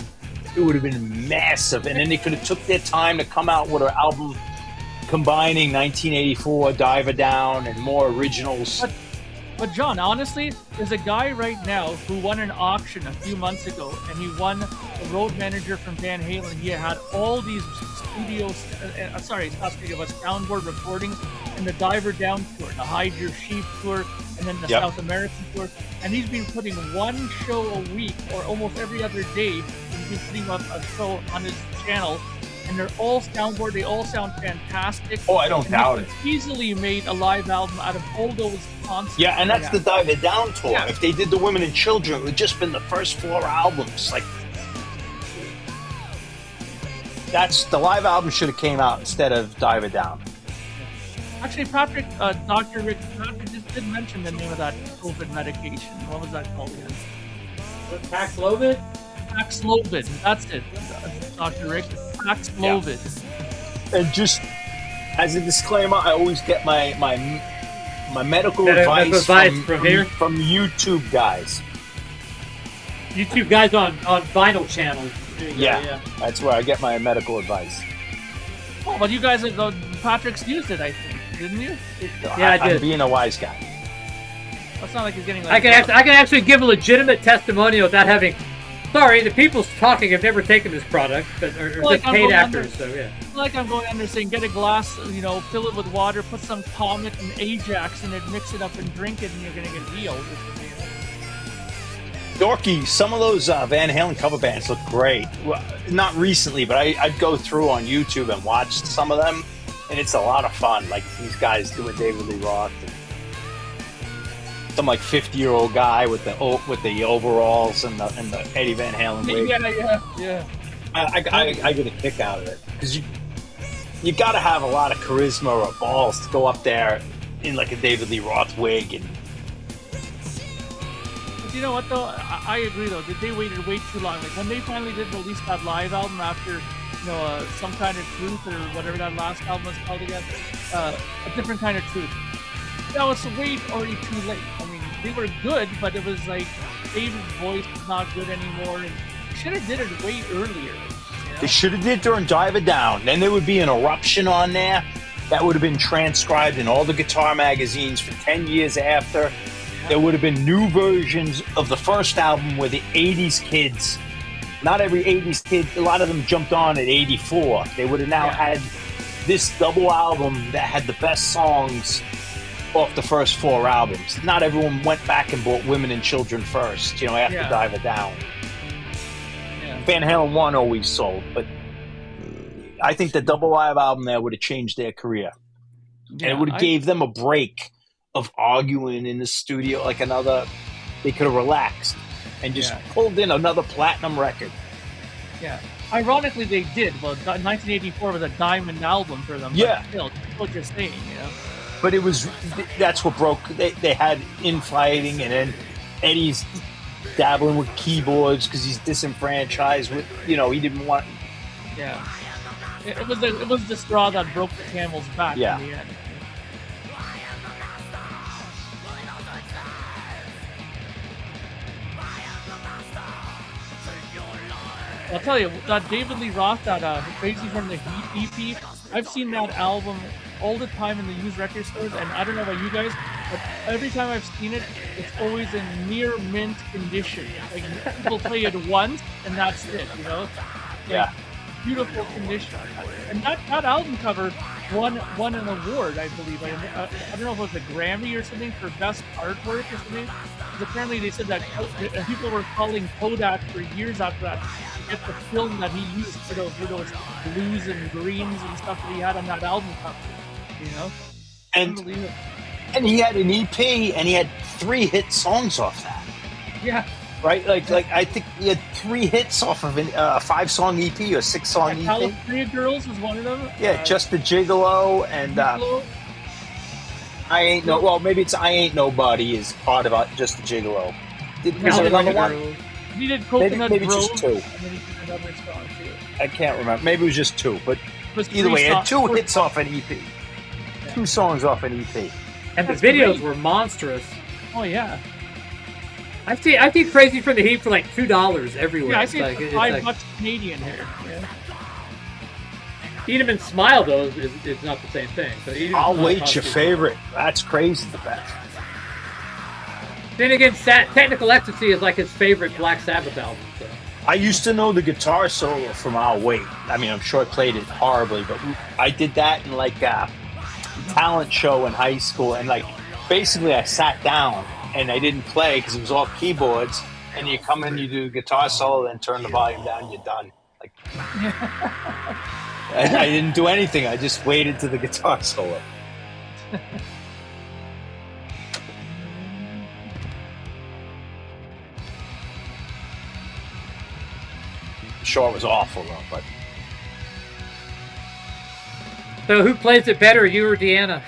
it would have been massive. And then they could have took their time to come out with an album combining 1984, Diver Down, and more originals. But John, honestly, there's a guy right now who won an auction a few months ago, and he won the road manager from Van Halen. He had all these studios, not studio, but soundboard recordings, and the Diver Down tour, the Hide Your Sheep tour, and then the Yep. South American tour. And he's been putting 1 show a week, or almost every other day. He's been putting up a show on his channel and they're all soundboard. They all sound fantastic. Oh, I don't And doubt you it. could easily made a live album out of all those concerts. Yeah, and that's the Dive It Down tour. Yeah. If they did the Women and Children, it would just been the first 4 albums. Like, that's the live album should have came out instead of Dive It Down. Actually, Patrick, Dr. Rick, Patrick just did mention the name of that COVID medication. What was that called again? Paxlovid? Paxlovid. That's it, Dr. Rick. Paxlovid. And just as a disclaimer, I always get my medical advice from here? from YouTube guys. YouTube guys on vinyl channels. Yeah, that's where I get my medical advice. Oh, but you guys, Patrick's used it, I think, didn't you? Yeah, I did. I'm being a wise guy. It's not like he's getting I can actually give a legitimate testimonial without having. Sorry, the people talking have never taken this product, but are Like just I'm paid going actors. under- So yeah. Like I'm going under saying, get a glass, fill it with water, put some Comet and Ajax in it, mix it up and drink it, and you're gonna get healed. Dorky, some of those Van Halen cover bands look great. Well, not recently, but I'd go through on YouTube and watch some of them, and it's a lot of fun. Like these guys doing David Lee Roth, and some like 50-year-old guy with the overalls and the Eddie Van Halen wig. Yeah. I get a kick out of it because you got to have a lot of charisma or balls to go up there in like a David Lee Roth wig and. You know what though? I agree though. They waited way too long. Like when they finally did release that live album after, Some Kind of Truth or whatever that last album was called again, A Different Kind of Truth. That was way already too late. I mean, they were good, but it was like David's voice was not good anymore, and should have did it way earlier. They should have did during Dive It Down. Then there would be an eruption on there that would have been transcribed in all the guitar magazines for 10 years after. There would have been new versions of the first album where the 80s kids, not every 80s kid, a lot of them jumped on at 84. They would have now had this double album that had the best songs off the first 4 albums. Not everyone went back and bought Women and Children first, after Dive It Down. Yeah. Van Halen 1 always sold, but I think the double live album there would have changed their career. And it would have gave them a break of arguing in the studio like they could have relaxed and just pulled in another platinum record. Yeah. Ironically, they did. Well, 1984 was a diamond album for them. Yeah. But still, that's what you're saying, But that's what broke. They had infighting, and then Eddie's dabbling with keyboards because he's disenfranchised with, he didn't want. Yeah. It was the straw that broke the camel's back in the end. I'll tell you, that David Lee Roth, that Crazy from the Heat EP, I've seen that album all the time in the used record stores, and I don't know about you guys, but every time I've seen it, it's always in near mint condition. Like, people play it once, and that's it, Like, beautiful condition. And that album cover won an award, I believe. I don't know if it was a Grammy or something for best artwork or something. Because apparently they said that people were calling Kodak for years after that to get the film that he used for those blues and greens and stuff that he had on that album cover. And he had an EP, and he had 3 hit songs off that. Yeah. Right? Like I think he had 3 hits off of a 5-song EP or 6-song EP. California Girls was one of them. Yeah, Just the Gigolo and maybe it's I Ain't Nobody is part of Just the Gigolo. Was there another one? He did Coconut maybe Grove. just 2. And then he did another song too. I can't remember. Maybe it was just 2, but either 3 way, he had songs, 2 4 hits off an EP. 2 songs off an EP. And the videos were monstrous. Oh yeah. I see Crazy from the Heat for like $2 everywhere. Yeah, I see it's it's $5 Canadian here. Yeah. Eat 'em and Smile though is not the same thing. So I'll Wait, your favorite. That's crazy. The best. Then again, Technical Ecstasy is like his favorite Black Sabbath album. So. I used to know the guitar solo from I'll Wait. I mean, I'm sure I played it horribly, but I did that in like a talent show in high school, and like basically I sat down and I didn't play because it was all keyboards, and you come in, you do the guitar solo, then turn the volume down, you're done. Like, I didn't do anything. I just waited to the guitar solo. Sure, it was awful though, but So who plays it better, you or Deanna?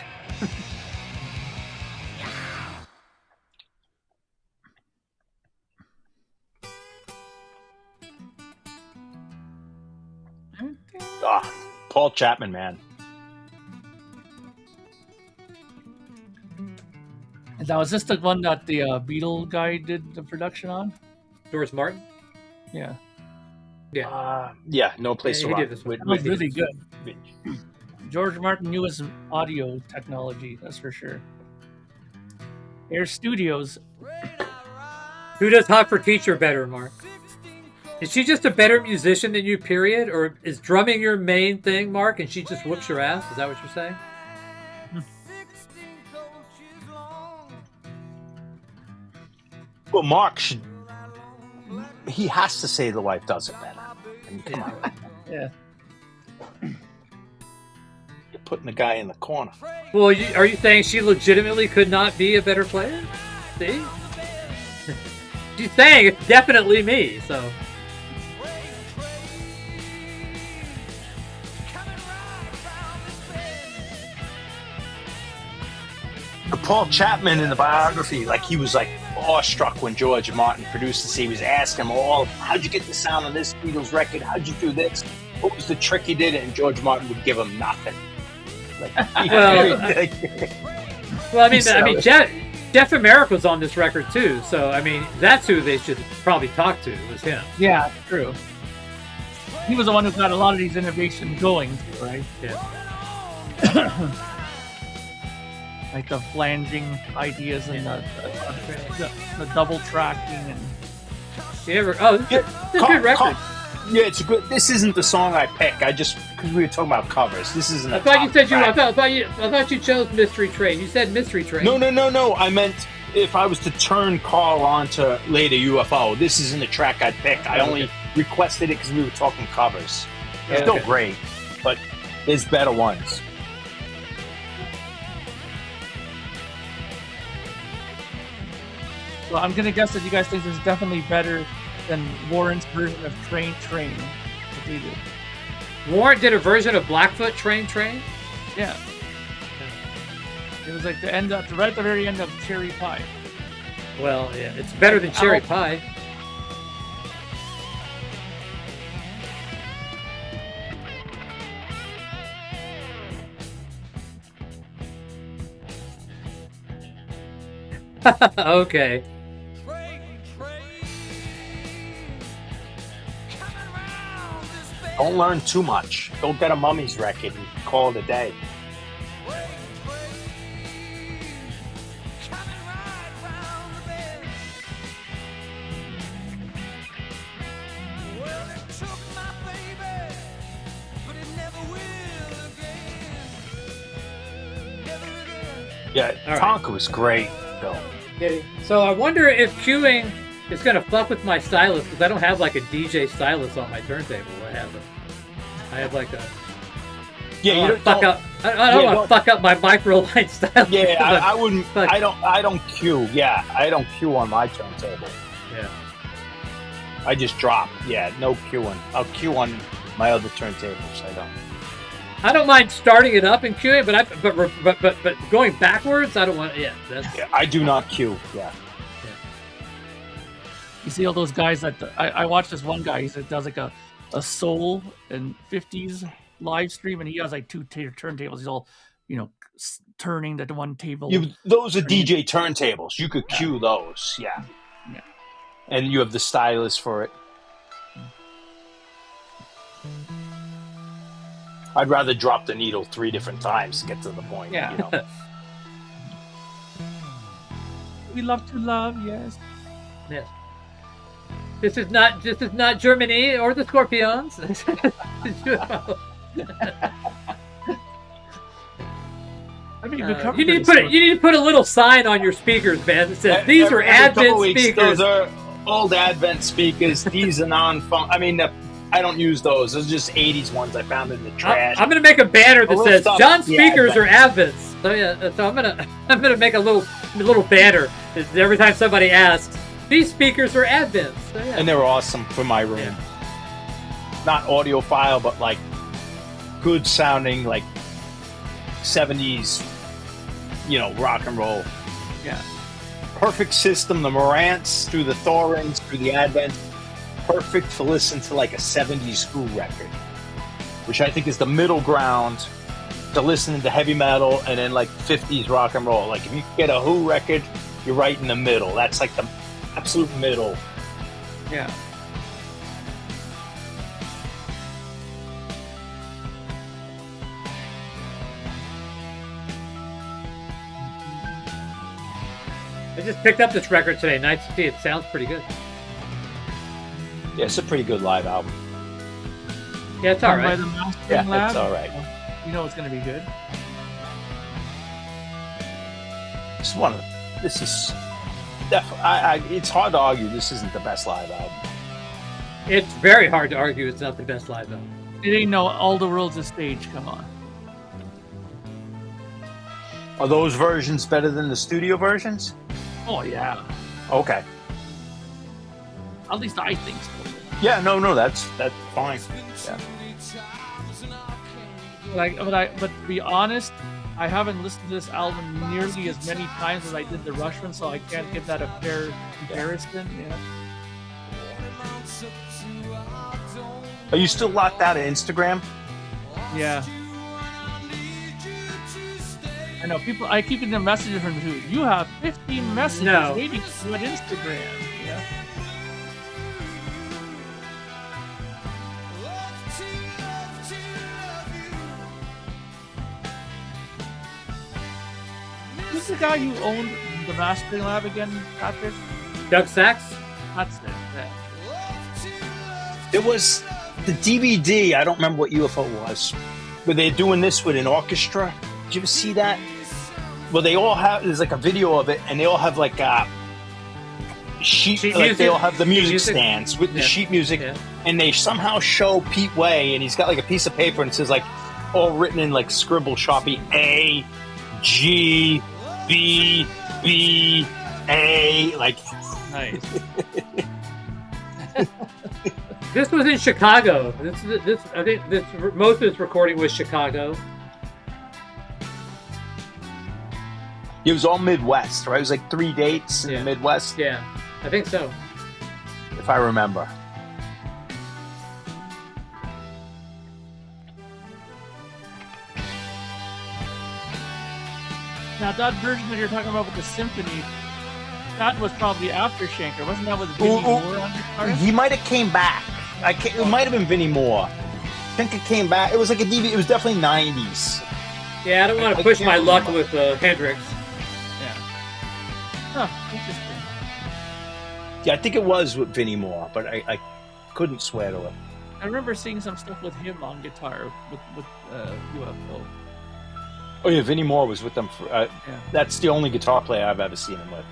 Paul Chapman, man. Now, is this the one that the Beatle guy did the production on? George Martin? Yeah. Yeah. Yeah, No Place to he Rock. did this one. That was really good. George Martin knew his audio technology, that's for sure. Air Studios. Who does Hot for Teacher better, Mark? Is she just a better musician than you, period? Or is drumming your main thing, Mark, and she just whoops your ass? Is that what you're saying? Well, Mark should. He has to say the wife does it better. I mean, come on. Yeah. You're putting the guy in the corner. Well, are you saying she legitimately could not be a better player? See? She's saying it's definitely me, so... Paul Chapman in the biography, like he was like awestruck when George Martin produced this. He was asking him all, how'd you get the sound on this Beatles record? How'd you do this? What was the trick he did? And George Martin would give him nothing. Like, well, I mean, Jeff Emerick was on this record too, so I mean, that's who they should probably talk to, was him. Yeah, true. He was the one who got a lot of these innovations going, right? Yeah. Like the flanging ideas and the double tracking and it's a good record. Yeah, it's a good. This isn't the song I pick. I just because we were talking about covers. This isn't. I thought you said I thought you chose Mystery Train. You said Mystery Train. No. I meant if I was to turn Carl on to Later UFO, this isn't the track I'd pick. I only requested it because we were talking covers. It's still great, but there's better ones. Well, I'm gonna guess that you guys think this is definitely better than Warren's version of Train Train. What they did. Warren did a version of Blackfoot Train Train? Yeah. It was like the end up right at the very end of Cherry Pie. Well, yeah, it's better than Cherry Pie. Okay. Don't learn too much. Go get a Mummy's record and call it a day. Yeah, Tonka was great, though. So I wonder if queuing is going to fuck with my stylus, because I don't have like a DJ stylus on my turntable. I have like a... Yeah, you don't fuck up. I don't want to fuck up my micro line stylus. Yeah, I wouldn't. I don't cue. Yeah, I don't cue on my turntable. Yeah. I just drop. Yeah, no queuing. I'll cue on my other turntables. I don't mind starting it up and queuing, but going backwards, I don't want. Yeah, I do not queue. Yeah. You see all those guys that I watched this one guy. He does like a soul and 50s live stream, and he has like two turntables. He's all, turning that one table. Those are DJ turntables. You could cue those. Yeah. And you have the stylus for it. I'd rather drop the needle 3 different times to get to the point. Yeah. We love to love, yes. Yes. This is not Germany or the Scorpions. You need to put a little sign on your speakers, man, that says these are Advent speakers. Those are old Advent speakers. These are non-funk. I mean, I don't use those. Those are just 80s ones I found in the trash. I'm gonna make a banner that says stuff. John speakers Yeah, are Advents. So yeah, so I'm gonna make a little banner every time somebody asks. These speakers are Advents. So, yeah. And they were awesome for my room. Yeah. Not audiophile, but like good sounding, like 70s, you know, rock and roll. Yeah. Perfect system. The Marantz through the Thorins through the Advent. Perfect to listen to like a 70s school record, which I think is the middle ground to listening to heavy metal and then like 50s rock and roll. Like if you get a Who record, you're right in the middle. That's like the absolute middle. Yeah. I just picked up this record today. Nice to see it. Sounds pretty good. Yeah, it's a pretty good live album. Yeah, it's all Done by right. the Mastering Yeah, Lab. it's all right. You know it's going to be good. It's one of the, this is definitely. It's hard to argue this isn't the best live album. It's very hard to argue it's not the best live album. It ain't no All the World's a Stage. Come on. Are those versions better than the studio versions? Oh yeah. Okay. At least I think so. Yeah, no, that's fine. Yeah. But to be honest, I haven't listened to this album nearly as many times as I did the Rush one, so I can't give that a fair comparison. Yeah. Are you still locked out of Instagram? Yeah. I know people. I keep getting the messages from you. You have 15 messages No. waiting for you on Instagram. Yeah. Who's the guy who owned the Mastering Lab again, Patrick? Doug Sachs? That's it. Yeah. It was the DVD. I don't remember what UFO it was, but they're doing this with an orchestra. Did you ever see that? Well, they all have. There's like a video of it, and they all have like sheet Sheet like music? they all have the Sheet music music? stands with the Yeah. sheet music, Yeah. and they somehow show Pete Way, and he's got like a piece of paper, and it says like all written in like scribble sharpie A, G, B, B, A, like. Nice. This was in Chicago. This I think most of this recording was Chicago. It was all Midwest, right? It was like 3 dates in Yeah. the Midwest, Yeah, I think so. if I remember. Now that version that you're talking about with the symphony, that was probably after Shanker, wasn't that with Vinnie Moore on guitar? He might have came back. It might have been Vinnie Moore. I think it came back. It was like a DVD. It was definitely 90s. Yeah, I don't want I to push can't my luck remember. with Hendrix. Yeah. Huh, interesting. Yeah, I think it was with Vinnie Moore, but I couldn't swear to it. I remember seeing some stuff with him on guitar with UFO. Oh yeah, Vinnie Moore was with them. Yeah. That's the only guitar player I've ever seen him with.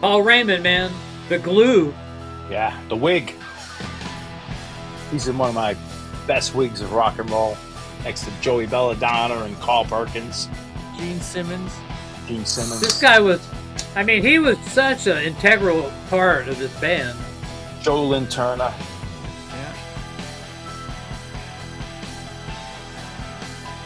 Paul Raymond, man, the glue. Yeah, the wig. He's in one of my best wigs of rock and roll, next to Joey Belladonna and Carl Perkins, Gene Simmons. Gene Simmons. This guy was, I mean, he was such an integral part of this band. Joe Lynn Turner. Yeah.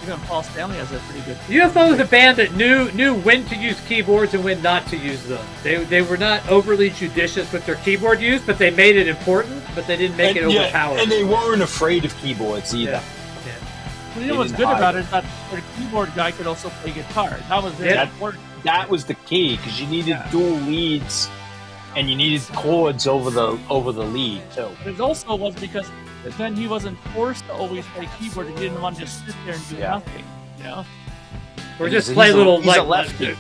Even Paul Stanley has a pretty good. UFO was a band that knew when to use keyboards and when not to use them. They were not overly judicious with their keyboard use, but they made it important, but they didn't make it overpowering. And they weren't afraid of keyboards either. Yeah. Well, you know what's good about it is that their keyboard guy could also play guitar. That was very important. That was the key, because you needed dual leads, and you needed chords over the lead too. But it also was because then he wasn't forced to always play keyboard. He didn't want to just sit there and do nothing. You know. Or just He's play a- little he's a like lefty.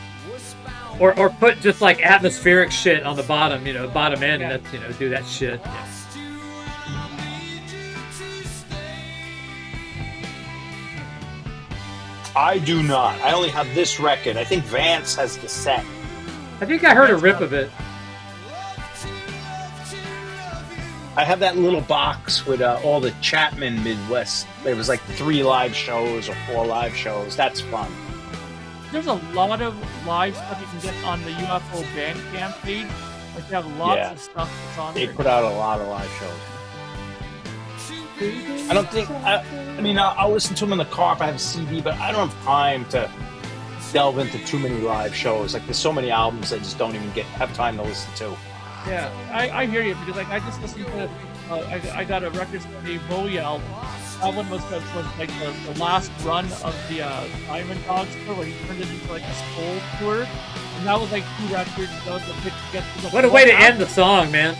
or put just like atmospheric shit on the bottom, bottom end, Yeah. and that's do that shit. I do not. I only have this record. I think Vance has the set. I think I heard a rip of it. I have that little box with all the Chapman Midwest. There was like 3 live shows or 4 live shows. That's fun. There's a lot of live stuff you can get on the UFO Bandcamp page. Like, they have lots of stuff that's on They there. put out a lot of live shows. I don't think... I mean, I'll listen to them in the car if I have a CD, but I don't have time to delve into too many live shows. Like, there's so many albums I just don't even have time to listen to. Yeah, I hear you, because like I just listened to, I got a record from the 𝐏𝐫𝐲'𝐬 album. That one was like the last run of the Diamond Dogs tour, where he turned it into like a soul tour, and that was like 2 records. That was a bit to get to the What a way to end the song, man.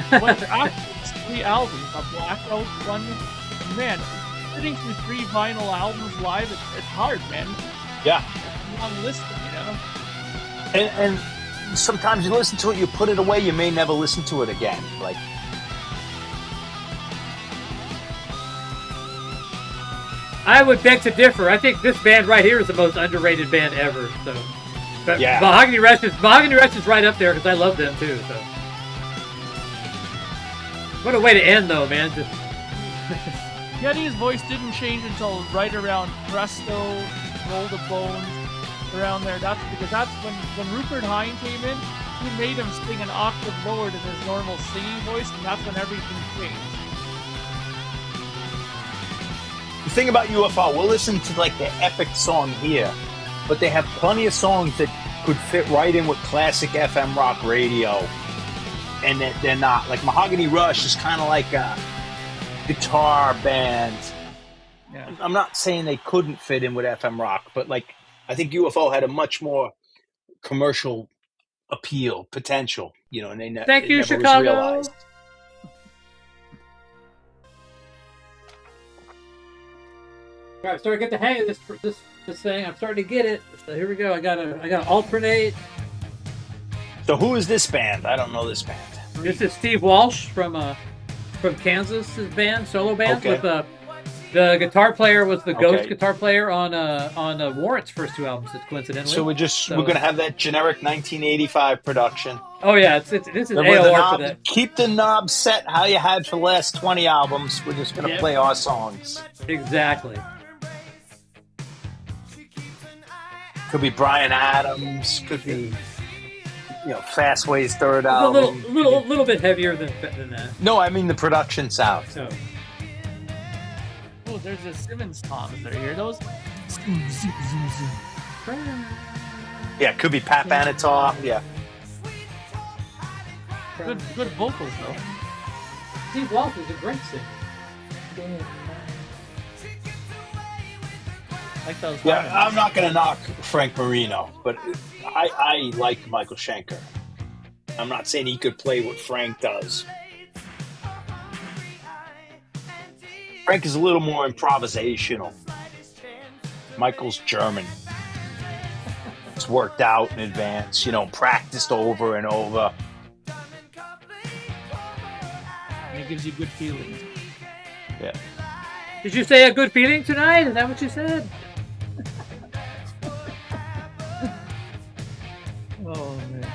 But actually, it's 3 albums, a Blackout one. Man, sitting through 3 vinyl albums live, it's hard, man. Yeah. You want to listen, you know. And sometimes you listen to it, you put it away, you may never listen to it again. Like, I would beg to differ. I think this band right here is the most underrated band ever. So, but Yeah. Mahogany Rush is right up there because I love them too. So, what a way to end, though, man. Just Geddy's voice didn't change until right around Presto, Roll the Bones, around there. That's because that's when Rupert Hine came in, he made him sing an octave lower than his normal singing voice, and that's when everything changed. the thing about UFO, we'll listen to like the epic song here, but they have plenty of songs that could fit right in with classic FM rock radio, and they're not. Like Mahogany Rush is kind of like a guitar band. Yeah. I'm not saying they couldn't fit in with FM rock, but like I think UFO had a much more commercial appeal potential, you know, and Thank it you, never was Chicago. realized. All right, I'm starting to get the hang of this thing. I'm starting to get it. So here we go. I gotta alternate. So who is this band? I don't know this band. This is Steve Walsh from Kansas's band, solo band. Okay. With the guitar player was the Ghost Okay. guitar player on Warrant's first 2 albums, coincidentally. So we're gonna have that generic 1985 production. Oh yeah, this is With the AOR for knob, that. keep the knob set how you had for the last 20 albums. We're just gonna Yep. play our songs. Exactly. Could be Bryan Adams. Could be, Fastway's third It's a album. little bit heavier than that. No, I mean the production sound. So Oh, there's a Simmons toms. Did you hear those? Yeah, it could be Pat Benatar. Yeah. Good vocals though. Steve Walsh is a great singer. Like those. Yeah, harmonies. I'm not gonna knock Frank Marino, but I like Michael Schenker. I'm not saying he could play what Frank does. Frank is a little more improvisational. Michael's German. It's worked out in advance, practiced over and over. And it gives you good feelings. Yeah. Did you say a good feeling tonight? Is that what you said? Oh man.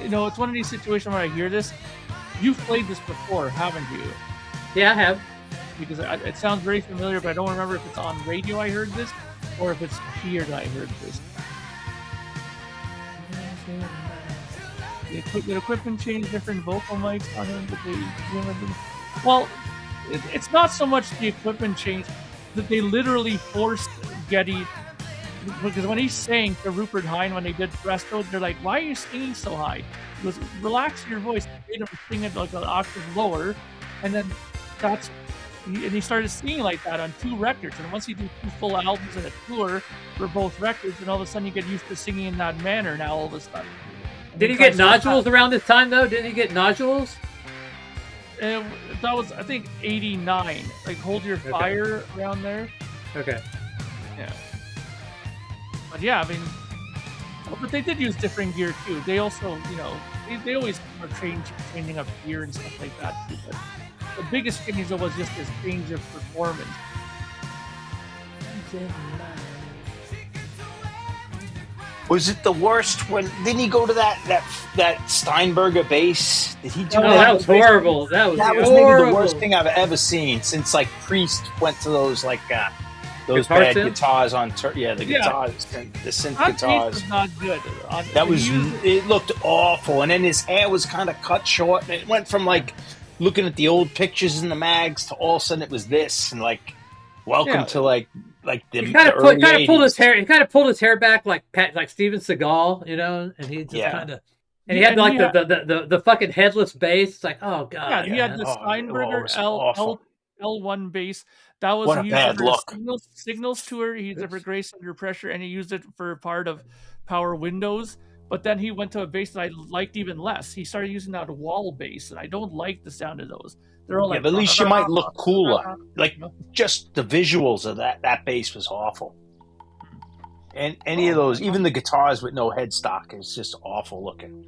It's one of these situations where I hear this. You've played this before, haven't you? Yeah, I have. Because it sounds very familiar, but I don't remember if it's on radio I heard this, or if it's here that I heard this. The equipment changed, different vocal mics on it. Well, it's not so much the equipment change that they literally forced Geddy. Because when he's saying to Rupert Hine when they did Presto, they're like, "Why are you singing so high?" He goes, "Relax your voice." They made him sing it like an octave lower, and then he started singing like that on 2 records. And once you do 2 full albums and a tour for both records, and all of a sudden you get used to singing in that manner. Now all of a sudden, Did he get nodules around this time though? Didn't he get nodules? That was, I think, 89. Like Hold Your Fire around there. Okay. Yeah. But yeah, I mean, but they did use different gear too. They also, they always are changing up gear and stuff like that too. But The biggest change though was just his change of performance. Was it the worst when didn't he go to that Steinberger bass? Did he do Oh, that was horrible. That was maybe the worst thing I've ever seen since like Priest went to those like those Guitar bad synth? guitars on the guitars, the synth That guitars. was not good. That was it looked awful, and then his hair was kind of cut short, and it went from like looking at the old pictures in the mags to all of a sudden it was this, and like welcome to like the He kind of early pulled 80s. his hair. He kind of pulled his hair back like Steven Seagal, you know, and he just kind of. And he had like the fucking headless bass. It's like, oh god. Yeah, he had the Steinberger L1 bass. That was What a used bad for look. Signals tour. He used it for Grace Under Pressure, and he used it for part of Power Windows. But then he went to a bass that I liked even less. He started using that wall bass, and I don't like the sound of those. They're all like, but at least you might look cooler. Like just the visuals of that bass was awful. And any of those, even the guitars with no headstock, is just awful looking.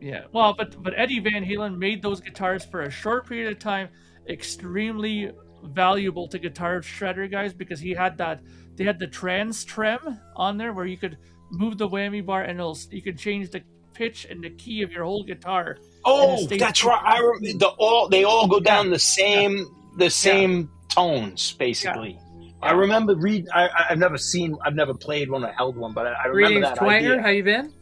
Yeah, well, but Eddie Van Halen made those guitars for a short period of time extremely valuable to guitar shredder guys because they had the trans trem on there where you could move the whammy bar and you could change the pitch and the key of your whole guitar. Oh, that's right. I remember they all go down the same tones basically. Yeah. I remember I've never played one or held one, but I remember that Twanger, idea. How you been?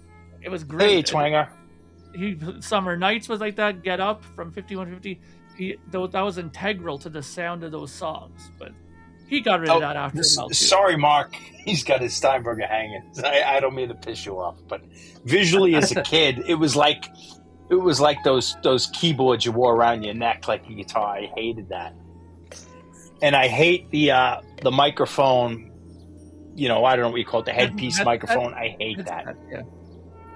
It was great. Hey, Twanger. Summer Nights was like that. Get Up from 5150. That was integral to the sound of those songs, but he got rid of that after. Sorry, Mark. He's got his Steinberger hanging. I don't mean to piss you off, but visually as a kid, it was like those keyboards you wore around your neck like a guitar. I hated that, and I hate the microphone. You know, I don't know what you call it, the headpiece microphone. I hate that. Yeah.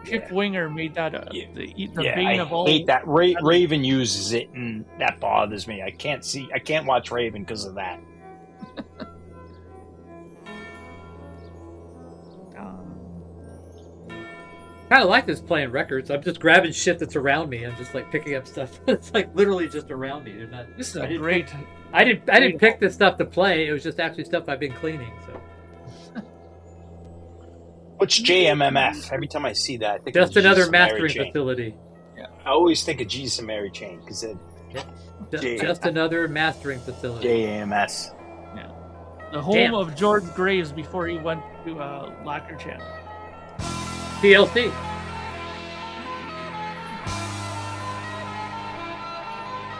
Kip Winger made that the bane of all. I hate that. Raven uses it, and that bothers me. I can't watch Raven because of that. Kind of like this playing records. I'm just grabbing shit that's around me. I'm just like picking up stuff that's like literally just around me. This is great. I didn't pick this stuff to play. It was just actually stuff I've been cleaning. So. What's JMMF? Every time I see that, I think just another mastering facility. Yeah, I always think of Jesus and Mary Chain because just another mastering facility. JAMS. Yeah, the home of George Graves before he went to Lacquer Channel. TLC.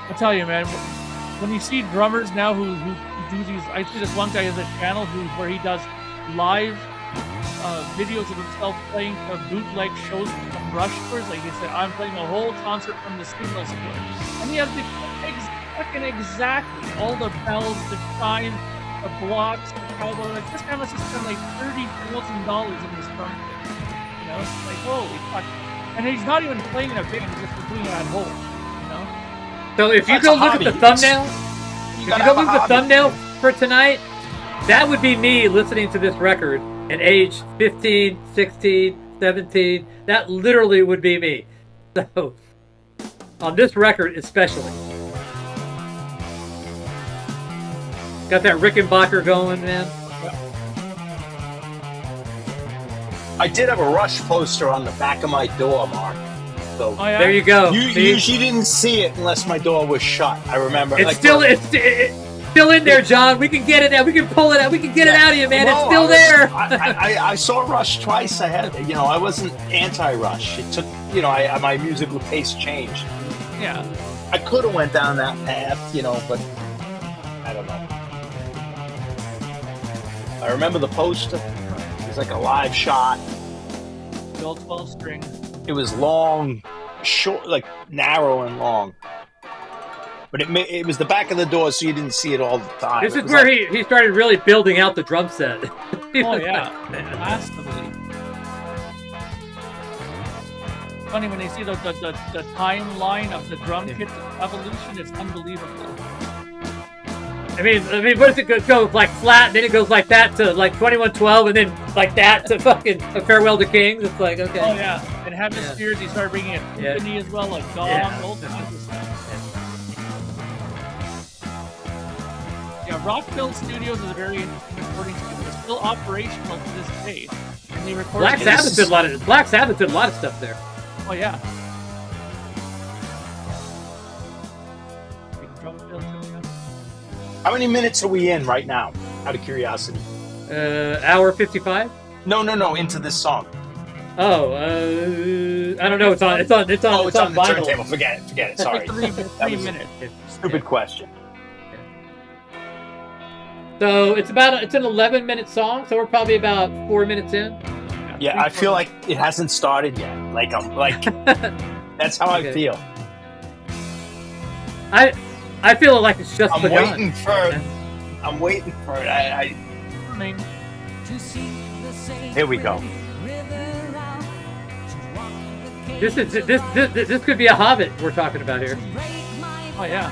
I tell you, man, when you see drummers now who do these, I see this one guy has a channel where he does live videos of himself playing bootleg shows from Rush tours. Like he said, I'm playing a whole concert from the Signals tour, and he has fucking exactly all the bells, the chimes, the blocks, the cowbell. Like this guy must have spent like $30,000 in this drum kit. You know, it's like holy fuck. And he's not even playing in a band; he's just doing it at home. You know. So if you go look at the thumbnail, for tonight, that would be me listening to this record. At age 15, 16, 17, that literally would be me. So, on this record especially. Got that Rickenbacker going, man. I did have a Rush poster on the back of my door, Mark. So there you go. You usually didn't see it unless my door was shut. I remember. It's still in there, John. We can get it out. We can pull it out. We can get it out of you, man. It's still there. I saw Rush twice. I wasn't anti-Rush. It took, my musical taste changed. Yeah. I could have went down that path, but I don't know. I remember the poster. It was like a live shot. Bill 12 string. It was long, short, like narrow and long. But it was the back of the door, so you didn't see it all the time. This is where he started really building out the drum set. Oh, yeah. Massively. Funny when they see the timeline of the drum kit evolution, it's unbelievable. I mean, what does it go like flat, then it goes like that to like 2112, and then like that to fucking A Farewell to Kings. It's like, okay. Oh, yeah. And Hemispheres, he started bringing in timpani as well, like gong, all kinds of stuff. Yeah, Rockville Studios is a very interesting recording studio. It's still operational to this day. And they recorded Black Sabbath did a lot of stuff there. Oh yeah. How many minutes are we in right now? Out of curiosity. Hour 55. No, into this song. Oh, I don't know. It's on Oh, it's on the vinyl. turntable. Forget it. Sorry. Three minutes. Stupid question. So it's an 11-minute song. So we're probably about 4 minutes in. Yeah, I feel like it hasn't started yet. Like that's how I feel. I feel like it's just I'm begun. waiting for it. Here we go. This could be a Hobbit we're talking about here. Oh yeah.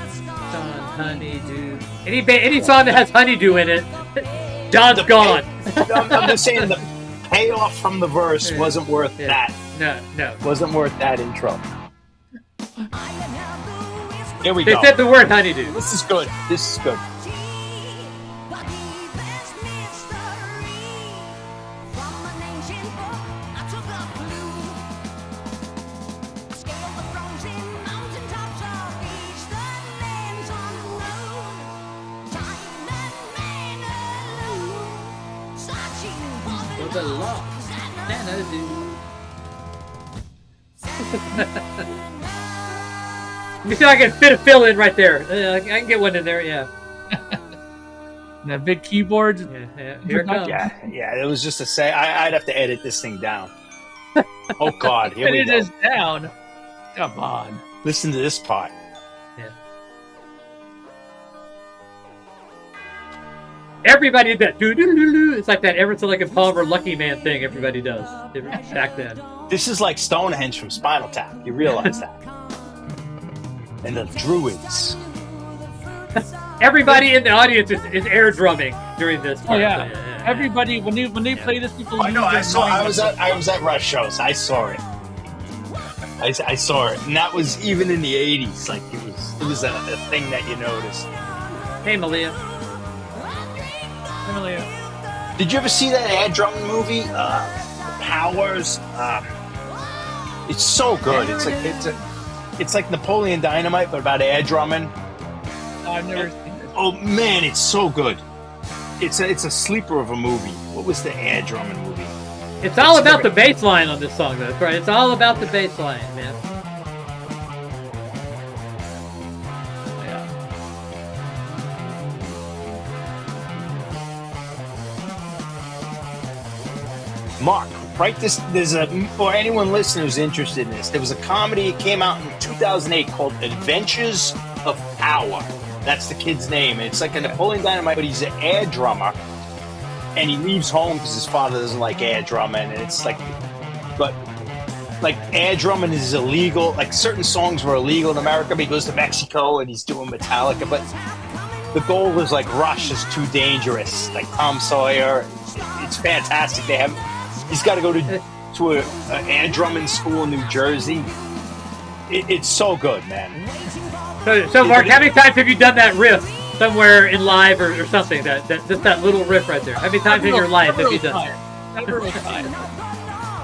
Honeydew. Any song that has honeydew in it, John's gone. I'm just saying the payoff from the verse wasn't worth that. No. Wasn't worth that intro. Here we They go. said the word honeydew. This is good. The law. Let me see if I can fit a fill in right there. I can get one in there, yeah. And that big keyboard. Yeah. Here it comes. Yeah. It was just to say I'd have to edit this thing down. Oh God, here we Edit go. this down. Come on. Listen to this part. Yeah. Everybody did that. Doo-doo-doo-doo. It's like that Emerson Lake and Palmer Lucky Man thing everybody does back then. This is like Stonehenge from Spinal Tap. You realize that? And the Druids. Everybody in the audience is air drumming during this part. Oh yeah. Everybody when they play this, people. I know. I was at Rush shows. I saw it. I saw it, and that was even in the '80s. Like it was a thing that you noticed. Hey, Malia. Did you ever see that air drum movie, Powers? It's so good. It's like Napoleon Dynamite, but about air drumming. I've never seen this. Oh man, it's so good. It's a sleeper of a movie. What was the air drumming movie? It's all about the bass line on this song, though, right? It's all about the bass line, man. Mark, right? Or anyone listening who's interested in this, there was a comedy. It came out in 2008 called Adventures of Power. That's the kid's name. And it's like a Napoleon Dynamite, but he's an air drummer, and he leaves home because his father doesn't like air drumming. And it's like, but like air drumming is illegal. Like certain songs were illegal in America, but he goes to Mexico and he's doing Metallica. But the goal was like Rush is too dangerous. Like Tom Sawyer, it's fantastic. He's got to go to an air drumming school in New Jersey. It's so good, man. So Mark, how many times have you done that riff somewhere in live or something? Just that little riff right there. How many times in your life have you done that? Several times.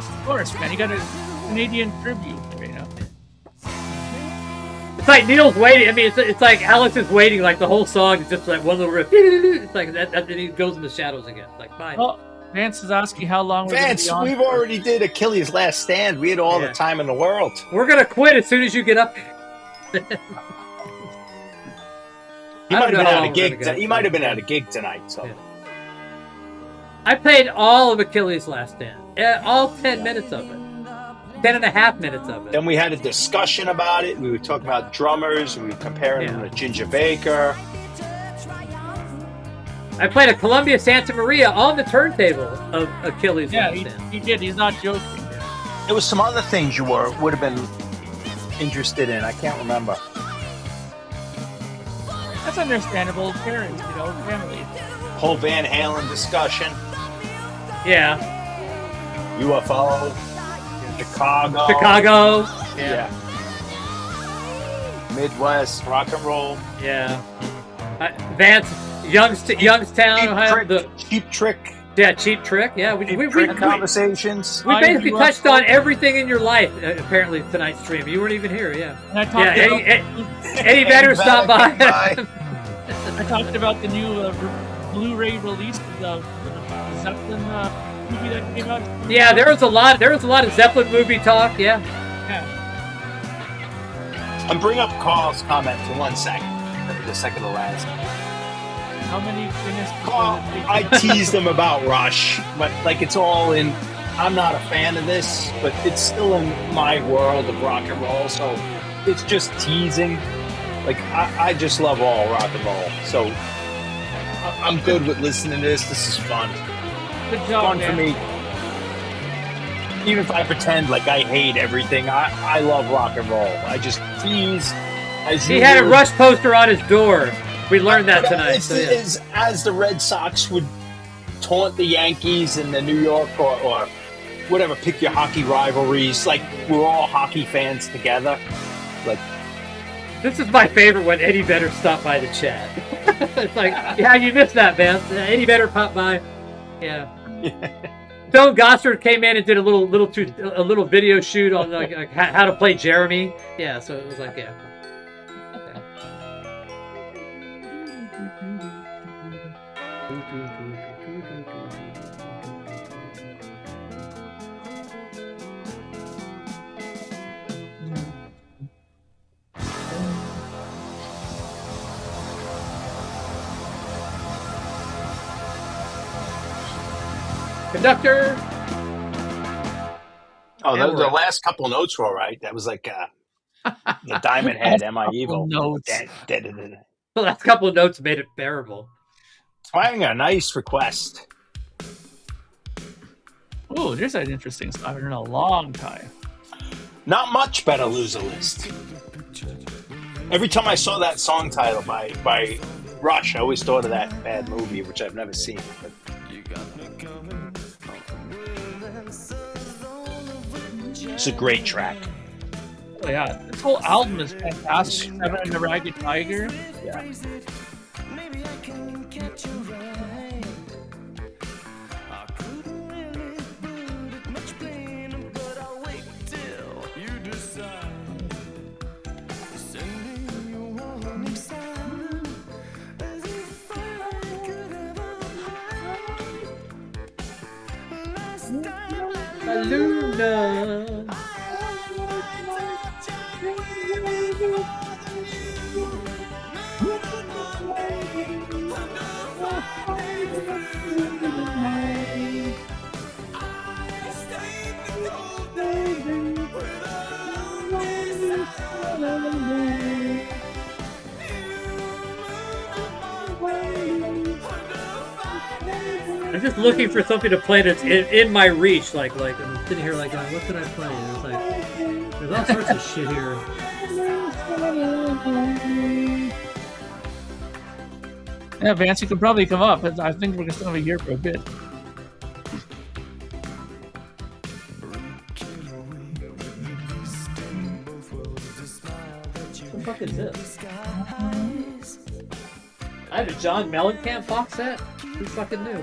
Of course, man. You got a Canadian tribute, you know. It's like Neil's waiting. I mean, it's like Alex is waiting. Like the whole song is just like one little riff. It's like that. Then he goes in the shadows again. Like fine. Well, Vance is asking how long Vance, we've already did Achilles' Last Stand. We had all the time in the world. We're gonna quit as soon as you get up there. He might have been at a gig. He might have been at a gig tonight. So I played all of Achilles' Last Stand, all 10 minutes of it, 10.5 minutes of it. Then we had a discussion about it. We were talking about drummers. We were comparing them to Ginger Baker. I played a Columbia Santa Maria on the turntable of Achilles' Last Stand. He did. He's not joking. There was some other things you would have been interested in. I can't remember. That's understandable. Parents, you know, family. Whole Van Halen discussion. Yeah. UFO. Chicago. Yeah. Midwest rock and roll. Yeah. Vance, Youngstown, Ohio. Cheap Trick. Yeah, Cheap Trick. Yeah, we conversations. We basically touched on everything in your life. Apparently tonight's stream. You weren't even here. Yeah. And I talked Eddie Vedder stopped by. I talked about the new Blu-ray release of the Zeppelin movie that came out. Yeah, there was a lot of Zeppelin movie talk. Yeah. I'm bring up Carl's comment for 1 second. That'll be the second to last. How many finished? Carl, I teased him about Rush, but like it's all in. I'm not a fan of this, but it's still in my world of rock and roll, so it's just teasing. Like I just love all rock and roll, so I'm good with listening to this. This is fun. Good job, Fun for me. Even if I pretend like I hate everything, I love rock and roll. I just tease. He had a Rush poster on his door. We learned that tonight. It's as the Red Sox would taunt the Yankees in the New York or whatever, pick your hockey rivalries. Like, we're all hockey fans together. Like, this is my favorite when Eddie Vedder stopped by the chat. It's like, yeah, you missed that, man. Eddie Vedder popped by. Yeah. Stone Gossard came in and did a little video shoot on like how to play Jeremy. Yeah, so it was like, yeah. Conductor. Oh, the last couple notes were all right. That was like the Diamond Head, Am I Evil? Notes. The last couple of notes made it bearable. Finding a nice request. Oh, there's an interesting song. I haven't heard in a long time. Not much Better Lose a List. Every time I saw that song title by Rush, I always thought of that bad movie, which I've never seen. But it's a great track. Oh, yeah, this whole album is fantastic. Seven and the Ragged Tiger. Yeah. Luna. I'm just looking for something to play that's in my reach. Like I'm sitting here like, what could I play? And it's like, there's all sorts of shit here. Yeah, Vance, you could probably come up. I think we're still gonna be here for a bit. What the fuck is this? I have a John Mellencamp box set. Who fucking knew?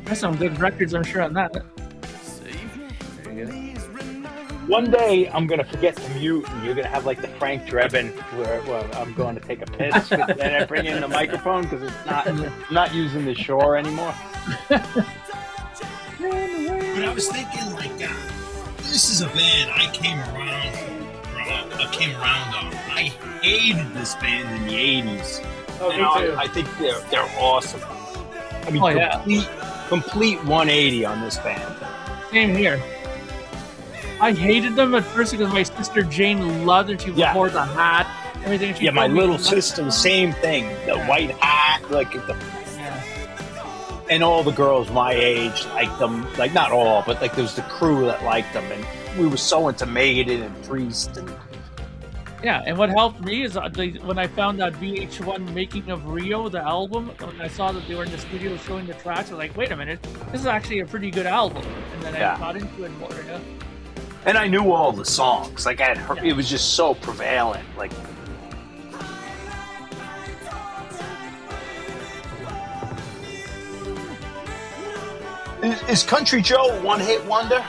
There's some good records, I'm sure, on that. There you go. One day I'm gonna forget to mute, and you're gonna have like the Frank Drebin where I'm going to take a piss, and then I bring in the microphone because I'm not using the Shore anymore. But I was thinking, like, this is a band I came around on. I hated this band in the '80s. Oh, me too. I think they're awesome. I mean, complete 180 on this band. Same here. I hated them at first because my sister Jane loved it. She wore the hat, everything. Yeah, my little sister, the same thing. The white hat, like and all the girls my age liked them. Like, not all, but like there was the crew that liked them, and we were so into Maiden and Priest. And yeah, and what helped me is when I found that VH1 Making of Rio, the album, when I saw that they were in the studio showing the tracks, I was like, wait a minute, this is actually a pretty good album. And then I got into it more. Yeah. And I knew all the songs. Like, I had heard, it was just so prevalent. Like, Is Country Joe a one-hit wonder?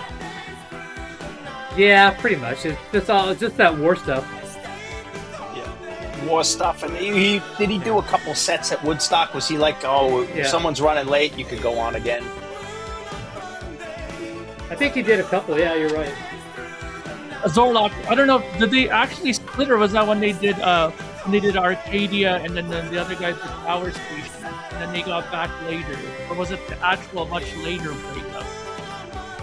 Yeah, pretty much. It's just that war stuff. Yeah, war stuff. And did he do a couple sets at Woodstock? Was he like, if someone's running late, you could go on again? I think he did a couple. Yeah, you're right. Zorlock, I don't know. Did they actually split, or was that when they did Arcadia and then the other guys did Power Station, and then they got back later, or was it the actual much later breakup?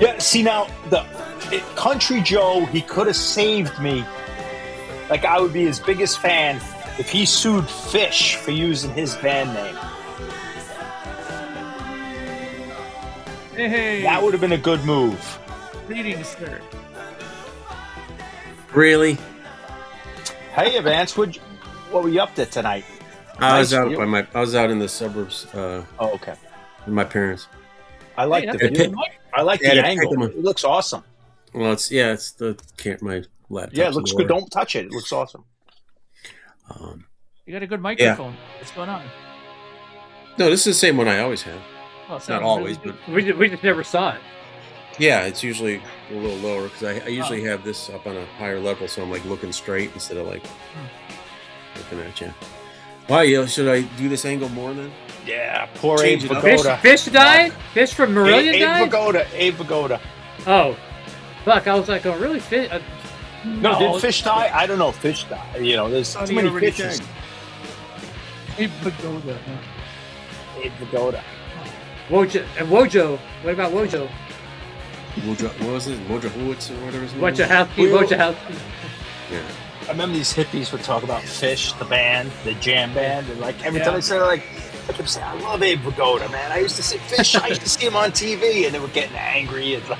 Yeah. See now, Country Joe, he could have saved me. Like I would be his biggest fan if he sued Fish for using his band name. Hey, that would have been a good move. Greetings, sir. Really? Hey, Vance, what were you up to tonight? I was out in the suburbs. Okay. With my parents. I like the view. I like the angle. It looks awesome. Well, it's my laptop. Yeah, it looks good. Don't touch it. It looks awesome. You got a good microphone. What's going on? No, this is the same one I always have. Well, it's not always, but we just never saw it. Yeah, it's usually a little lower because I usually have this up on a higher level, so I'm like looking straight instead of like looking at you. Why? Should I do this angle more then? Yeah, poor Abe Vigoda. Fish died? Fish from Marillion died? Abe Vigoda. Oh, fuck! I was like, oh, really? Fish? No, did Fish die? I don't know. Fish died. There's too many fishes. Abe Vigoda. Abe Vigoda. Wojo. What about Wojo? What was it? Wojciechowicz or whatever his name was? Wojciechowski. Yeah. I remember these hippies would talk about Fish, the band, the jam band, and like every time they said, I kept saying, I love Abe Vigoda, man. I used to see Fish. I used to see him on TV, and they were getting angry. And like,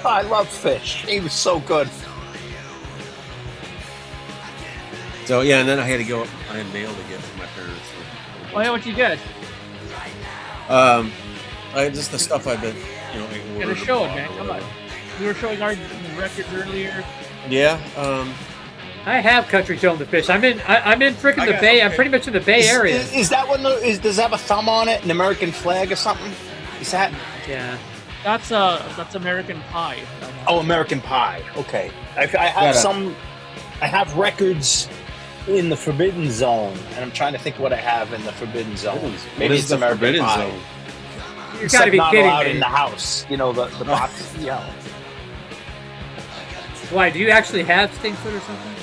I love Fish. He was so good. So yeah, and then I had to go up. I had mail to get from my parents. Oh yeah, what you get? Just the stuff I've been, Gotta show it, man. Come on. We were showing our records earlier. Yeah. I have Country Joe and the Fish. I'm in freaking the Bay. Okay. I'm pretty much in the Bay Area. Is that one? Does it have a thumb on it, an American flag or something? Is that? Yeah. That's American Pie. Oh, American Pie. Okay. I have some. I have records in the Forbidden Zone, and I'm trying to think what I have in the Forbidden Zone. Maybe it's American Forbidden Pie. Zone. You gotta be kidding me. In the house, the box. Yeah. Why? Do you actually have Stinkfoot or something?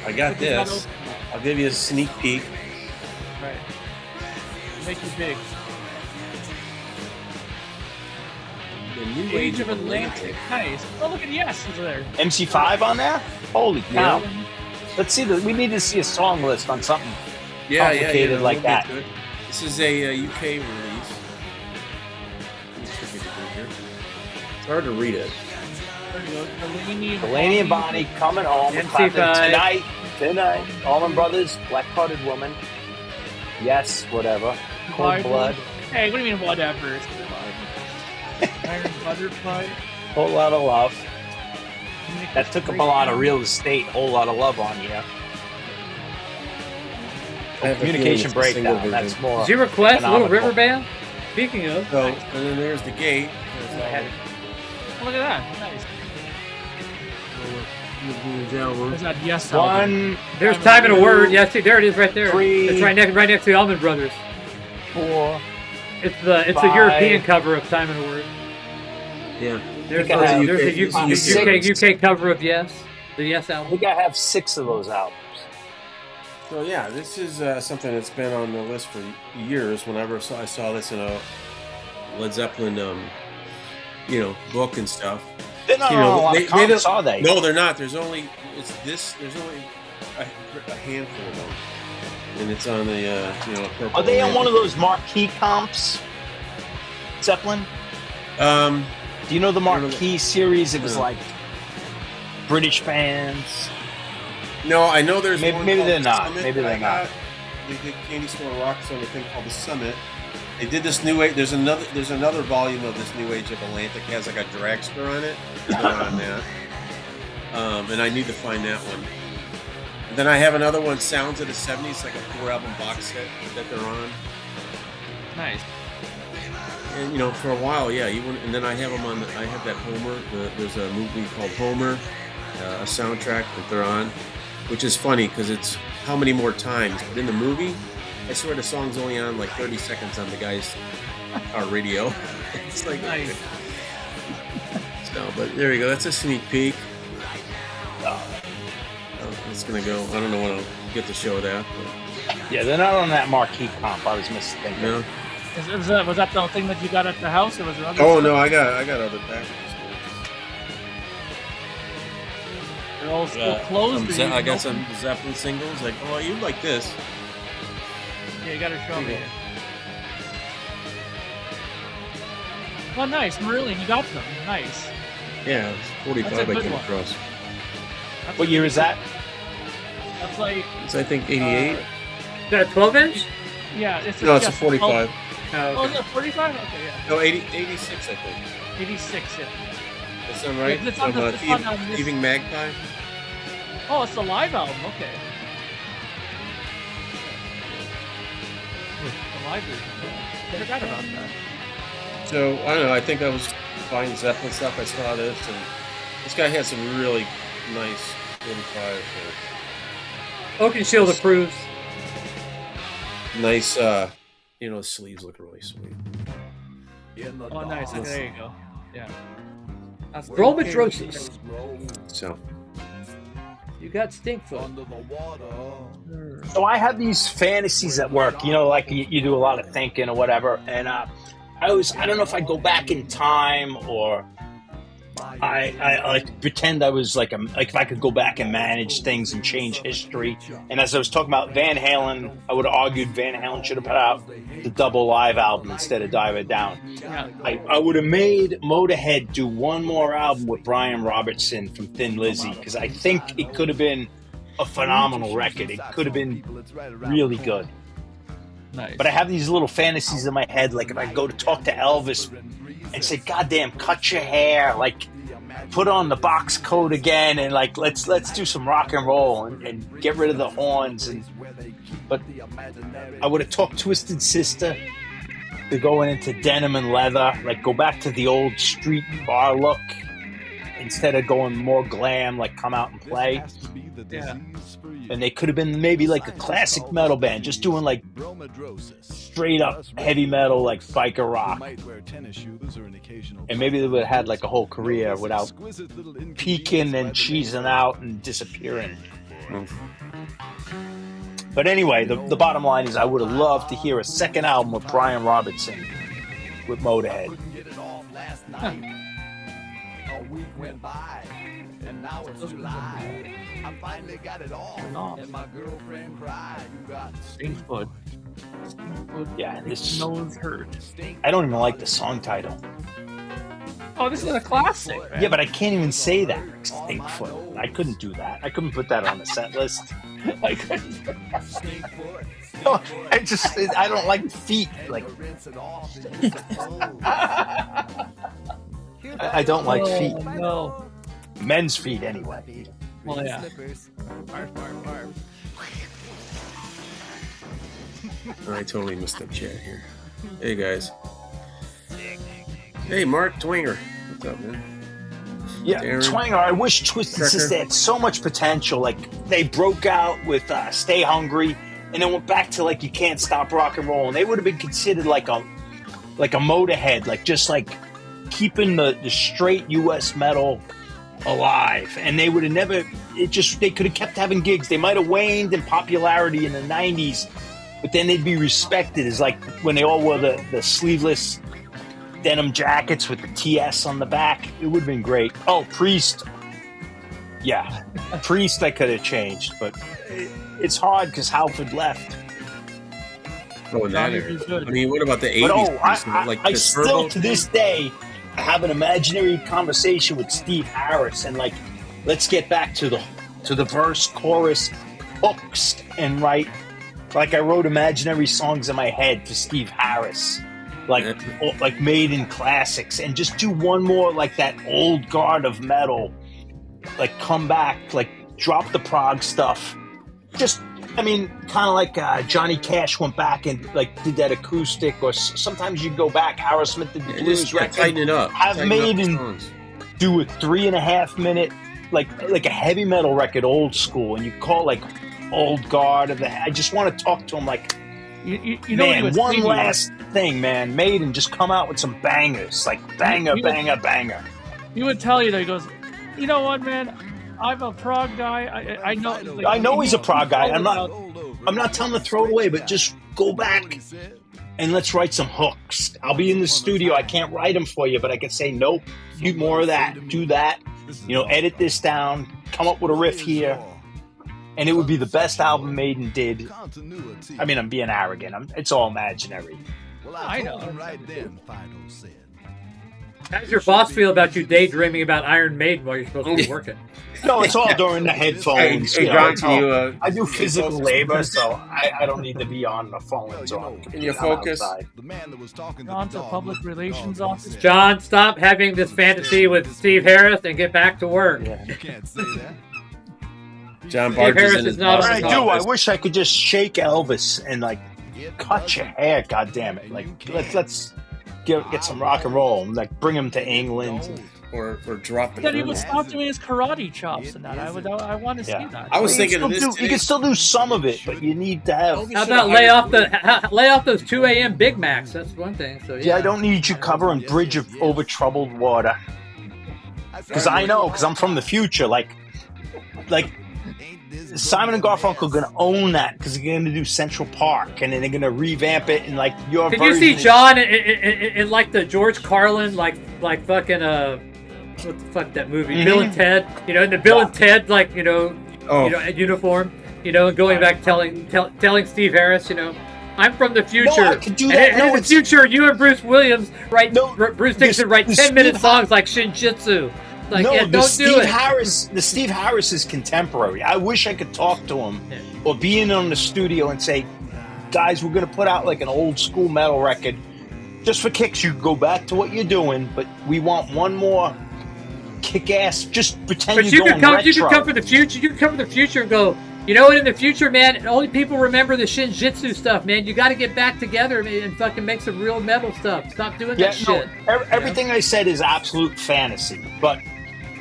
I got this. I'll give you a sneak peek. Right. Make you big. The new Age of Atlantic. Nice. Oh, look at Yes over there. MC5 on there? Holy cow. Let's see. We need to see a song list on something complicated like that. This is a UK release. It's hard to read it. Delaney and Bonnie coming home. MC5. Tonight. Allman Brothers, Black Hearted Woman. Yes, whatever. Cold Blood. Hey, what do you mean whatever? Iron Butterfly. Whole Lot of Love. That took up a lot of real estate. Whole Lot of Love on you. Communication Breakdown. That's more. Zero Quest, Little River Band. Speaking of. So, and then there's the gate. Oh, look at that. Nice. There's that Yes album. There's Time and a Word. Yeah, see, there it is right there. 3, it's right next to the Allman Brothers. 4. It's the European cover of Time and a Word. Yeah. There's a UK cover of Yes. The Yes album. I think I have 6 of those albums. So yeah, this is something that's been on the list for years. Whenever I saw this in a Led Zeppelin, book and stuff. They're not on a lot of comics, are they? No, they're not. There's only a handful of them, and it's on the Are they on one of those marquee comps? Zeppelin. Do you know the marquee series? It was like British bands. No, I know there's maybe they're not. Maybe they're not. They did Candy Store Rocks on a thing called the Summit. They did this new age. There's another volume of this New Age of Atlantic. It has like a dragster on it. On that. And I need to find that one. Then I have another one, Sounds of the 70s, like a 4-album box set that they're on. Nice. And you know, for a while, yeah. And then I have them on. I have that Homer. There's a movie called Homer, a soundtrack that they're on, which is funny because it's how many more times. But in the movie, I swear the song's only on like 30 seconds on the guy's car radio. It's like Nice. So, but there you go. That's a sneak peek. It's gonna go. I don't know when I'll get to show that. But, Yeah, they're not on that marquee comp. I was mistaken. no. Was that the thing that you got at the house, or was there other Oh stuff? no, I got other packages. They're all still closed. or you I got can open? some Zeppelin singles. Like, oh, you like this? Yeah, you gotta show me. Yeah. Oh, nice, Marillion, you got them. Nice. Yeah, it's 45 That's a I good came one. across. That's What year is that? That's like, It's I think 88. Is that a 12-inch? yeah, it's No, it's a yes, 45. Oh, Oh, is okay. it 45? Okay, yeah. No, 86 I think. 86, yeah. That sound right? It's on From the- it's on this- 𝐷𝐸𝐻. Oh, it's the live album, okay. The live version. I forgot about that. So I don't know. I think I was buying Zeppelin stuff. I saw this, and this guy had some really nice 45. 𝐏𝐿 approves. Nice, you know, the sleeves look really sweet. Oh, nice. Okay, there you go. Yeah. That's Bromatrosis. So You got Stinkfoot. So I have these fantasies at work, you know, like you do a lot of thinking or whatever. And I don't know if I'd go back in time or I like pretend I was like if I could go back and manage things and change history. And as I was talking about Van Halen, I would have argued Van Halen should have put out the double live album instead of Dive It Down. Yeah. I would have made Motorhead do one more album with Brian Robertson from Thin Lizzy because I think it could have been a phenomenal record. It could have been really good. Nice. But I have these little fantasies in my head, like if I go to talk to Elvis and say, "Goddamn, cut your hair," like put on the box coat again, and like let's do some rock and roll and get rid of the horns. But I would have talked Twisted Sister to going into denim and leather, like go back to the old street bar look instead of going more glam, like Come Out and Play. Yeah. And they could have been maybe like a classic metal band, just doing like straight up heavy metal, like biker rock. And maybe they would have had like a whole career without peaking and cheesing out and disappearing. But anyway, the bottom line is I would have loved to hear a second album with Brian Robertson with Motorhead. A week went by, and now it's July. I finally got it all, and my girlfriend cried. You got Stinkfoot. Yeah, this Nose hurt. I don't even like the song title. Oh, this is a classic. Man. Yeah, but I can't even say that. Stinkfoot. I couldn't do that. I couldn't put that on the set list. I couldn't. No, I don't like feet. Like I don't like feet. Oh, no. Men's feet, anyway. Well, yeah. I totally missed the chat here. Hey guys. Hey Mark Twinger. What's up, man? Yeah, Darren. Twanger. I wish Twisted Sister had so much potential. Like they broke out with "Stay Hungry," and then went back to like "You Can't Stop Rock and Roll," and they would have been considered like a Motorhead, like just like keeping the straight U.S. metal alive. And they would have never. They could have kept having gigs. They might have waned in popularity in the '90s, but then they'd be respected as like when they all wore the sleeveless denim jackets with the TS on the back. It would have been great. Oh, Priest. Yeah, Priest I could have changed, but it's hard because Halford left. Oh, in that area. I mean, what about the 80s? But I still to this day have an imaginary conversation with Steve Harris and like, let's get back to the verse, chorus, hooks, and write. Like I wrote imaginary songs in my head for Steve Harris. Like Maiden classics, and just do one more like that old guard of metal, like come back, like drop the prog stuff just, I mean, kind of like Johnny Cash went back and like did that acoustic, or sometimes you go back. Aerosmith did the blues Just record. tighten it up. Have Tighten up the Maiden songs. do a 3.5 minute, like a heavy metal record, old school, and you call it, like Old Guard of the. I just want to talk to him like, You know what he man, was one thinking? last thing, man. Maiden, just come out with some bangers, like banger, banger, banger. He would tell you that he goes, you know what, man? I'm a prog guy. I know. Like, I know he's a prog guy. I'm about- not telling him to throw it away, but just go back and let's write some hooks. I'll be in the studio. I can't write them for you, but I can say, nope, do more of that, do that. You know, edit this down, come up with a riff here. And it would be the best album Maiden did. I mean, I'm being arrogant. It's all imaginary. I know. How does your boss feel about you daydreaming about Iron Maiden while you're supposed to be working? No, it's all during the headphones. Hey, you know, John, it's can all- you, I do physical labor, so I don't need to be on the phones or Can you focus? John's a public relations officer. John, stop having this fantasy with Steve Harris and get back to work. Yeah. John Steve Barge Harris in is his not boss's I on do. I office. wish I could just shake Elvis and like cut your hair. God damn it! Like let's get some rock and roll. And, like bring him to England. or drop the Then he would kernel. stop doing his karate chops and that. I want to see Yeah. that. I was You thinking can of this still do- today. you can still do some of it, but you need to have. How about lay off those 2 a.m. Big Macs? That's one thing. So Yeah, I don't need you covering Bridge over Troubled Water. Because I know, because I'm from the future. Like Simon and Garfunkel are going to own that because they're going to do Central Park and then they're going to revamp it and like your Can you version see is- John in like the George Carlin, like fucking what the fuck that movie? Bill and Ted. You know, in the Bill and Ted, like you know, uniform. You know, and going back telling Steve Harris, you know, I'm from the future. No, I could do And that. in No, the it's- future, you and Bruce Williams write. No, Bruce Dixon write the 10-minute Steve songs like Shinjitsu. Like, no, yeah, the don't Steve do it. Harris, the Steve Harris is contemporary. I wish I could talk to him or be in on the studio and say, guys, we're going to put out like an old school metal record. Just for kicks, you can go back to what you're doing, but we want one more kick-ass, just pretend But you're you could going come. You retro. could come for the future. You could come for the future and go. You know what? In the future, man, only people remember the Shinjitsu stuff, man. You got to get back together, man, and fucking make some real metal stuff. Stop doing that shit. Everything I said is absolute fantasy, but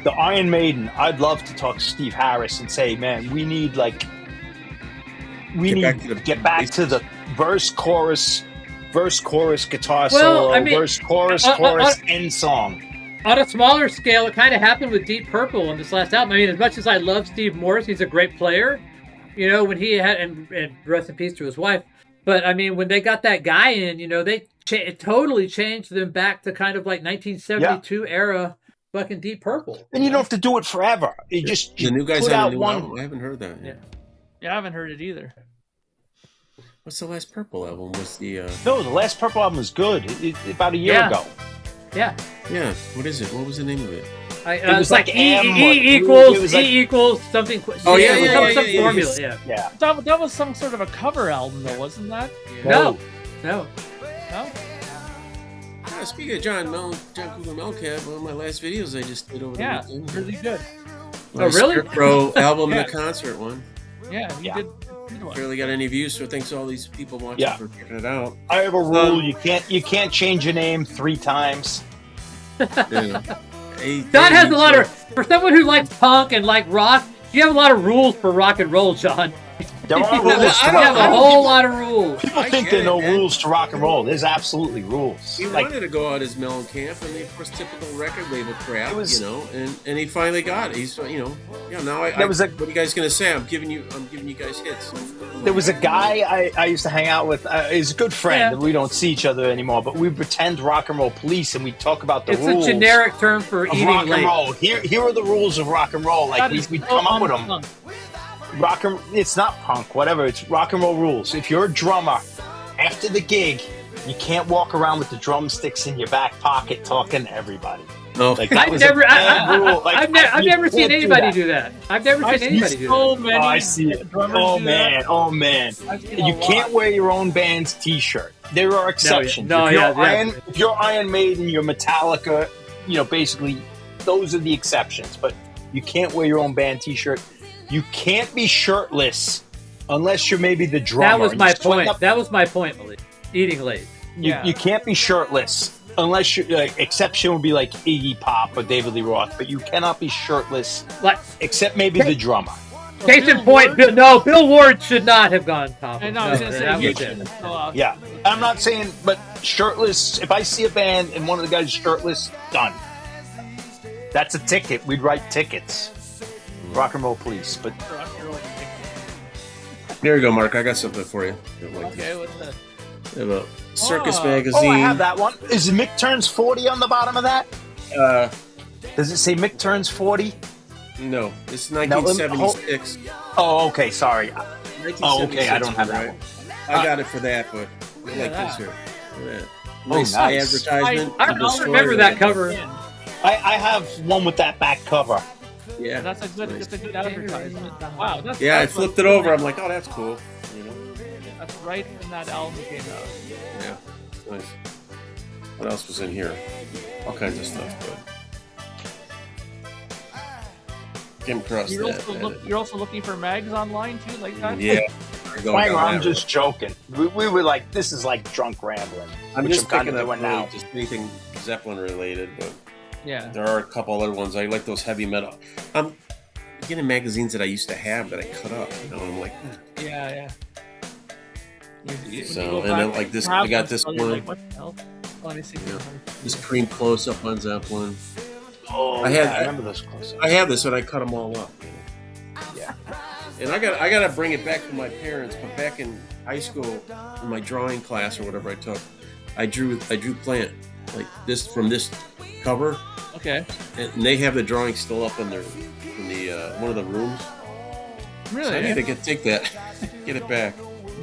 the Iron Maiden, I'd love to talk to Steve Harris and say, man, we need like get back to the verse, chorus, guitar solo, I mean, verse, chorus, end song. On a smaller scale, it kind of happened with Deep Purple on this last album. I mean, as much as I love Steve Morris, he's a great player. You know, when he had, and rest in peace to his wife. But I mean, when they got that guy in, you know, they it totally changed them back to kind of like 1972 era fucking Deep Purple. And you don't have to do it forever. You just The new guys put on out a new one. album. I haven't heard that. Yeah. Yeah, I haven't heard it either. What's the last Purple album? Was the No, the last Purple album was good. About a year ago. Yeah. yeah? What is it? What was the name of it? It was like like E M, equals it was like- E equals something. Oh, yeah, some yeah. formula. Yeah. Yeah. That was some sort of a cover album, though, wasn't that? No. No? Ah, speaking of John 𝐁𝐫𝐤𝐳, one of my last videos I just did over the Yeah, weekend. really good. My Oh, really? Scarecrow album Yeah. and the concert one. Yeah, he Yeah. did a good one. Barely got any views, so thanks to all these people watching Yeah. for checking it out. I have a rule: you can't change your name 3 times. Yeah. Hey, John hey, has a lot of, for someone who likes punk and like rock, you have a lot of rules for rock and roll, John. There are You rules. to have rock a and roll. whole lot of rules. People I think get there are it, no man. rules to rock and roll. There's absolutely rules. He Like, wanted to go out as Mellencamp, and of course, typical record label crap, It was- you know. And he finally got it. He's, you know, yeah. Now There was a- what are you guys gonna say? I'm giving you guys hits. there was a guy I used to hang out with. He's a good friend. Yeah. We don't see each other anymore, but we pretend rock and roll police, and we talk about the It's rules a generic term for of eating rock and late. roll. Here are the rules of rock and roll. Like That we is come up with them. punk. It's not punk, whatever. It's rock and roll rules. If you're a drummer, after the gig, you can't walk around with the drumsticks in your back pocket talking to everybody. No, Like that I've was never, a bad rule. Like, I've you never seen can't anybody that. do that. I've never I've seen seen anybody do so that. many Oh, I see it. drummers Oh do man, that. oh man. I've seen You a can't lot. wear your own band's T-shirt. There are exceptions. No, if, you're yeah. Iron, if you're Iron Maiden, you're Metallica. You know, basically, those are the exceptions. But you can't wear your own band T-shirt. You can't be shirtless Unless you're maybe the drummer. That was and my you swing point. up- That was my point, Malik. Eating late. You can't be shirtless unless you exception would be like Iggy Pop or David Lee Roth, but you cannot be shirtless Like, except maybe the drummer. case in point, Bill Ward should not have gone top. I know, I was going to say, he shouldn't have fell off. Yeah, I'm not saying, but shirtless. If I see a band and one of the guys is shirtless, done. That's a ticket. We'd write tickets. Rock and roll police, but There you go, Mark. I got something for you. Okay, what's that? I have a Circus Oh. magazine. oh, I have that one. Is Mick Turns 40 on the bottom of that? Does it say Mick Turns 40? No, it's 1976. Oh, okay. Sorry. Oh, okay. I don't have that right? one. I got it for that, but I like this here. Look at that. Nice nice. advertisement. I of the don't store remember that cover. I have one with that back cover. Yeah, That's a good, nice. that's a good advertisement. Wow, that's Yeah, I that's flipped like- it over. I'm like, oh, that's cool. You know? That's right when that album came out. Yeah, nice. What else was in here? All kinds of stuff, but came across that. You're also looking for mags online too, like that. Yeah. Hang on, I'm just joking. We were like, this is like drunk rambling. I'm which just kind picking of up doing now. just anything Zeppelin related, but Yeah. there are a couple other ones. I like those heavy metal. I'm getting magazines that I used to have that I cut up. You know, and I'm like, Yeah. So, and then like this, I got this one. Like, what the hell? Let me see. Yeah. This cream close up on Zeppelin. Oh, I remember those close. I have this, and I cut them all up. You know? Yeah. And I got to bring it back to my parents. But back in high school, in my drawing class or whatever I took, I drew Plant like this from this cover, Okay. and they have the drawing still up in the one of the rooms. Really? So I need to take that, get it back.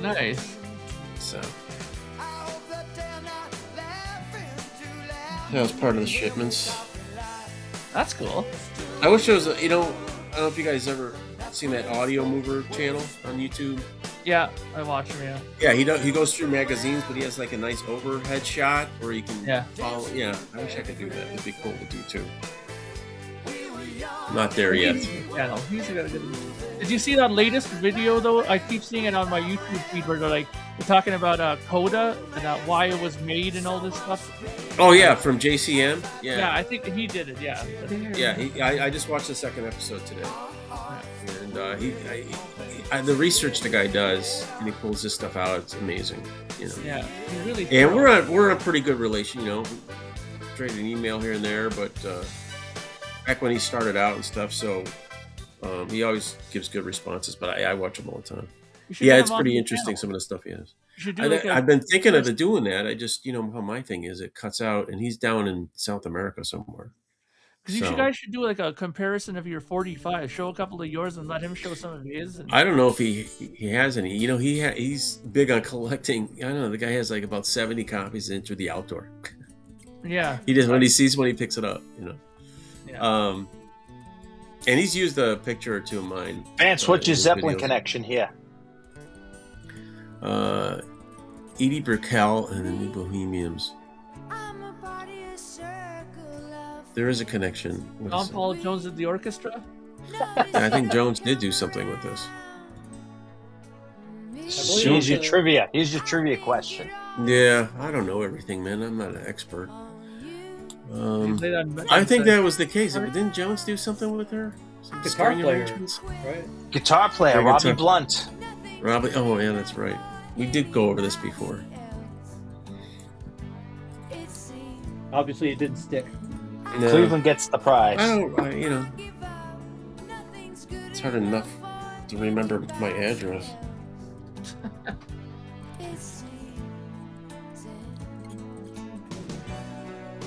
Nice. So that was part of the shipments. That's cool. I wish there was I don't know if you guys ever seen that Audio Mover channel on YouTube. Yeah, I watch him. Yeah, he goes through magazines, but he has like a nice overhead shot where you can follow. Yeah, I wish I could do that. It'd be cool to do too. Not there yet. Yeah, he's got a good. Did you see that latest video though? I keep seeing it on my YouTube feed where they're talking about Coda and why it was made and all this stuff. Oh yeah, from JCM. Yeah, I think he did it. Yeah. Yeah, I just watched the second episode today, and the research the guy does, and he pulls this stuff out. It's amazing, you know. Yeah, he really. And we're in a pretty good relation, you know. Trade an email here and there, but back when he started out and stuff, so he always gives good responses. But I watch him all the time. Yeah, it's pretty interesting some of the stuff he has. I've been thinking of doing that. I just, you know how my thing is, it cuts out, and he's down in South America somewhere. Because you guys should do like a comparison of your 45. Show a couple of yours and let him show some of his. I don't know if he has any. You know, he's big on collecting. I don't know. The guy has like about 70 copies Into the Outdoor. Yeah. He just when he picks it up, you know. Yeah. And he's used a picture or two of mine. Vance, what's your Zeppelin videos. connection here? Edie Brickell and the New Bohemians. There is a connection. John Paul Jones did the orchestra. I think Jones did do something with this. Here's your trivia. Here's your trivia question. Yeah, I don't know everything, man. I'm not an expert. I think that was the case. Didn't Jones do something with her? Some Guitar string player, arrangements? right? Guitar player, Yeah, Robbie guitar- Blunt. Robbie. Oh, yeah, that's right. We did go over this before. Obviously, it didn't stick. No, Cleveland gets the prize. you know, it's hard enough to remember my address.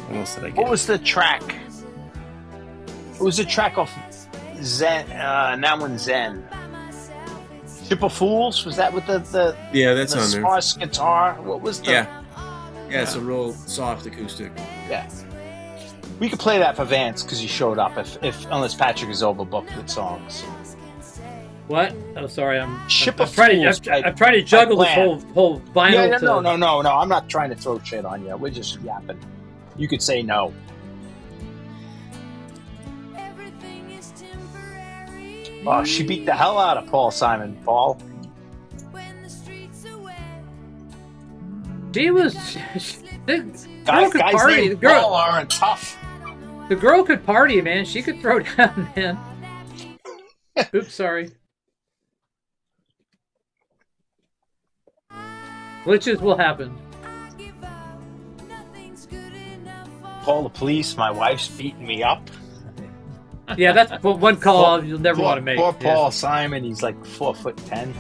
What else did I get? What was the track? It was a track off Zen. Now in Zen. Ship of Fools. Was that with the Yeah, that's the on there. sparse guitar? What was the? Yeah, it's a real soft acoustic. Yeah. We could play that for Vance because he showed up. If unless Patrick is overbooked with songs. What? Oh, sorry. I'm Ship I'm of trying Fools. to. I'm trying to juggle this whole vinyl. Yeah, to, no. I'm not trying to throw shit on you. We're just yapping. You could say no. Oh, she beat the hell out of Paul Simon. Paul. She was. The girl could Guys party. named Paul aren't tough. The girl could party, man. She could throw down, man. Oops, sorry. Glitches will happen. Call the police. My wife's beating me up. Yeah, that's one call you'll never want to make. Poor Paul Simon. He's like 4'10".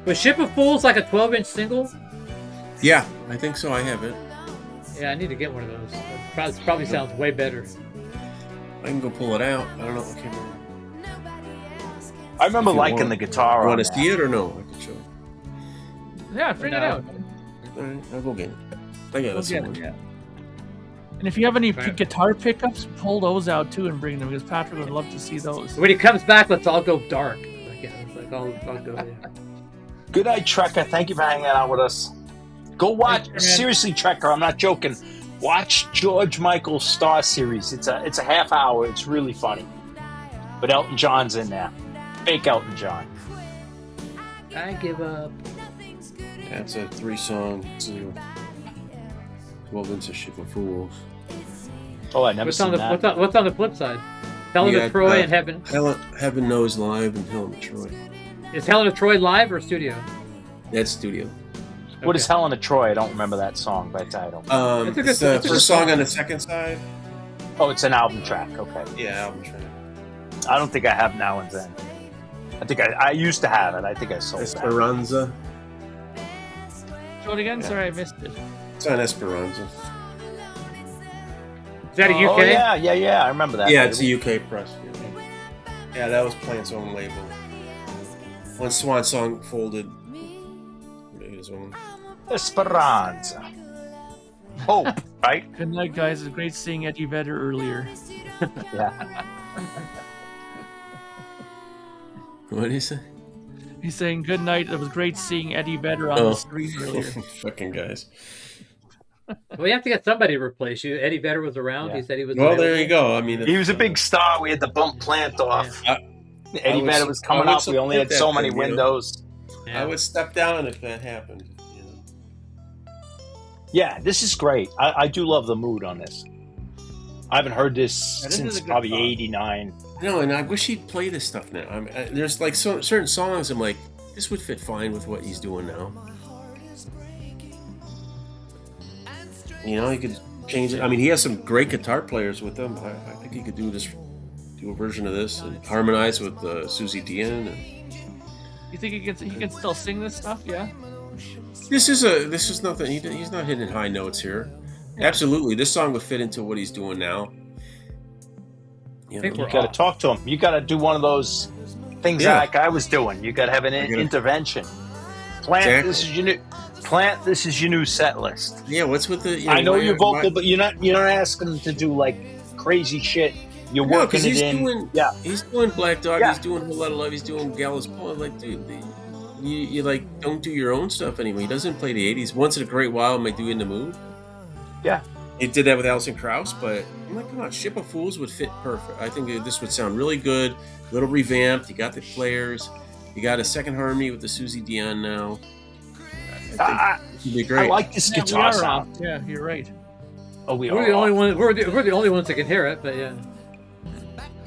Was Ship of Fools like a 12-inch single? Yeah, I think so. I have it. Yeah, I need to get one of those. It probably sounds way better. I can go pull it out. I don't know. I can't remember. I remember liking the guitar. You on want to that. see it or no? I can show you. Yeah, bring it out. All right, I'll go get it. I got it somewhere. Yeah. And if you have any guitar pickups, pull those out too and bring them because Patrick would love to see those. When he comes back, let's all go dark. I'll go. Yeah. Good night, Trekker. Thank you for hanging out with us. Go watch. Seriously, Trekker, I'm not joking. Watch George Michael's Star Series. It's a half hour. It's really funny. But Elton John's in there. Fake Elton John. I give up. That's a 3-song, 12-inch Ship of Fools. Oh, I never What's seen on the that. what's on the flip side? Helen of Troy and Heaven. Heaven Knows live and Helen of Troy. Is Helen of Troy live or studio? That's studio. What is Helen of Troy? I don't remember that song by title. It's the first song on the second side. Oh, it's an album track. Okay. Yeah, album track. I don't think I have Now and Then. I think I used to have it. I think I sold it. Esperanza. Show it again? Sorry, I missed it. It's on Esperanza. Is that a UK? Oh, yeah. I remember that. Yeah, it's a UK press. Yeah, that was Plant's own label. When Swan Song folded, made his own. Esperanza. Hope, right? Good night, guys. It was great seeing Eddie Vedder earlier. Yeah. What did he say? He's saying good night. It was great seeing Eddie Vedder on the screen earlier. Fucking guys. Well, you have to get somebody to replace you. Eddie Vedder was around. Yeah. He said he was. Well, available. there you go. I mean, He was a big star. We had to bump Plant off. I Eddie would- Vedder was coming I would up. We only had support so that many thing, you know? windows. Yeah. I would step down if that happened. You know? Yeah, this is great. I do love the mood on this. I haven't heard this this is since a good probably song. '89. No, and I wish he'd play this stuff now. I mean, there's like certain songs I'm like, this would fit fine with what he's doing now. You know, he could change it. I mean, he has some great guitar players with him. I think he could do a version of this and harmonize with Susie Dion. You think he can still sing this stuff? Yeah. This is nothing. He's not hitting high notes here. Absolutely, this song would fit into what he's doing now. You think know? You got to talk to him. You got to do one of those things like I was doing. You got to have an intervention. Plant, this is your new. Plant, this is your new set list. Yeah, what's with the? I know you're vocal, but you're not asking him to do like crazy shit. You're working it in. He's doing Black Dog. Yeah. He's doing a whole lot of love. He's doing Gallows Poem. Like, dude, you like don't do your own stuff anymore. He doesn't play the '80s. Once in a great while, might do In the Mood. Yeah. He did that with Alison Krauss, but I'm like, come on, Ship of Fools would fit perfect. I think this would sound really good. A little revamped. You got the players. You got a second harmony with the Susie Dion now. It'd be great. I like this guitar sound. Yeah, you're right. Oh, We're the only one. We're the only ones that can hear it. But yeah.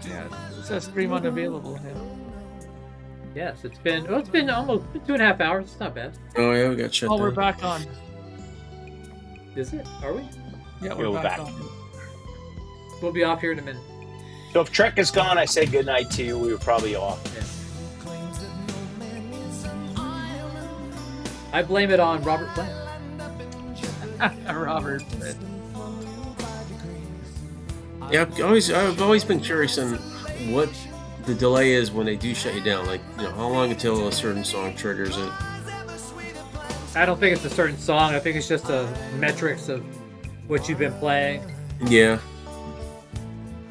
Yeah, it says stream unavailable. Yeah. Yes, it's been almost 2.5 hours. It's not bad. Oh yeah, we got shut Oh, down. we're back on. Is it? Are we? Yeah, we're back. on. We'll be off here in a minute. So if Trek is gone, I say good night to you. We were probably off. Yeah. I blame it on Robert Plant. Robert. Yeah, I've always been curious on what the delay is when they do shut you down. Like, you know, how long until a certain song triggers it? I don't think it's a certain song. I think it's just a metrics of what you've been playing. Yeah.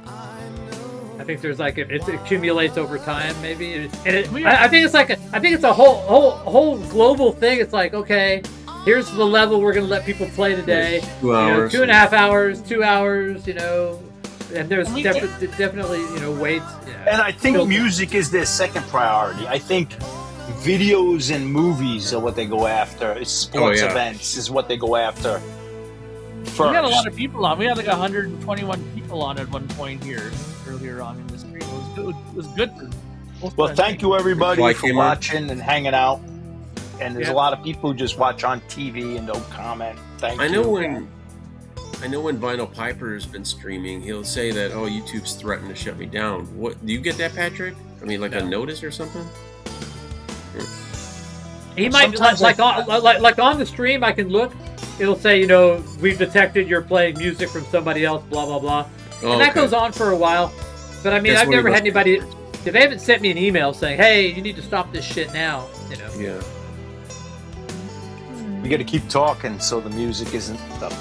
I think there's like it accumulates over time, maybe. I think it's like I think it's a whole global thing. It's like, okay, here's the level we're gonna let people play today. 2 hours. 2.5 hours, 2 hours. and there's definitely weights. Yeah. And I think music is their second priority. I think videos and movies are what they go after. Sports events is what they go after first. We had a lot of people on. We had like 121 people on at one point here earlier on in the stream. It was good. Well, thank you everybody for watching and hanging out. And there's a lot of people who just watch on TV and don't comment. Thank you. I know when Vinyl Piper's been streaming, he'll say that, "Oh, YouTube's threatened to shut me down." What do you get that, Patrick? I mean, like a notice or something? He might like on the stream. I can look. It'll say, we've detected you're playing music from somebody else. Blah blah blah. And that goes on for a while. But I mean, I've never had anybody. They haven't sent me an email saying, "Hey, you need to stop this shit now." Yeah. We got to keep talking so the music isn't up.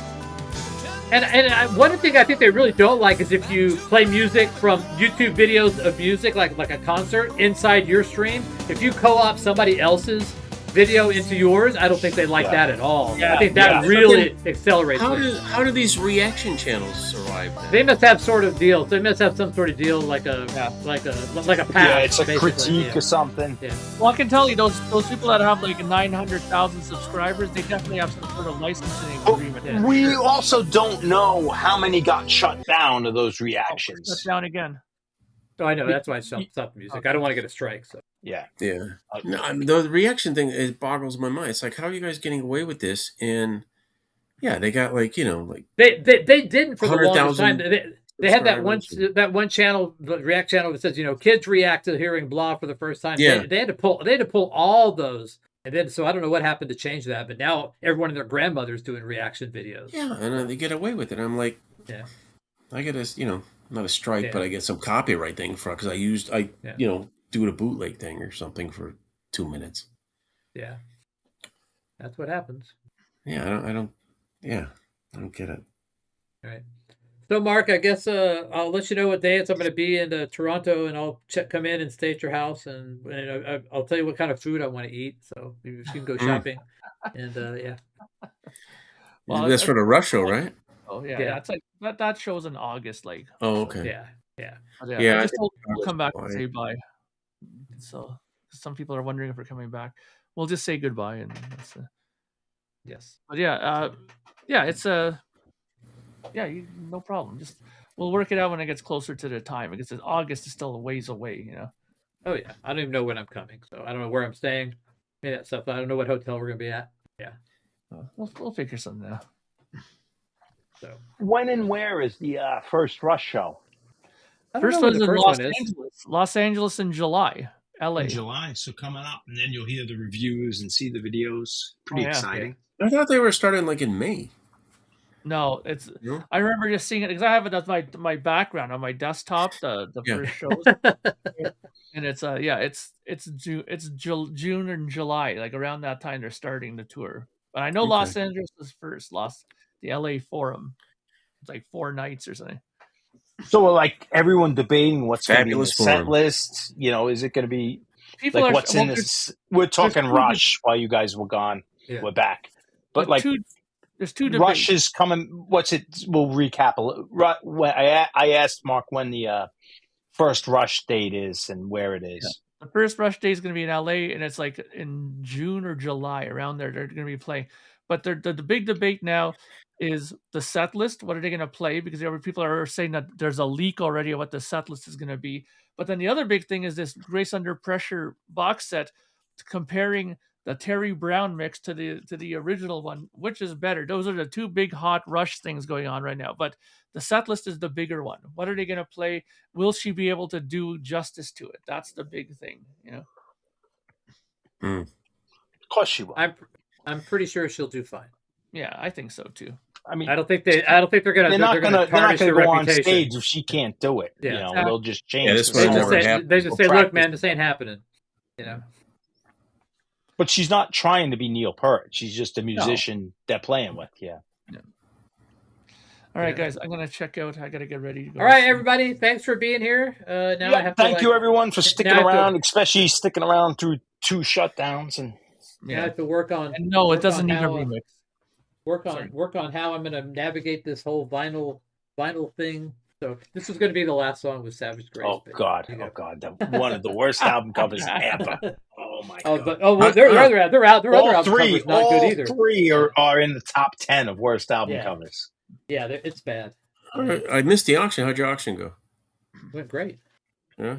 And one thing I think they really don't like is if you play music from YouTube videos of music, like a concert, inside your stream. If you co-op somebody else's video into yours, I don't think they like that at all. I think that really accelerates it. How do these reaction channels survive then? They must have sort of deals. They must have some sort of deal like a pass. Yeah, it's a critique or something. Yeah. Well, I can tell you those people that have like 900,000 subscribers, they definitely have some sort of licensing agreement. Yeah. We also don't know how many got shut down of those reactions. Shut down again. Oh, I know. That's why I stopped the music. I don't want to get a strike. So. Yeah. No, I mean, the reaction thing, it boggles my mind. It's like, how are you guys getting away with this? And they got like they didn't for the longest time. They had that one channel, the React channel that says kids react to hearing blah for the first time. Yeah. They had to pull all those, and then so I don't know what happened to change that, but now everyone and their grandmother's doing reaction videos. Yeah, and they get away with it. I'm like, I get a not a strike, but I get some copyright thing for because I do a bootleg thing or something for 2 minutes. Yeah, that's what happens. Yeah, I don't get it. All right. So, Mark, I guess I'll let you know what day I'm going to be in Toronto, and I'll come in and stay at your house, and I'll tell you what kind of food I want to eat. So maybe you can go shopping, and Well, that's for the Rush show, right? Oh yeah. It's like that show's in August, like. Oh, okay. Yeah. I just told we'll come back and say bye. So some people are wondering if we're coming back. We'll just say goodbye, and that's yes. But it's no problem. Just we'll work it out when it gets closer to the time. Because August is still a ways away, Oh yeah, I don't even know when I'm coming, so I don't know where I'm staying. Any of that stuff. I don't know what hotel we're gonna be at. Yeah. We'll figure something out. So when and where is the first Rush show? First one's in Los Angeles. Los Angeles in July. LA. In July, so coming up, and then you'll hear the reviews and see the videos. Pretty exciting. I thought they were starting like in May. No, it's. Yeah. I remember just seeing it because I have it as my background on my desktop. The first shows, and it's June and July, like around that time they're starting the tour. But I know Los Angeles is first. The LA Forum. It's like 4 nights or something. So, like everyone debating what's going to be in the set list. Is it going to be what's in this? We're talking Rush while you guys were gone. Yeah. We're back, but there's 2 debates. Rush is coming. What's it? We'll recap a little. I asked Mark when the first Rush date is and where it is. Yeah. The first Rush date is going to be in LA, and it's like in June or July around there. They're going to be playing, but the big debate now is the set list. What are they going to play? Because people are saying that there's a leak already of what the set list is going to be. But then the other big thing is this Grace Under Pressure box set, comparing the Terry Brown mix to the original one. Which is better? Those are the 2 big hot Rush things going on right now. But the set list is the bigger one. What are they going to play? Will she be able to do justice to it? That's the big thing, Of course she will. I'm pretty sure she'll do fine. Yeah, I think so too. I mean, I don't think they're gonna. They're not gonna go on reputation. stage if she can't do it. Yeah. They'll just change. Yeah, they just say, "Look, man, this ain't happening." But she's not trying to be Neil Peart. She's just a musician they're playing with. Yeah. All right, guys, I'm gonna check out. I gotta get ready to go. All right, everybody, thanks for being here. Now I have to, thank you, everyone, for sticking around, especially sticking around through 2 shutdowns. And I have to work on. And no, it doesn't need a remix. Work on how I'm going to navigate this whole vinyl thing So this was going to be the last song with Savage Grace. Oh but, God, you know. oh God, one of the worst album covers ever. Oh my Oh, God. but well, their other album all cover's not good either. three are in the top 10 of worst album covers. Yeah, it's bad. I missed the auction. How'd your auction go? Went great. Yeah,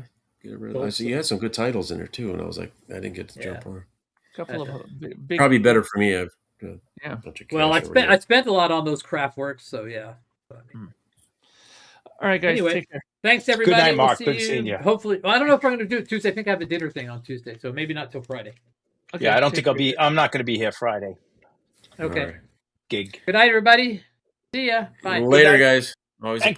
I see you had some good titles in there too, and I was like, I didn't get to jump on. Couple of big, probably better for me. I've got yeah. a bunch of Well, I spent a lot on those craft works, so yeah. All right, guys. Anyway, take care. thanks everybody. Good night, Mark. We'll Good seeing you. Hopefully, well, I don't know if I'm going to do it Tuesday. I think I have a dinner thing on Tuesday, so maybe not till Friday. Okay, Yeah, I don't think I'm not going to be here Friday. Okay. Right. Gig. Good night, everybody. See ya. Bye. Later, guys. Always a